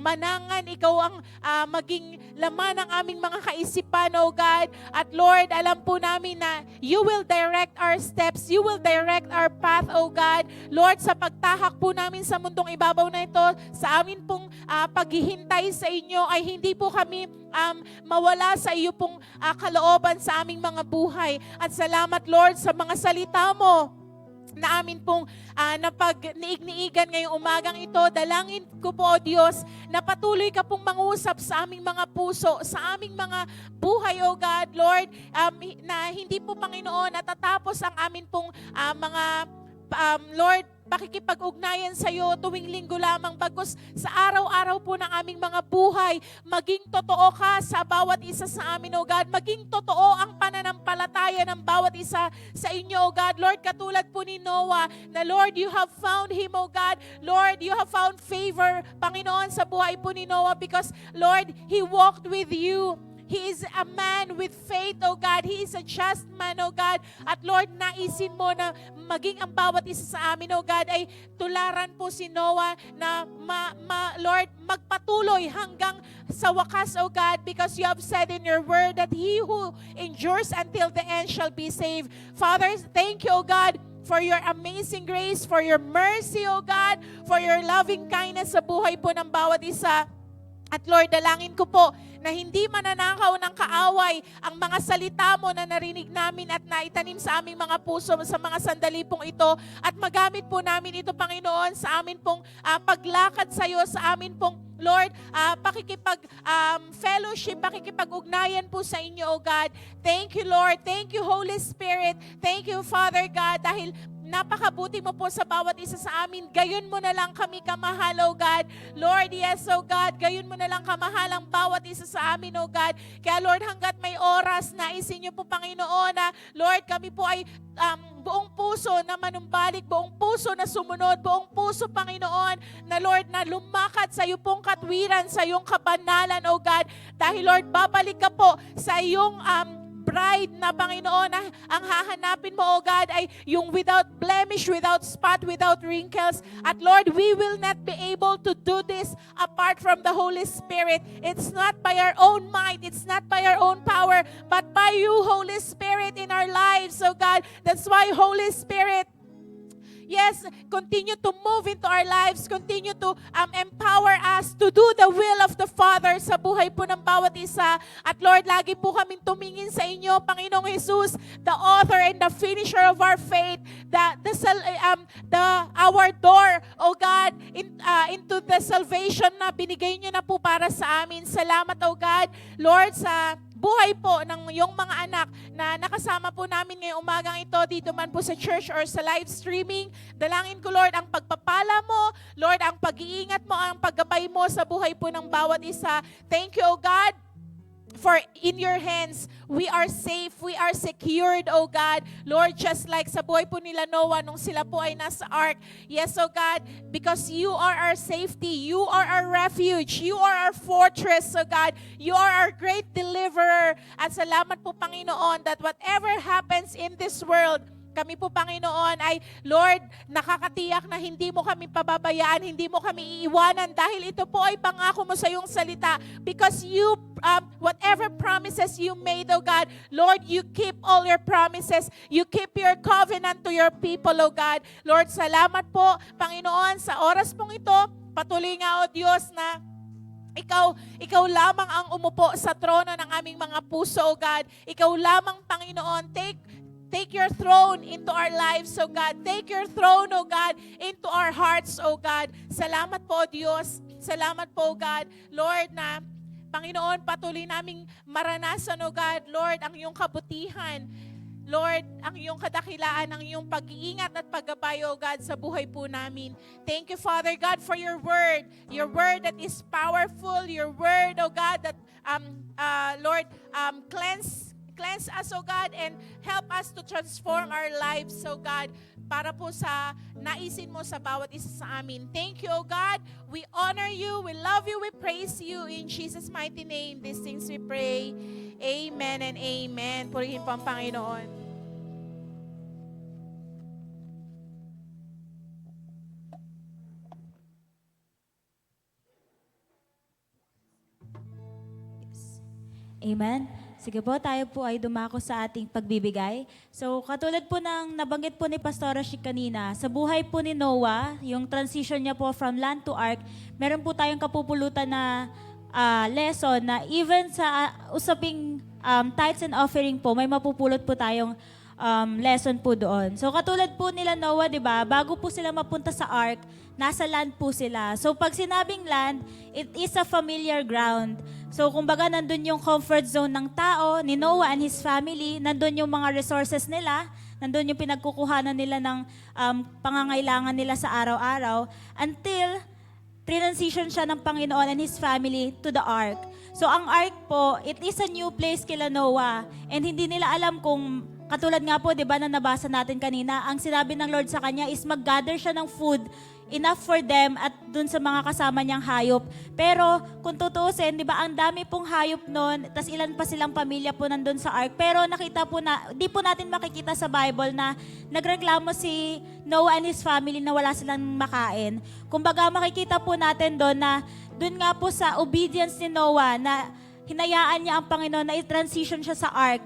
manangan, ikaw ang maging laman ng aming mga kaisipan, O God. At Lord, alam po namin na you will direct our steps, you will direct our path, O God. Lord, sa pagtahak po namin sa mundong ibabaw na ito, sa amin pong paghihintay sa inyo, ay hindi po kami mawala sa iyo pong kalooban sa aming mga buhay. At salamat, Lord, sa mga salita mo na amin pong napag-niig-niigan ngayong umagang ito. Dalangin ko po, O Diyos, na patuloy ka pong mangusap sa aming mga puso, sa aming mga buhay, O God, Lord, na hindi po, Panginoon, natatapos ang amin pong Lord, pakikipag-ugnayan sa iyo tuwing linggo lamang, bagkus sa araw-araw po ng aming mga buhay, maging totoo ka sa bawat isa sa amin, O God. Maging totoo ang pananampalataya ng bawat isa sa inyo, O God. Lord, katulad po ni Noah, na Lord, you have found him, O God. Lord, you have found favor, Panginoon, sa buhay po ni Noah because, Lord, he walked with you. He is a man with faith, O God. He is a just man, O God. At Lord, naisin mo na maging ang bawat isa sa amin, O God, ay tularan po si Noah na, Lord, magpatuloy hanggang sa wakas, O God, because you have said in your word that he who endures until the end shall be saved. Father, thank you, O God, for your amazing grace, for your mercy, O God, for your loving kindness sa buhay po ng bawat isa. At Lord, dalangin ko po na hindi mananakaw ng kaaway ang mga salita mo na narinig namin at naitanim sa aming mga puso sa mga sandali pong ito. At magamit po namin ito, Panginoon, sa amin pong paglakad sa iyo, sa amin pong, Lord, fellowship, pakikipag-ugnayan po sa inyo, O God. Thank you, Lord. Thank you, Holy Spirit. Thank you, Father God, dahil napakabuti mo po sa bawat isa sa amin. Gayon mo na lang kami kamahal, O God. Lord, yes, O God. Gayon mo na lang kamahal ang bawat isa sa amin, O God. Kaya Lord, hanggat may oras, naisin niyo po, Panginoon, na Lord, kami po ay buong puso na manumbalik, buong puso na sumunod, buong puso, Panginoon, na Lord, na lumakad sa iyong pong katwiran, sa iyong kabanalan, O God. Dahil Lord, babalik ka po sa iyong bride na, Panginoon, na ang hahanapin mo, O God, ay yung without blemish, without spot, without wrinkles. At Lord, we will not be able to do this apart from the Holy Spirit. It's not by our own might, it's not by our own power, but by you, Holy Spirit, in our lives, O God. That's why, Holy Spirit, yes, continue to move into our lives. Continue to empower us to do the will of the Father sa buhay po ng bawat isa. At Lord, lagi po kaming tumingin sa inyo, Panginoong Jesus, the author and the finisher of our faith, our door, O God, into the salvation na binigay niyo na po para sa amin. Salamat, O God, Lord, sa buhay po ng iyong mga anak na nakasama po namin ngayong umagang ito dito man po sa church or sa live streaming. Dalangin ko, Lord, ang pagpapala mo, Lord, ang pag-iingat mo, ang paggabay mo sa buhay po ng bawat isa. Thank you, O God, for in your hands, we are safe, we are secured, O God. Lord, just like sa buhay po nila Noah nung sila po ay nasa ark. Yes, O God, because you are our safety, you are our refuge, you are our fortress, O God. You are our great deliverer. At salamat po, Panginoon, that whatever happens in this world, kami po, Panginoon, ay, Lord, nakakatiyak na hindi mo kami pababayaan, hindi mo kami iiwanan dahil ito po ay pangako mo sa iyong salita. Because you, whatever promises you made, O God, Lord, you keep all your promises. You keep your covenant to your people, O God. Lord, salamat po, Panginoon, sa oras pong ito. Patuloy nga, O Diyos, na ikaw lamang ang umupo sa trono ng aming mga puso, O God. Ikaw lamang, Panginoon, Take your throne into our lives, O God. Take your throne, O God, into our hearts, O God. Salamat po, O Diyos. Salamat po, O God. Lord, na Panginoon, patuloy naming maranasan, O God, Lord, ang iyong kabutihan. Lord, ang iyong kadakilaan, ang iyong pag-iingat at paggabay, O God, sa buhay po namin. Thank you, Father God, for your word that is powerful, your word, O God, that, Lord, cleanse us, O God, and help us to transform our lives, O God, para po sa naisin mo sa bawat isa sa amin. Thank you, O God. We honor you, we love you, we praise you. In Jesus' mighty name, these things we pray. Amen and amen. Purihin po ang Panginoon. Amen. Sige po, tayo po ay dumako sa ating pagbibigay. So, katulad po ng nabanggit po ni Pastora Chic kanina, sa buhay po ni Noah, yung transition niya po from land to ark, meron po tayong kapupulutan na lesson na even sa usaping tithes and offering po, may mapupulot po tayong lesson po doon. So, katulad po nila Noah, di ba, bago po sila mapunta sa ark, nasa land po sila. So, pag sinabing land, it is a familiar ground. So, kumbaga, nandun yung comfort zone ng tao, ni Noah and his family, nandun yung mga resources nila, nandun yung pinagkukuhanan nila ng pangangailangan nila sa araw-araw, until transition siya ng Panginoon and his family to the ark. So, ang ark po, it is a new place kila Noah, and hindi nila alam kung, katulad nga po, di ba, na nabasa natin kanina, ang sinabi ng Lord sa kanya is mag-gather siya ng food, enough for them at dun sa mga kasama niyang hayop. Pero kung tutuusin, di ba, ang dami pong hayop nun, tas ilan pa silang pamilya po nandun sa ark. Pero nakita po na, di po natin makikita sa Bible na nagreklamo si Noah and his family na wala silang makain. Kumbaga makikita po natin doon na, dun nga po sa obedience ni Noah na hinayaan niya ang Panginoon na i-transition siya sa ark,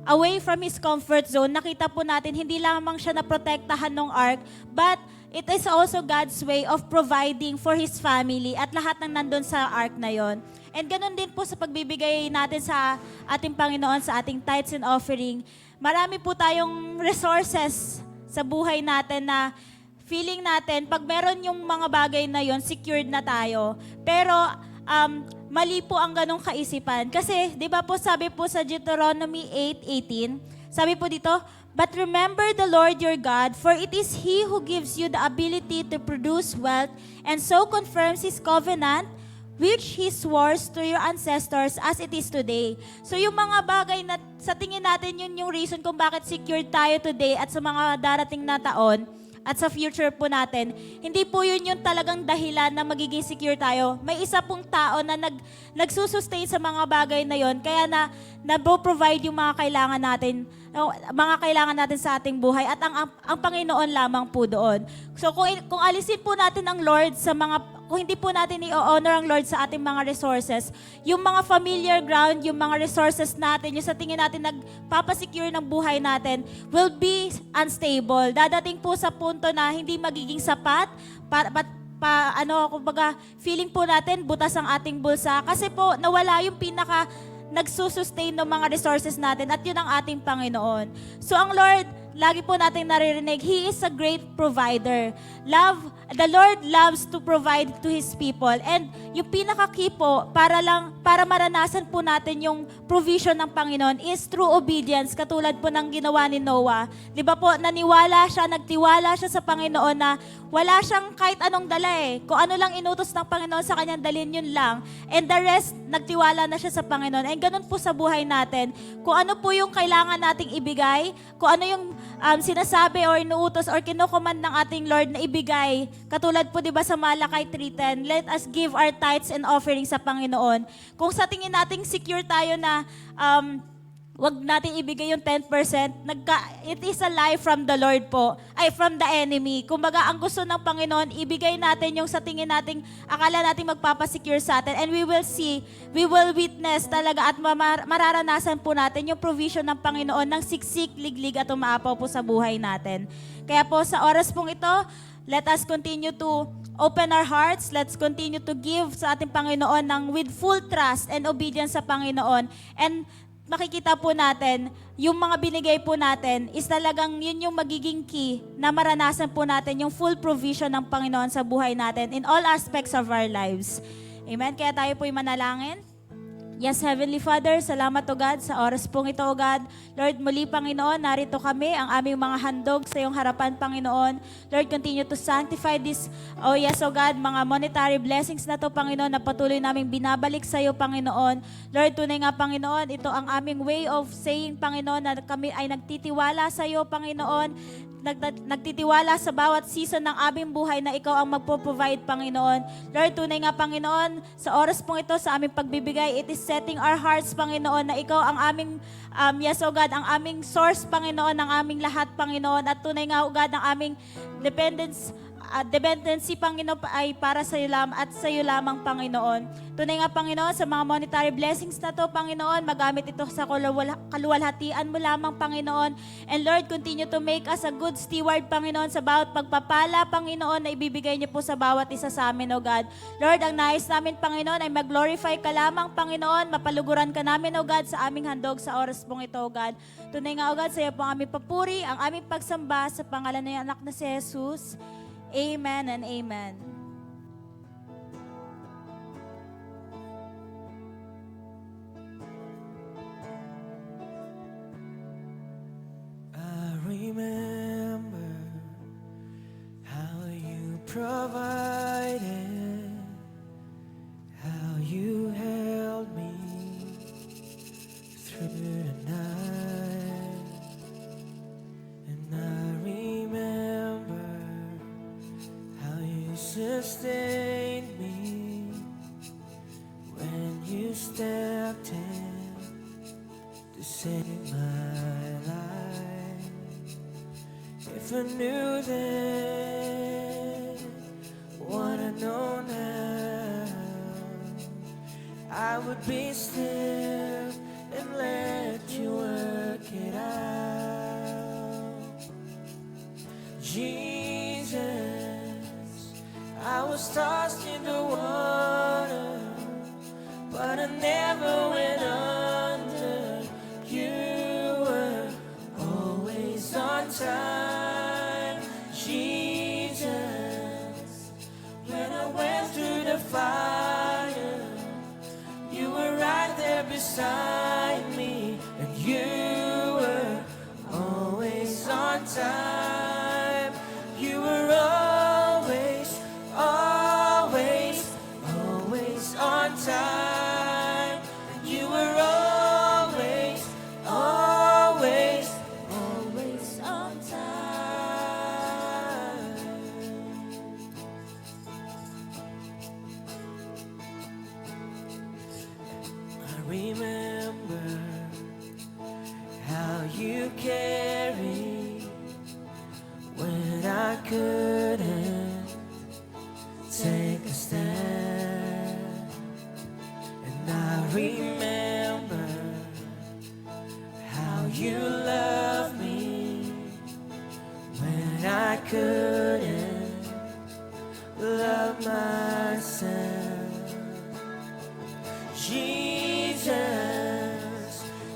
away from his comfort zone. Nakita po natin, hindi lamang siya naprotektahan ng ark, but it is also God's way of providing for His family at lahat ng nandun sa ark na yon. And ganun din po sa pagbibigay natin sa ating Panginoon, sa ating tithes and offering. Marami po tayong resources sa buhay natin na feeling natin, pag meron yung mga bagay na yon, secured na tayo. Pero mali po ang ganong kaisipan. Kasi, di ba po sabi po sa Deuteronomy 8:18, sabi po dito, "But remember the Lord your God, for it is He who gives you the ability to produce wealth and so confirms His covenant, which He swore to your ancestors as it is today." So yung mga bagay na sa tingin natin yun yung reason kung bakit secured tayo today at sa mga darating na taon at sa future po natin, hindi po yun yung talagang dahilan na magiging secure tayo. May isa pong tao na nagsusustain sa mga bagay na yon, kaya na-provide yung mga kailangan natin sa ating buhay at ang Panginoon lamang po doon. So kung alisin po natin ang Lord sa kung hindi po natin i-honor ang Lord sa ating mga resources, yung mga familiar ground, yung mga resources natin, yung sa tingin natin nagpapasecure ng buhay natin, will be unstable. Dadating po sa punto na hindi magiging sapat, kumbaga, feeling po natin, butas ang ating bulsa. Kasi po, nawala yung nagsusustain ng mga resources natin at yun ang ating Panginoon. So ang Lord, lagi po natin naririnig, He is a great provider. The Lord loves to provide to His people. And yung pinaka-key po, para maranasan po natin yung provision ng Panginoon is through obedience, katulad po ng ginawa ni Noah. Di ba po, nagtiwala siya sa Panginoon na wala siyang kahit anong dala eh. Kung ano lang inutos ng Panginoon sa kanyang dalhin, yun lang. And the rest, nagtiwala na siya sa Panginoon. And ganun po sa buhay natin. Kung ano po yung kailangan nating ibigay, kung ano yung sinasabi or inuutos or kinukomand ng ating Lord na ibigay, katulad po 'di ba sa Malakay 3:10, let us give our tithes and offerings sa Panginoon. Kung sa tingin nating secure tayo na wag natin ibigay yung 10%, it is a lie from the Lord po, from the enemy. Kumbaga, ang gusto ng Panginoon, ibigay natin yung sa tingin nating, akala natin magpapasecure sa atin, and we will witness talaga at mararanasan po natin yung provision ng Panginoon ng siksik, liglig at umaapaw po sa buhay natin. Kaya po sa oras pong ito, let us continue to open our hearts. Let's continue to give sa ating Panginoon with full trust and obedience sa Panginoon. And makikita po natin, yung mga binigay po natin is talagang yun yung magiging key na maranasan po natin yung full provision ng Panginoon sa buhay natin in all aspects of our lives. Amen? Kaya tayo po'y manalangin. Yes, Heavenly Father, salamat o God sa oras pong ito o God. Lord, muli Panginoon, narito kami, ang aming mga handog sa iyong harapan, Panginoon. Lord, continue to sanctify this, oh yes o God, mga monetary blessings na to, Panginoon, na patuloy naming binabalik sa iyo, Panginoon. Lord, tunay nga, Panginoon, ito ang aming way of saying, Panginoon, na kami ay nagtitiwala sa iyo, Panginoon. Nagtitiwala sa bawat season ng aming buhay na ikaw ang magpo-provide, Panginoon. Lord, tunay nga, Panginoon, sa oras pong ito, sa aming pagbibigay, it is setting our hearts, Panginoon, na ikaw ang aming, yes, O God, ang aming source, Panginoon, ng aming lahat, Panginoon. At tunay nga, O God, ang aming dependency, Panginoon, ay para sa iyo lamang at sa iyo lamang, Panginoon. Tunay nga, Panginoon, sa mga monetary blessings na to, Panginoon, magamit ito sa kaluwalhatian mo lamang, Panginoon. And Lord, continue to make us a good steward, Panginoon, sa bawat pagpapala, Panginoon, na ibibigay niyo po sa bawat isa sa amin, O God. Lord, ang nais namin, Panginoon, ay mag-glorify ka lamang, Panginoon. Mapaluguran ka namin, O God, sa aming handog sa oras pong ito, O God. Tunay nga, O God, sa iyo po ang aming papuri, ang aming pagsamba sa pangalan ng anak na si Jesus. Amen and amen. I remember how you provided, how you held me through the night, and I remember how you sustained me when you stepped in to save my life. If I knew then what I know now, I would be still and let you work it out. Jesus, I was tossed in the water, but I never went under. You were always on time, Jesus. When I went through the fire, you were right there beside me, and you were always on time. You were always, always, always on time. You were always, always, always on time. I remember how you carried when I couldn't take a stand, and I remember how you loved me when I couldn't love myself. Jesus,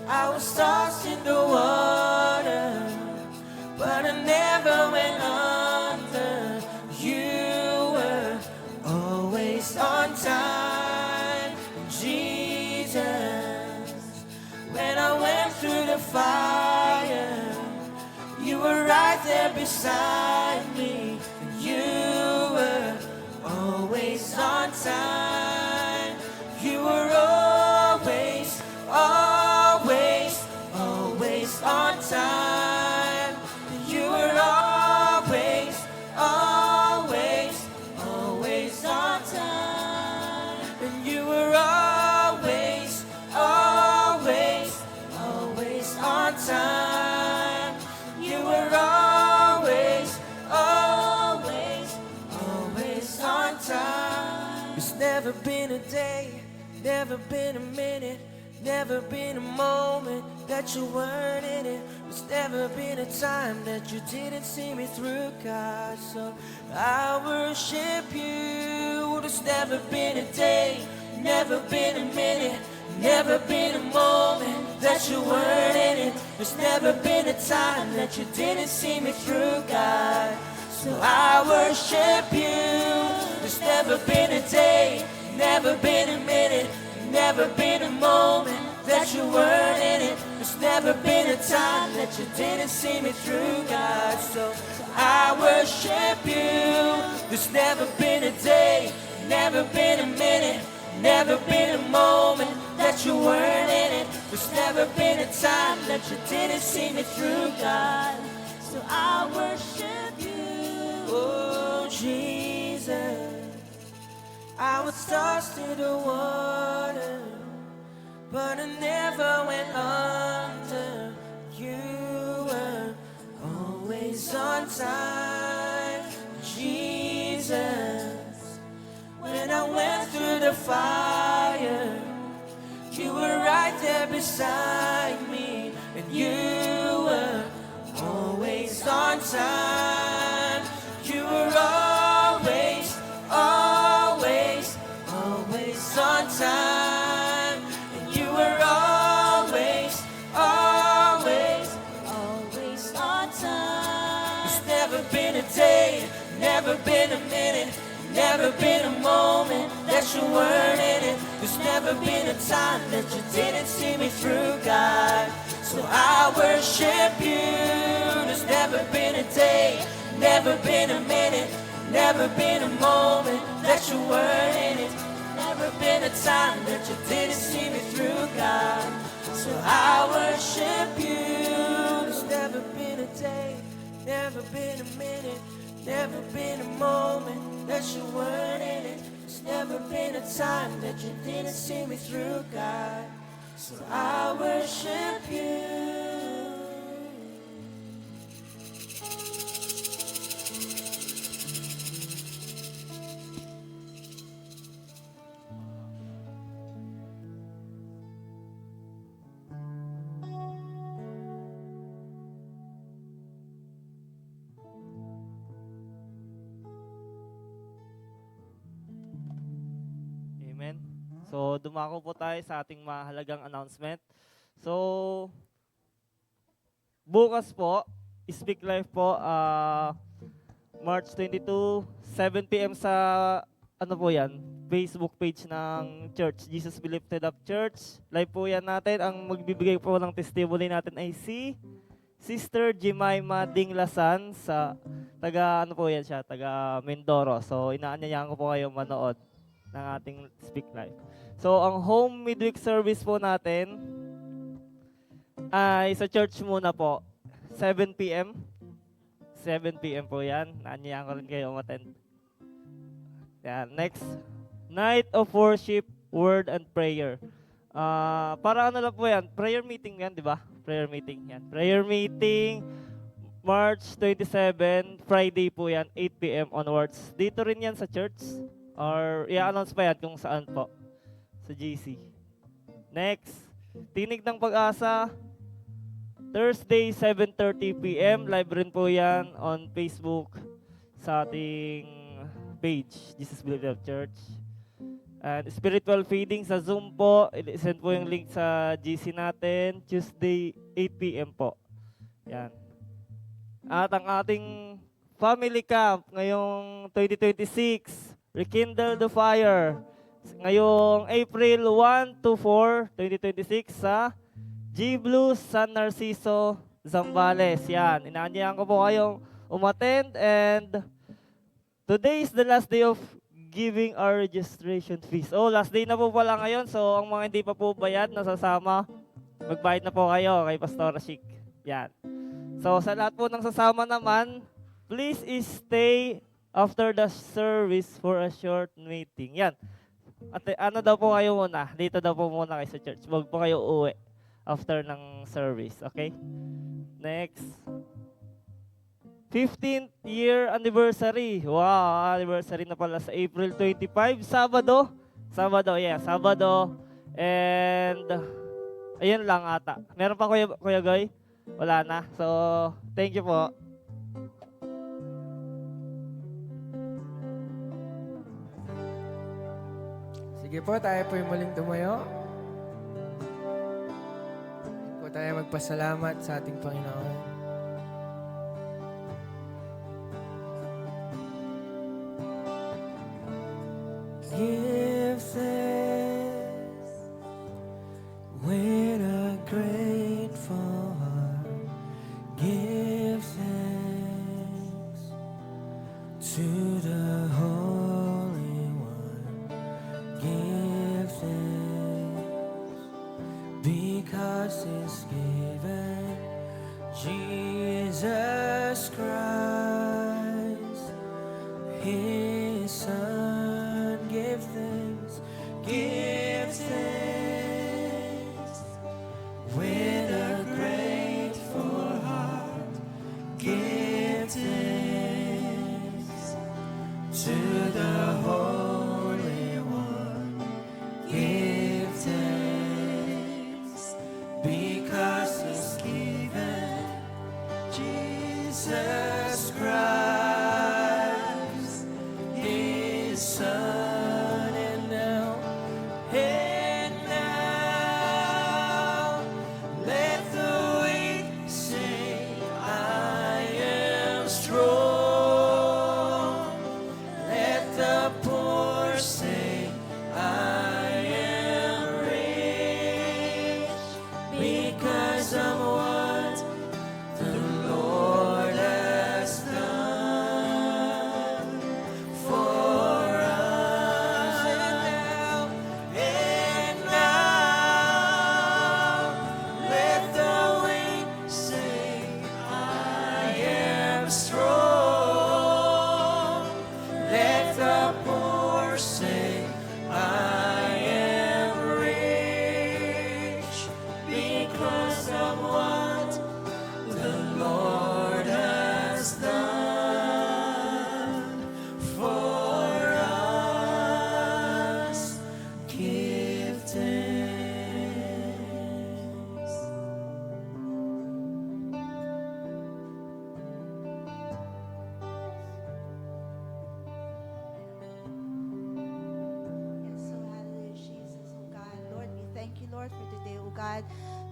I was tossed in the water, but I never went under. You were always on time, Jesus. When I went through the fire, you were right there beside me. You were always on time. You were always, always, always on time. You were always, always, always on time. And you were always, always, always on time. You were always, always, always on time. There's never been a day, never been a minute, never been a moment that you weren't in it. There's never been a time that you didn't see me through, God. So I worship you. There's never been a day, never been a minute, never been a moment that you weren't in it. There's never been a time that you didn't see me through, God. So I worship you. There's never been a day, never been a minute, never been a moment that you weren't in it. There's never been a time that you didn't see me through, God. So I worship you. There's never been a day, never been a minute, never been a moment that you weren't in it. There's never been a time that you didn't see me through, God. So I worship you. Oh, Jesus. I was tossed in the water, but I never went under. You were always on time, Jesus. When I went through the fire, you were right there beside me, and you were always on time. You were always, always, always on time. And you were always, always, always on time. There's never been a day, never been a minute, never been a moment that you weren't in it. There's never been a time that you didn't see me through, God. So I worship you. There's never been a day, never been a minute, never been a moment that you weren't in it. Never been a time that you didn't see me through, God. So I worship you. There's never been a day, never been a minute, never been a moment that you weren't in it. There's never been a time that you didn't see me through, God. So I worship you. Amen. So, dumako po tayo sa ating mahalagang announcement. So, bukas po, Speak Life po, March 22, 7 p.m. sa, ano po yan, Facebook page ng Church, Jesus Be Lifted Up Church. Live po yan natin. Ang magbibigay po ng testimony natin ay si Sister Jemima Dinglasan sa taga, ano po yan siya, taga Mindoro. So, inaanyayahan ko po kayo manood ng ating Speak Life. So, ang home midweek service po natin ay sa church muna po. 7 p.m. 7 p.m. po yan. Naanyayahan ko rin kayo umattend. Yan. Next, Night of Worship, Word and Prayer. Para ano lang po yan, prayer meeting yan, di ba? Prayer meeting yan. Prayer meeting, March 27, Friday po yan, 8 p.m. onwards. Dito rin yan sa church. Or i-announce pa yan kung saan po. Sa GC. Next, Tinig ng Pag-asa, Thursday, 7:30 p.m. Live rin po yan on Facebook sa ating page, Jesus Be Lifted Up Church. And spiritual feeding sa Zoom po. I-send po yung link sa GC natin. Tuesday, 8 p.m. po. Yan. At ang ating family camp ngayong 2026, Rekindle the Fire. Ngayong April 1 to 4, 2026 sa G Blues San Narciso, Zambales. Yan. Inaanyayahan ko po kayong umattend, and today is the last day of giving our registration fees. Oh, last day na po pala ngayon. So, ang mga hindi pa po bayad, nasasama, magbayad na po kayo kay Pastora Chic. Yan. So, sa lahat po ng sasama naman, please stay after the service for a short meeting. Yan. At ano daw po kayo muna? Dito daw po muna kayo sa church. Huwag po kayo uwi after ng service. Okay? Next. 15th year anniversary. Wow, anniversary na pala sa April 25. Sabado. Sabado, yeah. Sabado. And, ayun lang ata. Meron pa Kuya Goy? Wala na. So, thank you po. Sige po, tayo po yung muling tumayo. Po tayo magpasalamat sa ating Panginoon. Give thanks Give thanks to the Holy One. Give thanks because He's given Jesus Christ, His Son. Give thanks, give thanks with a grateful heart. Give thanks to the Holy One. Give thanks because He's given Jesus Christ, His Son. And now, let the weak say, I am strong. Let the poor say, I am rich, because of what the Lord has done for us. And now, let the weak say, I am strong. Let the poor say, I am rich, because of what the Lord has done for us. Give thanks. Yes, so hallelujah, Jesus, oh God. Lord, we thank you, Lord, for today, oh God.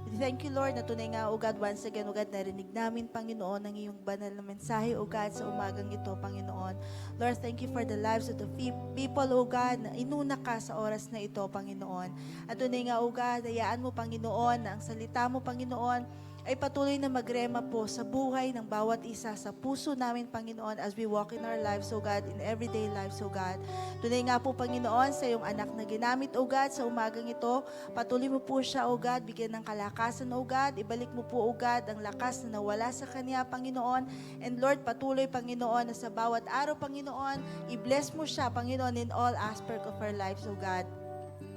We thank you, Lord, na tunay nga, oh God, once again, oh God, narinig namin, Panginoon, ang iyong banal na mensahe, oh God, sa umagang ito, Panginoon. Lord, thank you for the lives of the people, oh God, na inuna ka sa oras na ito, Panginoon. At tunay nga, oh God, hayaan mo, Panginoon, na ang salita mo, Panginoon, ay patuloy na magrema po sa buhay ng bawat isa, sa puso namin, Panginoon, as we walk in our lives, oh God, in everyday lives, oh God. Tunay nga po, Panginoon, sa iyong anak na ginamit, oh God, sa umagang ito, patuloy mo po siya, oh God, bigyan ng kalakasan, oh God, ibalik mo po, oh God, ang lakas na nawala sa kanya, Panginoon. And Lord, patuloy, Panginoon, na sa bawat araw, Panginoon, i-bless mo siya, Panginoon, in all aspect of our lives, oh God.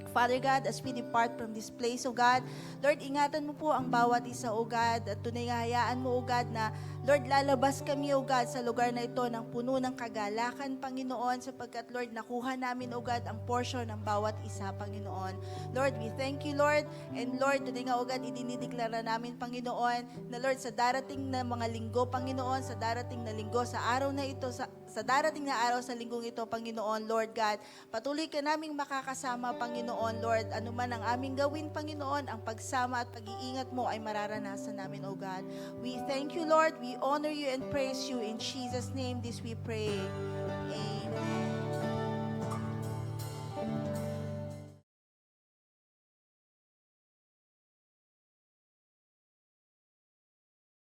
Father God, as we depart from this place, O God, Lord, ingatan mo po ang bawat isa, O God, at tunay nga hayaan mo, O God, na Lord, lalabas kami, O God, sa lugar na ito ng puno ng kagalakan, Panginoon, sapagkat, Lord, nakuha namin, O God, ang portion ng bawat isa, Panginoon. Lord, we thank you, Lord, and Lord, tunay nga, O God, idinideklara namin, Panginoon, na Lord, sa darating na mga linggo, Panginoon, sa darating na linggo, sa araw na ito, sa darating na araw sa linggong ito, Panginoon, Lord God, patuloy ka naming makakasama, Panginoon, Lord, anuman ang aming gawin, Panginoon, ang pagsama at pag-iingat mo ay mararanasan namin, O God. We thank you, Lord, we honor you and praise you. In Jesus' name, this we pray. Amen.